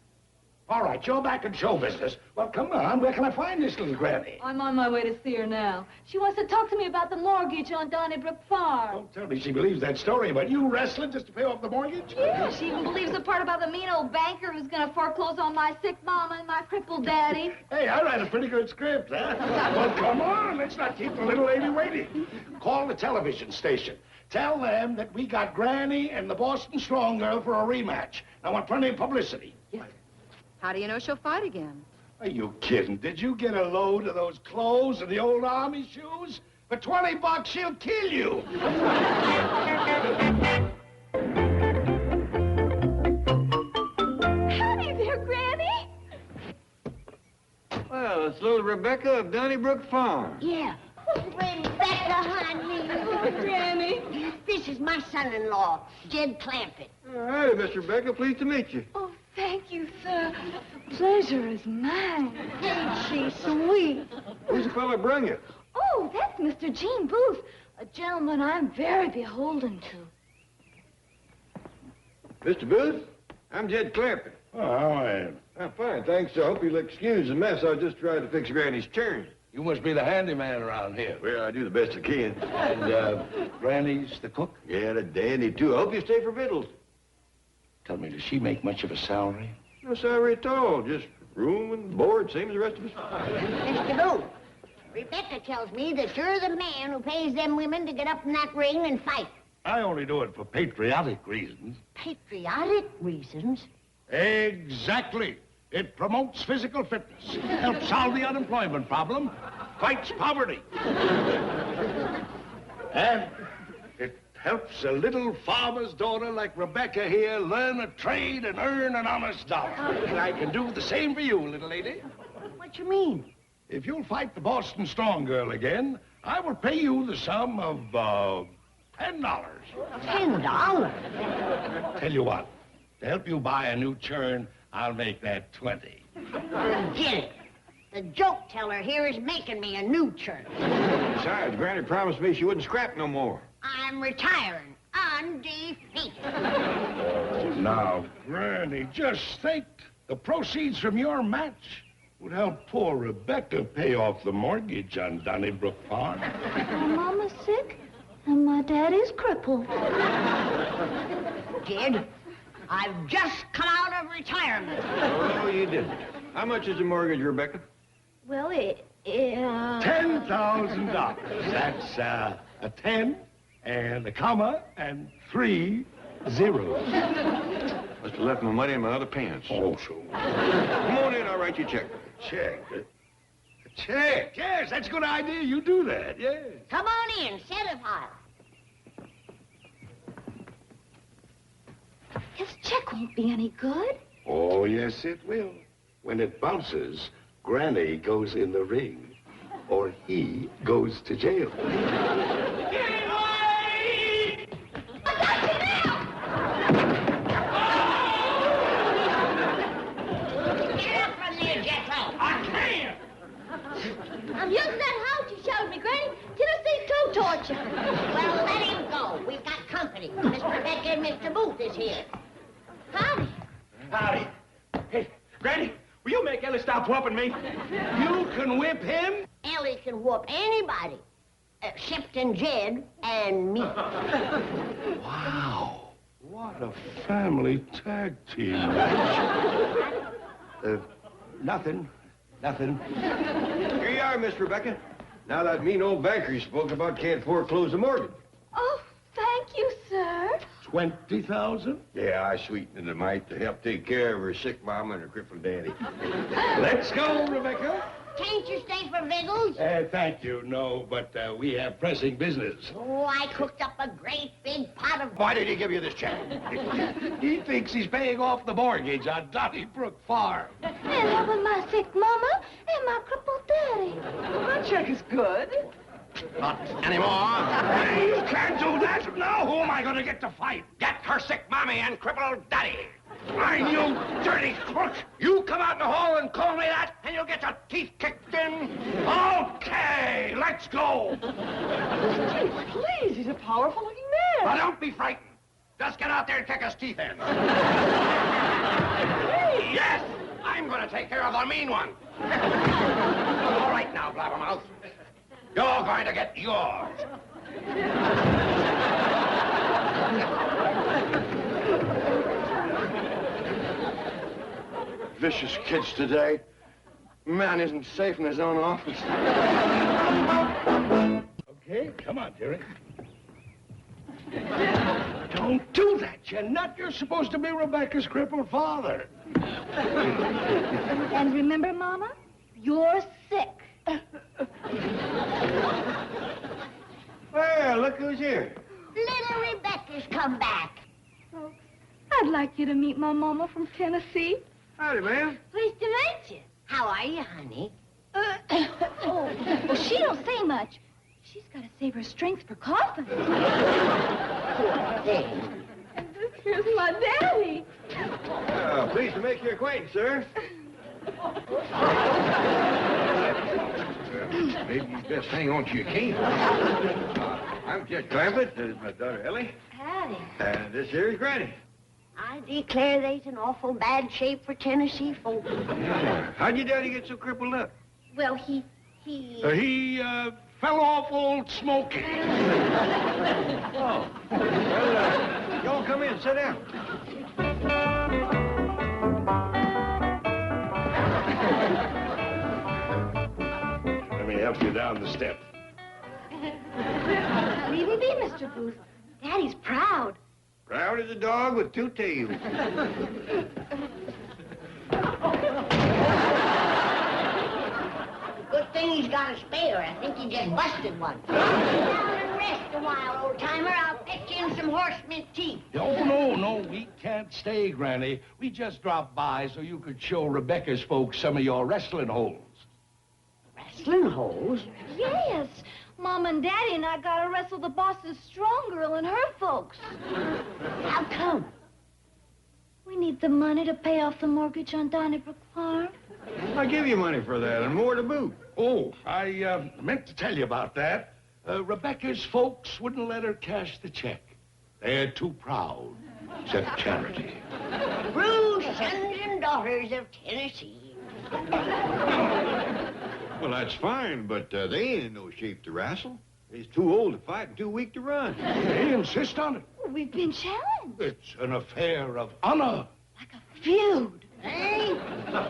All right, you're back in show business. Well, come on, where can I find this little Granny? I'm on my way to see her now. She wants to talk to me about the mortgage on Donnybrook Farm. Don't tell me she believes that story about you wrestling just to pay off the mortgage? Yeah, she even believes the part about the mean old banker who's going to foreclose on my sick mama and my crippled daddy. Hey, I write a pretty good script, huh? Well, come on, let's not keep the little lady waiting. Call the television station. Tell them that we got Granny and the Boston Strong Girl for a rematch. I want plenty of publicity. Yes. How do you know she'll fight again? Are you kidding? Did you get a load of those clothes and the old army shoes? For $20, she'll kill you. Howdy there, Granny. Well, it's little Rebecca of Donnybrook Farm. Yeah. Rebecca, honey. Oh, Granny. This is my son-in-law, Jed Clampett. All right, Miss Rebecca. Pleased to meet you. Oh, thank you, sir. Pleasure is mine. Ain't she sweet? Who's the fella bring you? Oh, that's Mr. Gene Booth, a gentleman I'm very beholden to. Mr. Booth, I'm Jed Clampett. Oh, how are you? I'm fine, thanks. I hope you'll excuse the mess. I was just trying to fix Granny's turn. You must be the handyman around here. Well, I do the best I can. And, Granny's the cook? Yeah, the dandy, too. I hope you stay for victuals. Tell me, does she make much of a salary? No salary at all. Just room and board, same as the rest of us. Mr. Booth, Rebecca tells me that you're the man who pays them women to get up in that ring and fight. I only do it for patriotic reasons. Patriotic reasons? Exactly. It promotes physical fitness, helps solve the unemployment problem, fights poverty. And it helps a little farmer's daughter like Rebecca here learn a trade and earn an honest dollar. And I can do the same for you, little lady. What you mean? If you'll fight the Boston Strong Girl again, I will pay you the sum of, $10. $10? Tell you what, to help you buy a new churn, I'll make that 20. Forget it. The joke teller here is making me a new churn. Besides, Granny promised me she wouldn't scrap no more. I'm retiring, undefeated. Now, Granny, just think. The proceeds from your match would help poor Rebecca pay off the mortgage on Donnybrook Farm. My mama's sick, and my daddy's crippled. Kid, I've just come out of retirement. Oh, you didn't. How much is the mortgage, Rebecca? Well, $10,000. That's a 10 and a comma and 3 zeros. Must have left my money in my other pants. Oh, so. Come on in, I'll write you a check. Check? A check? Yes, that's a good idea. You do that, yes. Come on in, set a file. his check won't be any good. Oh, yes, it will. When it bounces, Granny goes in the ring, or he goes to jail. I'm using that house you showed me, Granny. Tennessee's toe torture. Well, let him go. We've got company. Mr. Becker and Mr. Booth is here. Howdy. Howdy. Hey, Granny, will you make Ellie stop whooping me? You can whip him? Ellie can whoop anybody, except Jed and me. Wow. What a family tag team. Nothing. Here you are, Miss Rebecca. Now that mean old banker you spoke about can't foreclose the mortgage. Oh, thank you, sir. 20,000? Yeah, I sweetened it a mite to help take care of her sick mama and her crippled daddy. Let's go, Rebecca. Can't you stay for victuals? Thank you, no, but we have pressing business. Oh, I cooked up a great big pot of... Why did he give you this check? He thinks he's paying off the mortgage on Donnybrook Farm. And helping my sick mama and my crippled daddy. Well, that check is good. Not anymore. You can't do that. Now who am I going to get to fight? Get her sick mommy and crippled daddy. Fine, you dirty crook. You come out in the hall and call me that, and you'll get your teeth kicked in. Okay, let's go. Please, he's a powerful-looking man. Now, don't be frightened. Just get out there and kick his teeth in. Hey. Yes, I'm going to take care of the mean one. All right now, blabbermouth. You're going to get yours. Vicious kids today. Man isn't safe in his own office. Okay, come on, Jerry. Don't do that, you nut. You're supposed to be Rebecca's crippled father. And remember, Mama, you're sick. Well, look who's here. Little Rebecca's come back. Folks, I'd like you to meet my mama from Tennessee. Howdy, ma'am. Pleased to meet you. How are you, honey? Well, she don't say much. She's got to save her strength for coughing. And this here's my daddy. Pleased to make your acquaintance, sir. Maybe you best hang on to your cane. I'm Jed Clampett. This is my daughter, Ellie. Howdy. And this here is Granny. I declare they's in awful bad shape for Tennessee folk. Yeah. How'd your daddy get so crippled up? Well, he... He fell off old Smokey. Oh. Well, y'all come in. Sit down. Let me help you down the steps. Leave him be, Mr. Booth. Daddy's proud. Proud as a dog with two tails. Good thing he's got a spare. I think he just busted one. Sit down and rest a while, old-timer. I'll fetch you in some horse mint tea. Oh, no, we can't stay, Granny. We just dropped by so you could show Rebecca's folks some of your wrestling holes. Wrestling holes? Yes. Mom and Daddy and I gotta wrestle the Boston Strong Girl and her folks. How come? We need the money to pay off the mortgage on Donnybrook Farm. I'll give you money for that and more to boot. Oh, I meant to tell you about that. Rebecca's folks wouldn't let her cash the check. They're too proud. It's charity. True sons and daughters of Tennessee. Well, that's fine, but they ain't in no shape to wrestle. He's too old to fight and too weak to run. They insist on it. We've been challenged. It's an affair of honor. Feud. Hey,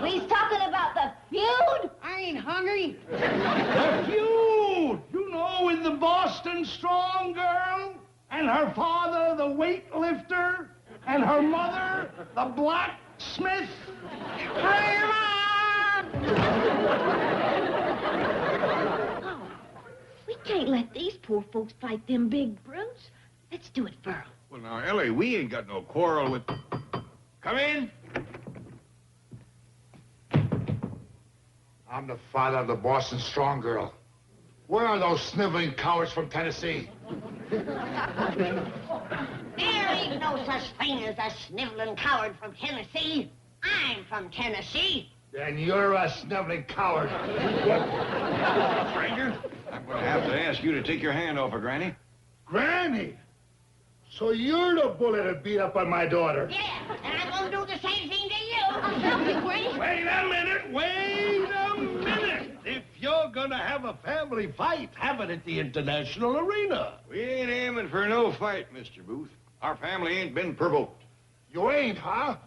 he's talking about the feud? I ain't hungry. The feud! You know, with the Boston Strong Girl, and her father, the weightlifter, and her mother, the blacksmith. Bring him on! We can't let these poor folks fight them big brutes. Let's do it, Burl. Well, now, Ellie, we ain't got no quarrel with... Come in. I'm the father of the Boston Strong Girl. Where are those sniveling cowards from Tennessee? There ain't no such thing as a sniveling coward from Tennessee. I'm from Tennessee. Then you're a sniveling coward. Stranger, I'm going to have to ask you to take your hand off of Granny. Granny? So you're the bullet that beat up on my daughter? Yeah, and I'm going to do the same thing to you. I'll help you, Granny. Wait a minute. If you're going to have a family fight, have it at the international arena. We ain't aiming for no fight, Mr. Booth. Our family ain't been provoked. You ain't, huh?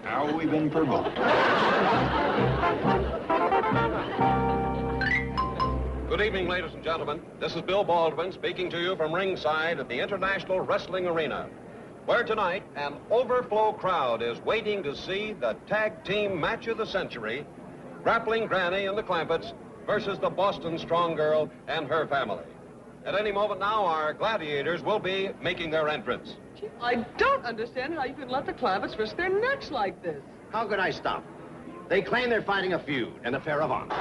How we been provoked? Good evening, ladies and gentlemen. This is Bill Baldwin speaking to you from ringside at the International Wrestling Arena, where tonight an overflow crowd is waiting to see the tag team match of the century, Grappling Granny and the Clampetts versus the Boston Strong Girl and her family. At any moment now, our gladiators will be making their entrance. I don't understand how you can let the Clampetts risk their necks like this. How could I stop them? They claim they're fighting a feud, an affair of honor.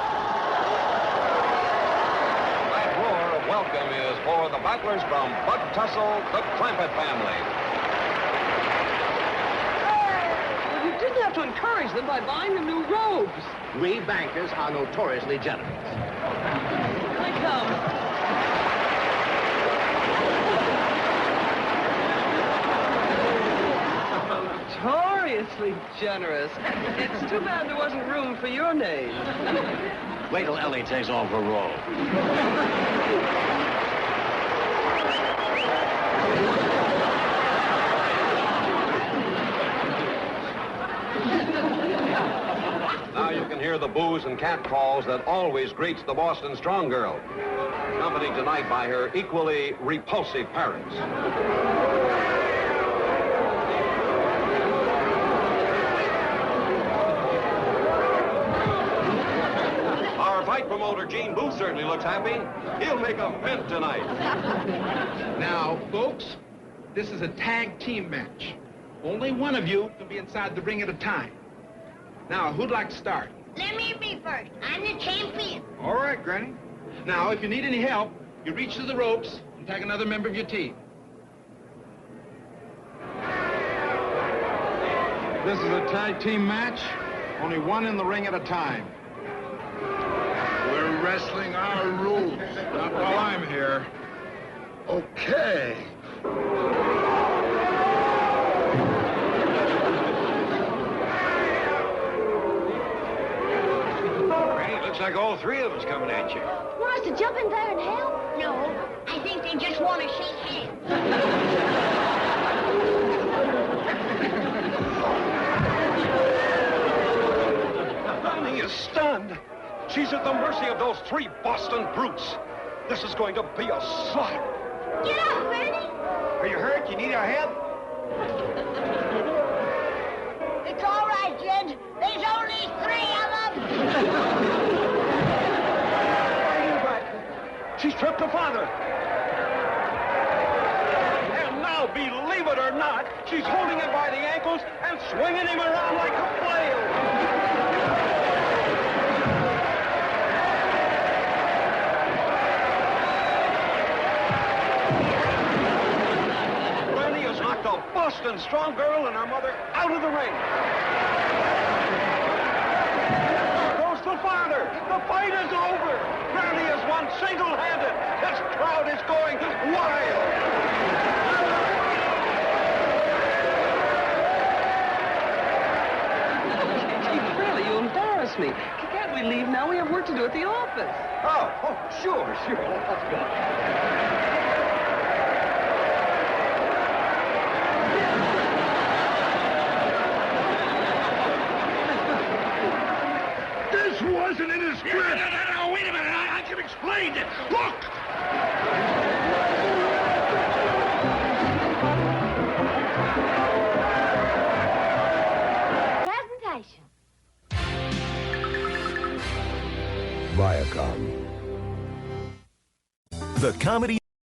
That roar of welcome is for the battlers from Bud Tussle, the Clampett family. Well, you didn't have to encourage them by buying them new robes. We bankers are notoriously generous. Here they come. Notoriously generous. It's too bad there wasn't room for your name. Wait till Ellie takes off her robe. Now you can hear the boos and catcalls that always greets the Boston Strong Girl, accompanied tonight by her equally repulsive parents. Our fight promoter, Gene Booth, certainly looks happy. He'll make a mint tonight. Now, folks, this is a tag team match. Only one of you can be inside the ring at a time. Now, who'd like to start? Let me be first. I'm the champion. All right, Granny. Now, if you need any help, you reach to the ropes and tag another member of your team. This is a tag team match. Only one in the ring at a time. We're wrestling our rules. Not while I'm here. Okay. Looks like all three of us coming at you. Want us to jump in there and help? No, I think they just want to shake hands. Granny is stunned. She's at the mercy of those three Boston brutes. This is going to be a slaughter. Get up, Granny! Are you hurt? You need our help? It's all right, Jed. There's only 3 of them. She's tripped her father. And now, believe it or not, she's holding him by the ankles and swinging him around like a flail. Granny has knocked a Boston strong girl and her mother out of the ring. Goes the father. The fight is over. Granny has won single-handed. This crowd is going wild. Really, you embarrass me. Can't we leave now? We have work to do at the office. Oh, sure. Let's go. This wasn't in his script. No, wait a minute. I can explain it. Look! Presentation. Viacom. The comedy